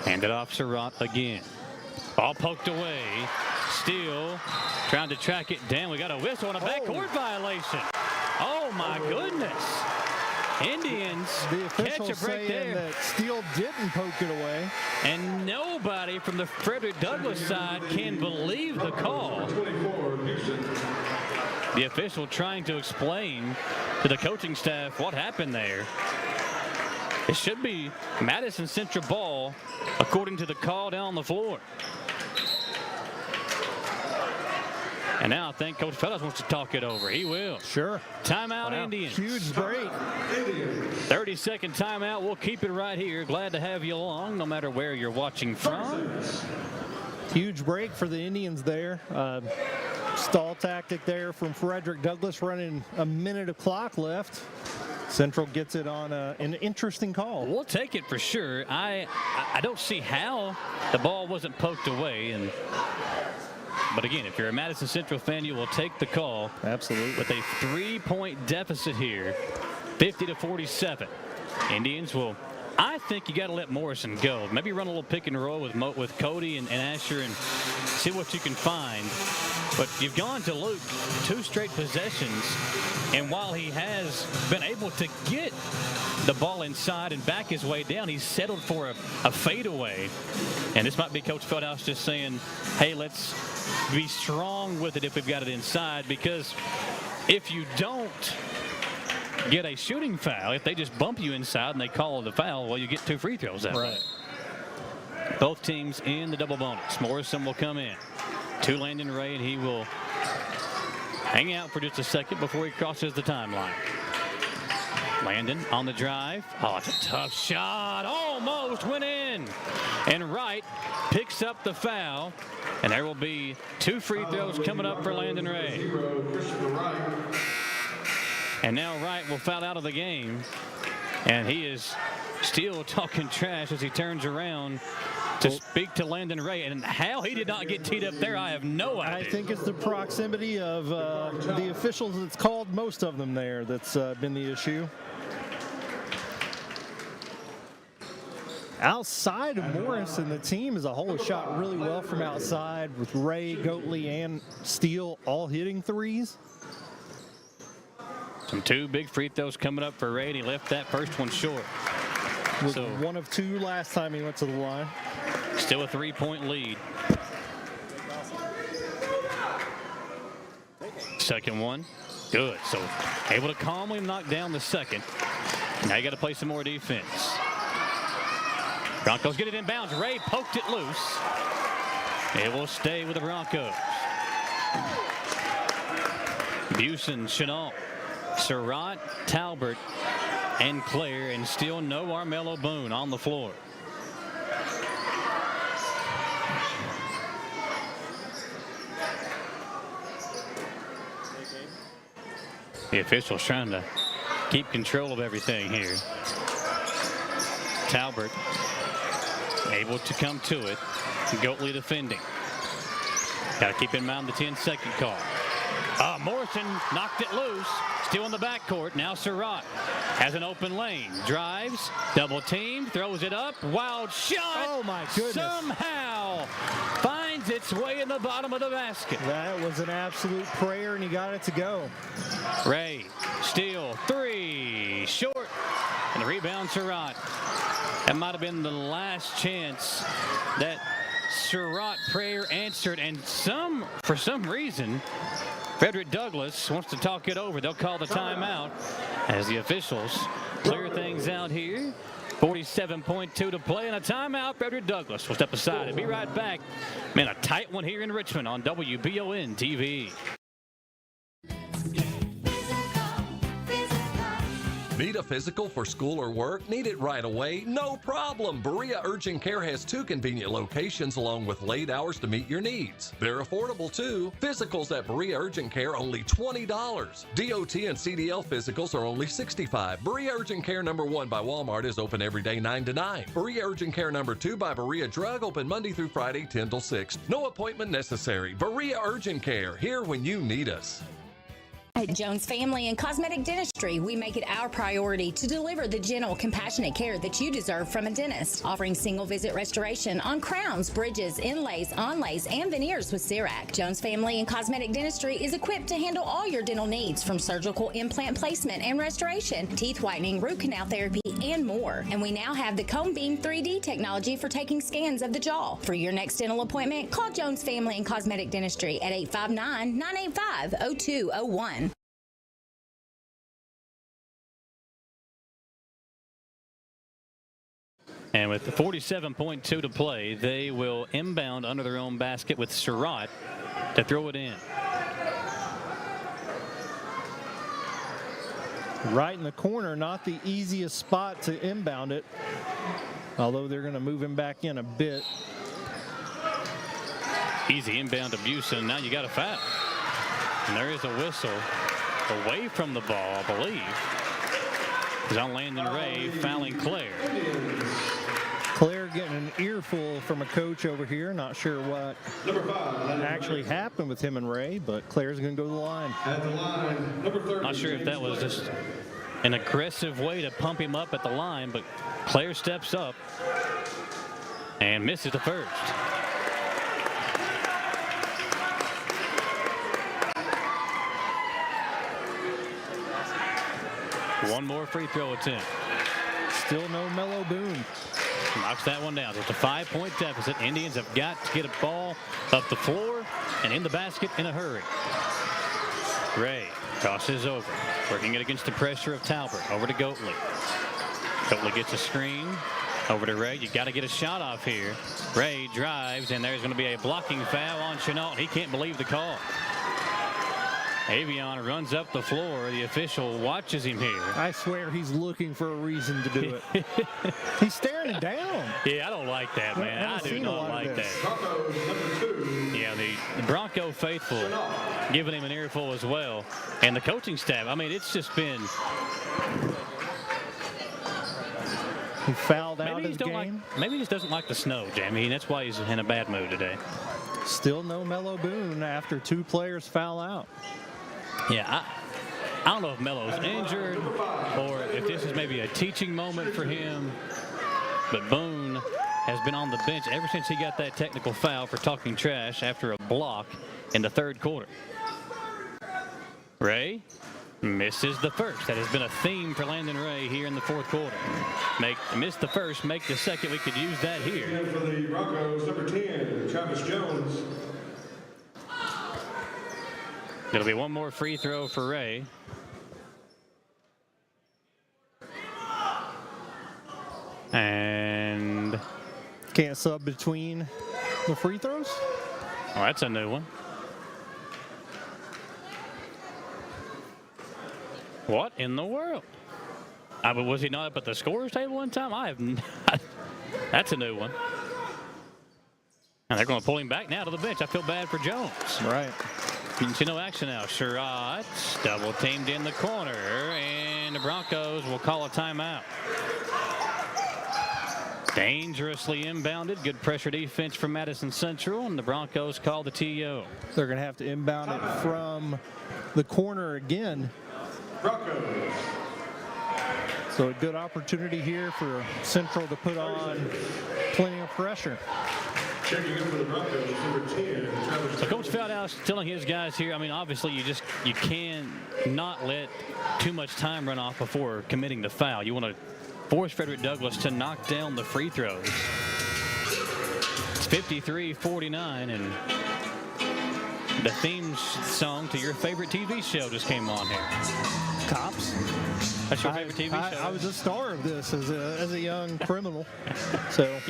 Hand it off Surratt again. Ball poked away. Steele trying to track it down. We got a whistle and a backcourt violation. Oh my goodness. Indians catch a break there. That Steele didn't poke it away. And nobody from the Frederick Douglass side can believe the call. The official trying to explain to the coaching staff what happened there. It should be Madison Central ball, according to the call down the floor. And now I think Coach Fellows wants to talk it over. He will. Sure. Timeout, Indians. Huge break. 30-second timeout. We'll keep it right here. Glad to have you along, no matter where you're watching from. Huge break for the Indians there. Stall tactic there from Frederick Douglass, running a minute of clock left. Central gets it on an interesting call. We'll take it for sure. I don't see how the ball wasn't poked away. But again, if you're a Madison Central fan, you will take the call. Absolutely. With a 3-point deficit here, 50-47. Indians will I think you got to let Morrison go. Maybe run a little pick and roll with Cody and Asher and see what you can find. But you've gone to Luke 2 straight possessions, and while he has been able to get the ball inside and back his way down, he's settled for a fadeaway. And this might be Coach Feldhouse just saying, hey, let's be strong with it if we've got it inside, because if you don't get a shooting foul, if they just bump you inside and they call the foul, well, you get 2 free throws that way. Both teams in the double bonus. Morrison will come in to Landon Ray, and he will hang out for just a second before he crosses the timeline. Landon on the drive. Oh, it's a tough shot. Almost went in. And Wright picks up the foul. And there will be 2 free throws coming up for Landon Ray. And now Wright will foul out of the game. And he is still talking trash as he turns around to speak to Landon Ray. And how he did not get teed up there, I have no idea. I think it's the proximity of the officials that's called most of them there that's been the issue. Outside of Morrison, the team as a whole has shot really well from outside, with Ray, Goatley, and Steele all hitting threes. Some 2 big free throws coming up for Ray, and he left that first one short. Was 1 of 2 last time he went to the line. Still a 3-point lead. Second one, good. So able to calmly knock down the second. Now you got to play some more defense. Broncos get it in bounds. Ray poked it loose. It will stay with the Broncos. Busen, Chenault, Surratt, Talbert, and Claire, and still no Armello Boone on the floor. The officials trying to keep control of everything here. Talbert able to come to it. Goatley defending. Got to keep in mind the 10-second call. Morrison knocked it loose. Still in the backcourt. Now Surratt has an open lane. Drives. Double team. Throws it up. Wild shot. Oh, my goodness. Somehow finds its way in the bottom of the basket. That was an absolute prayer, and he got it to go. Ray. Steele. 3. Short. And the rebound, Surratt. That might have been the last chance that Surratt prayer answered. And for some reason, Frederick Douglass wants to talk it over. They'll call the timeout as the officials clear things out here. 47.2 to play, and a timeout. Frederick Douglass will step aside and be right back. Man, a tight one here in Richmond on WBON TV. Need a physical for school or work? Need it right away? No problem. Berea Urgent Care has 2 convenient locations along with late hours to meet your needs. They're affordable too. Physicals at Berea Urgent Care only $20. DOT and CDL physicals are only $65. Berea Urgent Care number 1 by Walmart is open every day 9 to 9. Berea Urgent Care number 2 by Berea Drug open Monday through Friday 10 till 6. No appointment necessary. Berea Urgent Care, here when you need us. At Jones Family and Cosmetic Dentistry, we make it our priority to deliver the gentle, compassionate care that you deserve from a dentist. Offering single-visit restoration on crowns, bridges, inlays, onlays, and veneers with CERAC. Jones Family and Cosmetic Dentistry is equipped to handle all your dental needs, from surgical implant placement and restoration, teeth whitening, root canal therapy, and more. And we now have the Cone Beam 3D technology for taking scans of the jaw. For your next dental appointment, call Jones Family and Cosmetic Dentistry at 859-985-0201. And with 47.2 to play, they will inbound under their own basket with Surratt to throw it in. Right in the corner, not the easiest spot to inbound it, although they're going to move him back in a bit. Easy inbound to Busen. Now you got a foul. And there is a whistle away from the ball, I believe. It's on Landon Ray fouling Claire. Claire getting an earful from a coach over here. Not sure what actually happened with him and Ray, but Claire's going to go to the line. At the line, number 30. Not sure if that was just an aggressive way to pump him up at the line, but player steps up and misses the first. One more free throw attempt. Still no Mello Boone. Knocks that one down. It's a 5-point deficit. Indians have got to get a ball up the floor and in the basket in a hurry. Ray tosses over, working it against the pressure of Talbert. Over to Goatley. Goatley gets a screen. Over to Ray. You got to get a shot off here. Ray drives, and there's going to be a blocking foul on Chenault. He can't believe the call. Avion runs up the floor. The official watches him here. I swear he's looking for a reason to do it. He's staring him down. Yeah, I don't like that, man. I do not like that. Yeah, the Bronco faithful giving him an earful as well. And the coaching staff, I mean, it's just been... He fouled out his game. Maybe he just doesn't like the snow, Jamie, and that's why he's in a bad mood today. Still no Mello Boone after 2 players foul out. Yeah, I don't know if Melo's injured or if this is maybe a teaching moment for him, but Boone has been on the bench ever since he got that technical foul for talking trash after a block in the 3rd quarter. Ray misses the first. That has been a theme for Landon Ray here in the 4th quarter. Miss the first, make the second. We could use that here. And for the Broncos, number 10, Travis Jones. It'll be one more free throw for Ray. And can't sub between the free throws? Oh, that's a new one. What in the world? But was he not up at the scorer's table one time? I have not. That's a new one. And they're going to pull him back now to the bench. I feel bad for Jones. Right. You can see no action now. Sherrod double teamed in the corner, and the Broncos will call a timeout. Dangerously inbounded. Good pressure defense from Madison Central, and the Broncos call the TO. They're going to have to inbound it from the corner again. Broncos. So a good opportunity here for Central to put on plenty of pressure. Checking in for the Broncos, number 10, Travis. So Coach Feldhouse telling his guys here, I mean, obviously you can not let too much time run off before committing the foul. You want to force Frederick Douglass to knock down the free throws. It's 53-49, and the theme song to your favorite TV show just came on here. Cops? That's your favorite TV show? I was a star of this as a young criminal. So...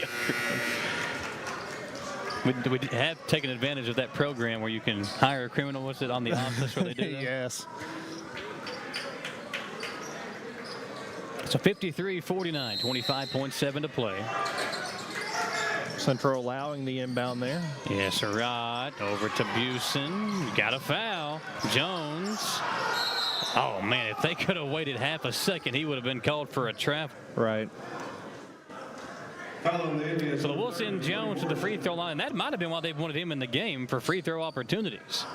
We have taken advantage of that program where you can hire a criminal. What's it on The Office where they do that? Yes. So 53-49, 25.7 to play. Central allowing the inbound there. Yes, Sherrod over to Busen. Got a foul. Jones. Oh, man, if they could have waited half a second, he would have been called for a travel. Right. So we'll send Jones to the free throw line. That might have been why they wanted him in the game, for free throw opportunities.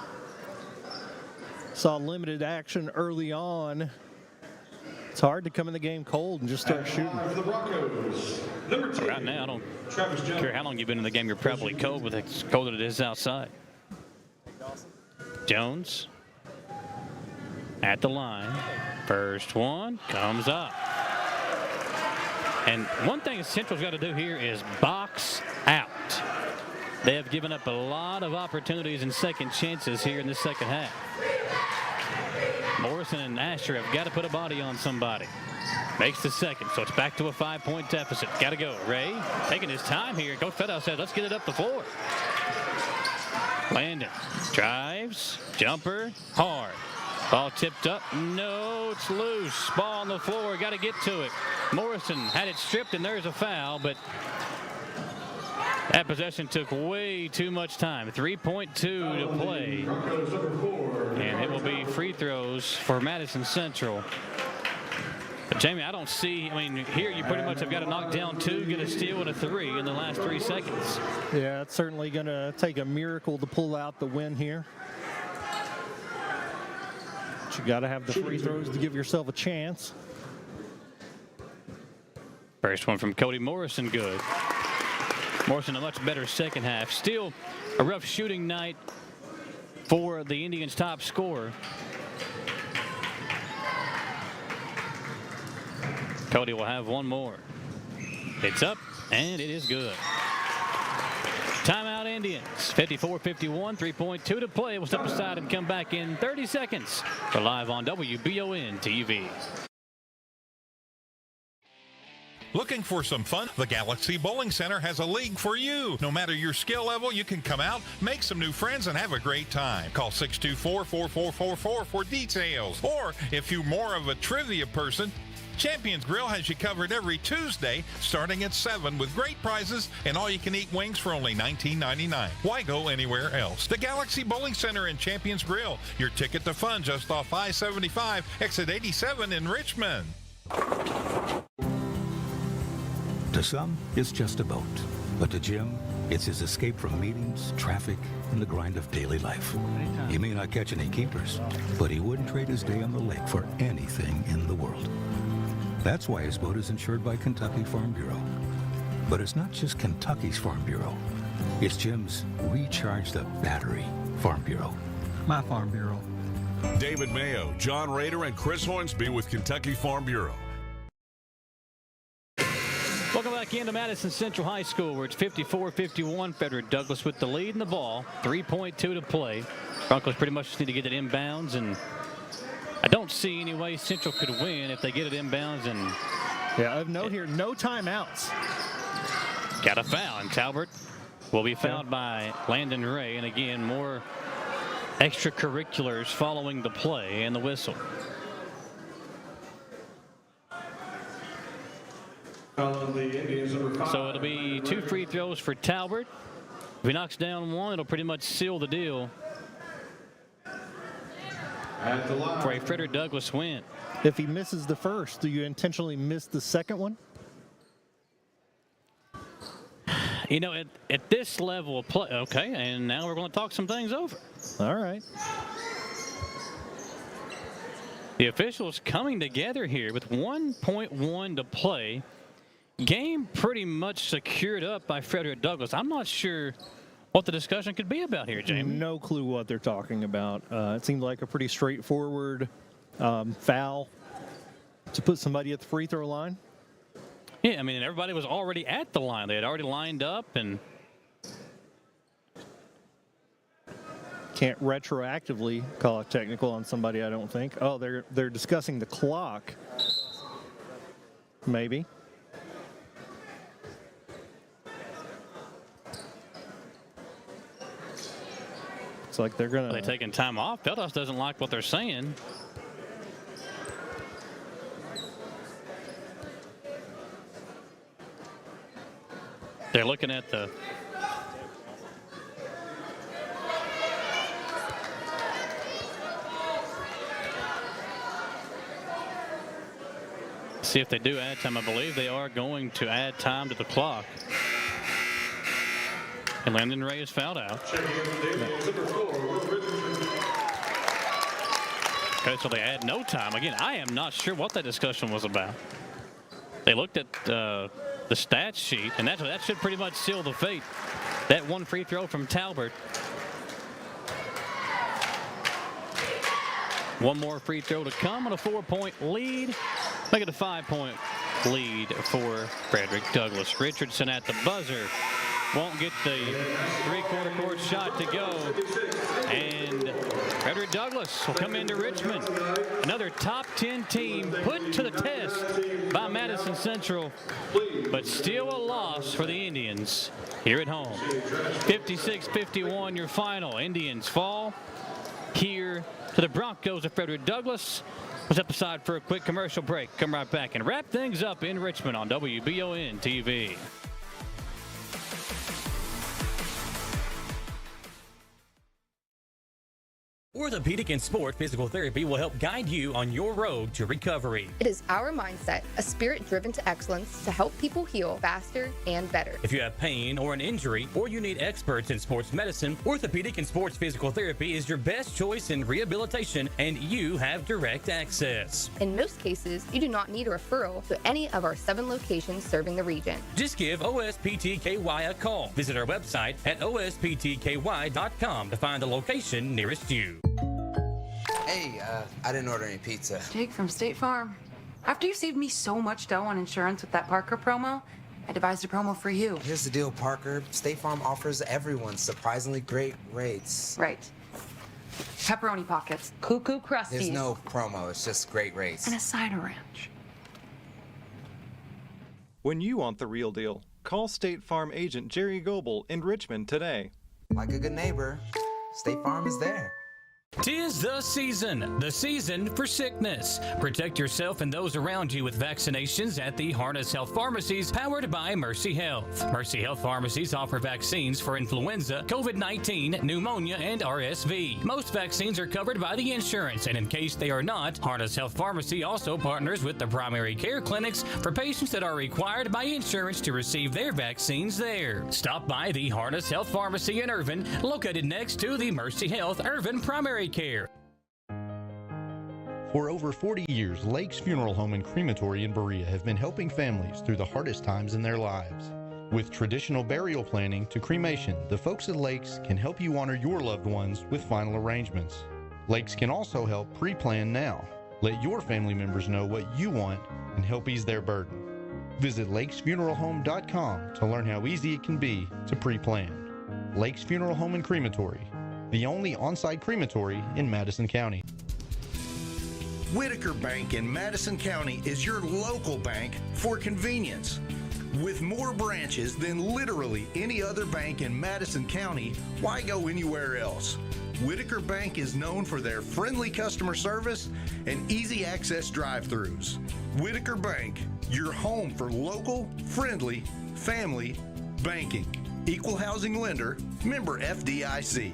Saw limited action early on. It's hard to come in the game cold and just start shooting. Right now, I don't care how long you've been in the game. You're probably cold with as cold as it is outside. Jones at the line. First one comes up. And one thing Central's got to do here is box out. They have given up a lot of opportunities and second chances here in the second half. Morrison and Asher have got to put a body on somebody. Makes the second, so it's back to a 5-point deficit. Got to go. Ray taking his time here. Coach Fedow said, let's get it up the floor. Landon drives, jumper, hard. Ball tipped up. No, it's loose. Ball on the floor. Got to get to it. Morrison had it stripped, and there's a foul, but that possession took way too much time. 3.2 to play. And it will be free throws for Madison Central. But Jamie, I don't see, I mean, here you pretty much have got to knock down 2, get a steal and a 3 in the last 3 seconds. Yeah, it's certainly going to take a miracle to pull out the win here. But you got to have the free throws to give yourself a chance. First one from Cody Morrison, good. Morrison a much better second half. Still a rough shooting night for the Indians' top scorer. Cody will have one more. It's up, and it is good. Timeout Indians. 54-51, 3.2 to play. We'll step aside and come back in 30 seconds. We're live on WBON TV. Looking for some fun? The Galaxy Bowling Center has a league for you. No matter your skill level, you can come out, make some new friends, and have a great time. Call 624-4444 for details. Or if you're more of a trivia person, Champions Grill has you covered every Tuesday starting at 7 with great prizes and all-you-can-eat wings for only $19.99. Why go anywhere else? The Galaxy Bowling Center and Champions Grill, your ticket to fun just off I-75, exit 87 in Richmond. To some, it's just a boat. But to Jim, it's his escape from meetings, traffic, and the grind of daily life. He may not catch any keepers, but he wouldn't trade his day on the lake for anything in the world. That's why his boat is insured by Kentucky Farm Bureau. But it's not just Kentucky's Farm Bureau. It's Jim's Recharge the Battery Farm Bureau. My Farm Bureau. David Mayo, John Rader, and Chris Hornsby with Kentucky Farm Bureau. Welcome back into Madison Central High School, where it's 54-51. Frederick Douglass with the lead in the ball. 3.2 to play. Broncos pretty much just need to get it inbounds, and I don't see any way Central could win if they get it inbounds. And yeah, I've note here, no timeouts. Got a foul, and Talbert will be fouled by Landon Ray. And again, more extracurriculars following the play and the whistle. So it'll be 2 free throws for Talbert. If he knocks down one, it'll pretty much seal the deal for a Frederick Douglass win. If he misses the first, do you intentionally miss the second one? You know, at this level of play, okay, and now we're going to talk some things over. All right. The officials coming together here with 1.1 to play. Game pretty much secured up by Frederick Douglass. I'm not sure what the discussion could be about here, Jamie. No clue what they're talking about. It seemed like a pretty straightforward foul to put somebody at the free throw line. Yeah, I mean, everybody was already at the line. They had already lined up, and can't retroactively call it technical on somebody, I don't think. Oh, they're discussing the clock. Maybe. It's like they're going to... Are they taking time off? Feldos doesn't like what they're saying. They're looking at the... See if they do add time. I believe they are going to add time to the clock. And Landon Ray is fouled out. Okay, so they add no time. Again, I am not sure what that discussion was about. They looked at the stats sheet, and that should pretty much seal the fate. That one free throw from Talbert. One more free throw to come on a 4-point lead. Make it a 5-point lead for Frederick Douglass. Richardson at the buzzer. Won't get the three-quarter court shot to go. And Frederick Douglass will come into Richmond. Another top 10 team put to the test by Madison Central, but still a loss for the Indians here at home. 56-51 your final. Indians fall here to the Broncos of Frederick Douglass. We'll step aside for a quick commercial break. Come right back and wrap things up in Richmond on WBON TV. Orthopedic and Sport Physical Therapy will help guide you on your road to recovery. It is our mindset, a spirit driven to excellence to help people heal faster and better. If you have pain or an injury, or you need experts in sports medicine, Orthopedic and Sports Physical Therapy is your best choice in rehabilitation, and you have direct access. In most cases, you do not need a referral to any of our 7 locations serving the region. Just give OSPTKY a call. Visit our website at osptky.com to find the location nearest you. Hey, I didn't order any pizza. Jake from State Farm. After you saved me so much dough on insurance with that Parker promo, I devised a promo for you. Here's the deal, Parker. State Farm offers everyone surprisingly great rates. Right. Pepperoni pockets, cuckoo crusties. There's no promo, it's just great rates. And a cider ranch. When you want the real deal, call State Farm agent Jerry Goebel in Richmond today. Like a good neighbor, State Farm is there. 'Tis the season for sickness. Protect yourself and those around you with vaccinations at the Harness Health Pharmacies, powered by Mercy Health. Mercy Health Pharmacies offer vaccines for influenza, COVID-19, pneumonia, and RSV. Most vaccines are covered by the insurance, and in case they are not, Harness Health Pharmacy also partners with the primary care clinics for patients that are required by insurance to receive their vaccines there. Stop by the Harness Health Pharmacy in Irvin, located next to the Mercy Health Irvin Primary Care. For over 40 years, Lake's Funeral Home and Crematory in Berea have been helping families through the hardest times in their lives. With traditional burial planning to cremation, the folks at Lake's can help you honor your loved ones with final arrangements. Lake's can also help pre-plan now. Let your family members know what you want and help ease their burden. Visit lakesfuneralhome.com to learn how easy it can be to pre-plan. Lake's Funeral Home and Crematory, the only on-site crematory in Madison County. Whitaker Bank in Madison County is your local bank for convenience. With more branches than literally any other bank in Madison County, why go anywhere else? Whitaker Bank is known for their friendly customer service and easy access drive-thrus. Whitaker Bank, your home for local, friendly, family banking. Equal housing lender, member FDIC.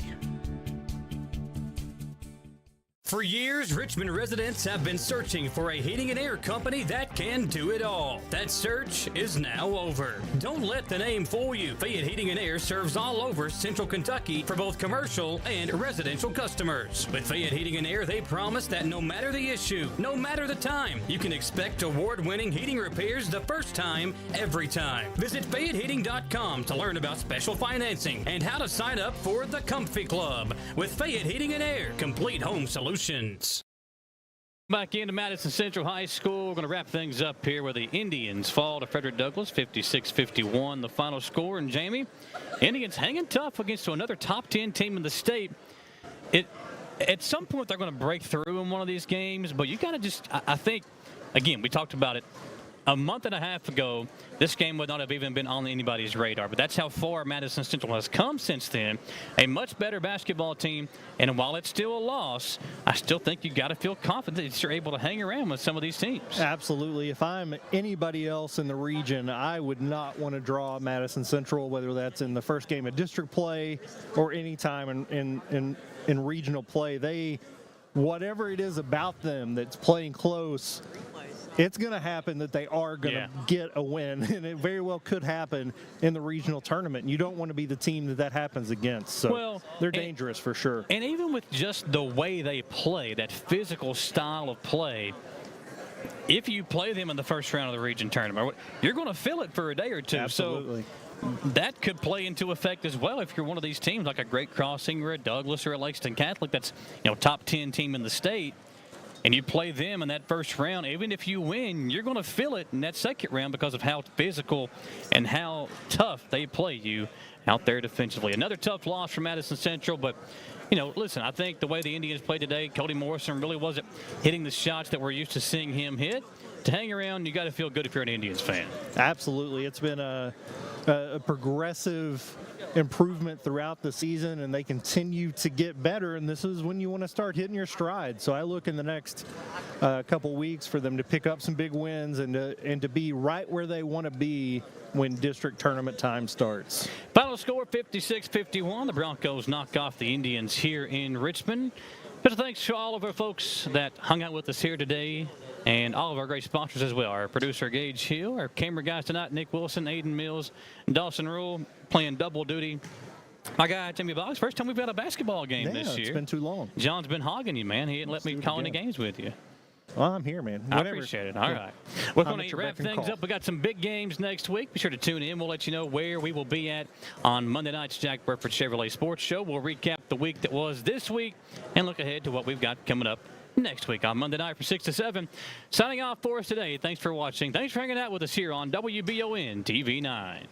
For years, Richmond residents have been searching for a heating and air company that can do it all. That search is now over. Don't let the name fool you. Fayette Heating and Air serves all over Central Kentucky for both commercial and residential customers. With Fayette Heating and Air, they promise that no matter the issue, no matter the time, you can expect award-winning heating repairs the first time, every time. Visit FayetteHeating.com to learn about special financing and how to sign up for the Comfy Club. With Fayette Heating and Air, complete home solutions. Back into Madison Central High School. We're going to wrap things up here where the Indians fall to Frederick Douglass, 56-51, the final score. And Jamie, Indians hanging tough against another top 10 team in the state. At some point, they're going to break through in one of these games, but you got to just, I think, again, we talked about it a month and a half ago, this game would not have even been on anybody's radar. But that's how far Madison Central has come since then. A much better basketball team. And while it's still a loss, I still think you got to feel confident that you're able to hang around with some of these teams. Absolutely. If I'm anybody else in the region, I would not want to draw Madison Central, whether that's in the first game of district play or any time in regional play. Whatever it is about them that's playing close, it's going to happen that they are going to get a win, and it very well could happen in the regional tournament. And you don't want to be the team that happens against. So they're dangerous for sure. And even with just the way they play, that physical style of play, if you play them in the first round of the region tournament, you're going to feel it for a day or two. Absolutely. So that could play into effect as well if you're one of these teams like a Great Crossing or a Douglas or a Lexington Catholic that's top 10 team in the state. And you play them in that first round, even if you win, you're going to feel it in that second round because of how physical and how tough they play you out there defensively. Another tough loss for Madison Central, but, listen, I think the way the Indians played today, Cody Morrison really wasn't hitting the shots that we're used to seeing him hit. To hang around, you got to feel good if you're an Indians fan. Absolutely. It's been a progressive improvement throughout the season, and they continue to get better, and this is when you want to start hitting your stride. So I look in the next couple weeks for them to pick up some big wins and to be right where they want to be when district tournament time starts. Final score 56-51. The Broncos knock off the Indians here in Richmond. Special thanks to all of our folks that hung out with us here today, and all of our great sponsors as well. Our producer, Gage Hill, our camera guys tonight, Nick Wilson, Aiden Mills, and Dawson Rule, playing double duty. My guy, Timmy Boggs, first time we've got a basketball game this year. It's been too long. John's been hogging you, man. He didn't let me call any games with you. Well, I'm here, man. I appreciate it. All right. We're going to wrap things up. We got some big games next week. Be sure to tune in. We'll let you know where we will be at on Monday night's Jack Burford Chevrolet Sports Show. We'll recap the week that was this week and look ahead to what we've got coming up next week on Monday night from 6 to 7. Signing off for us today. Thanks for watching. Thanks for hanging out with us here on WBON TV 9.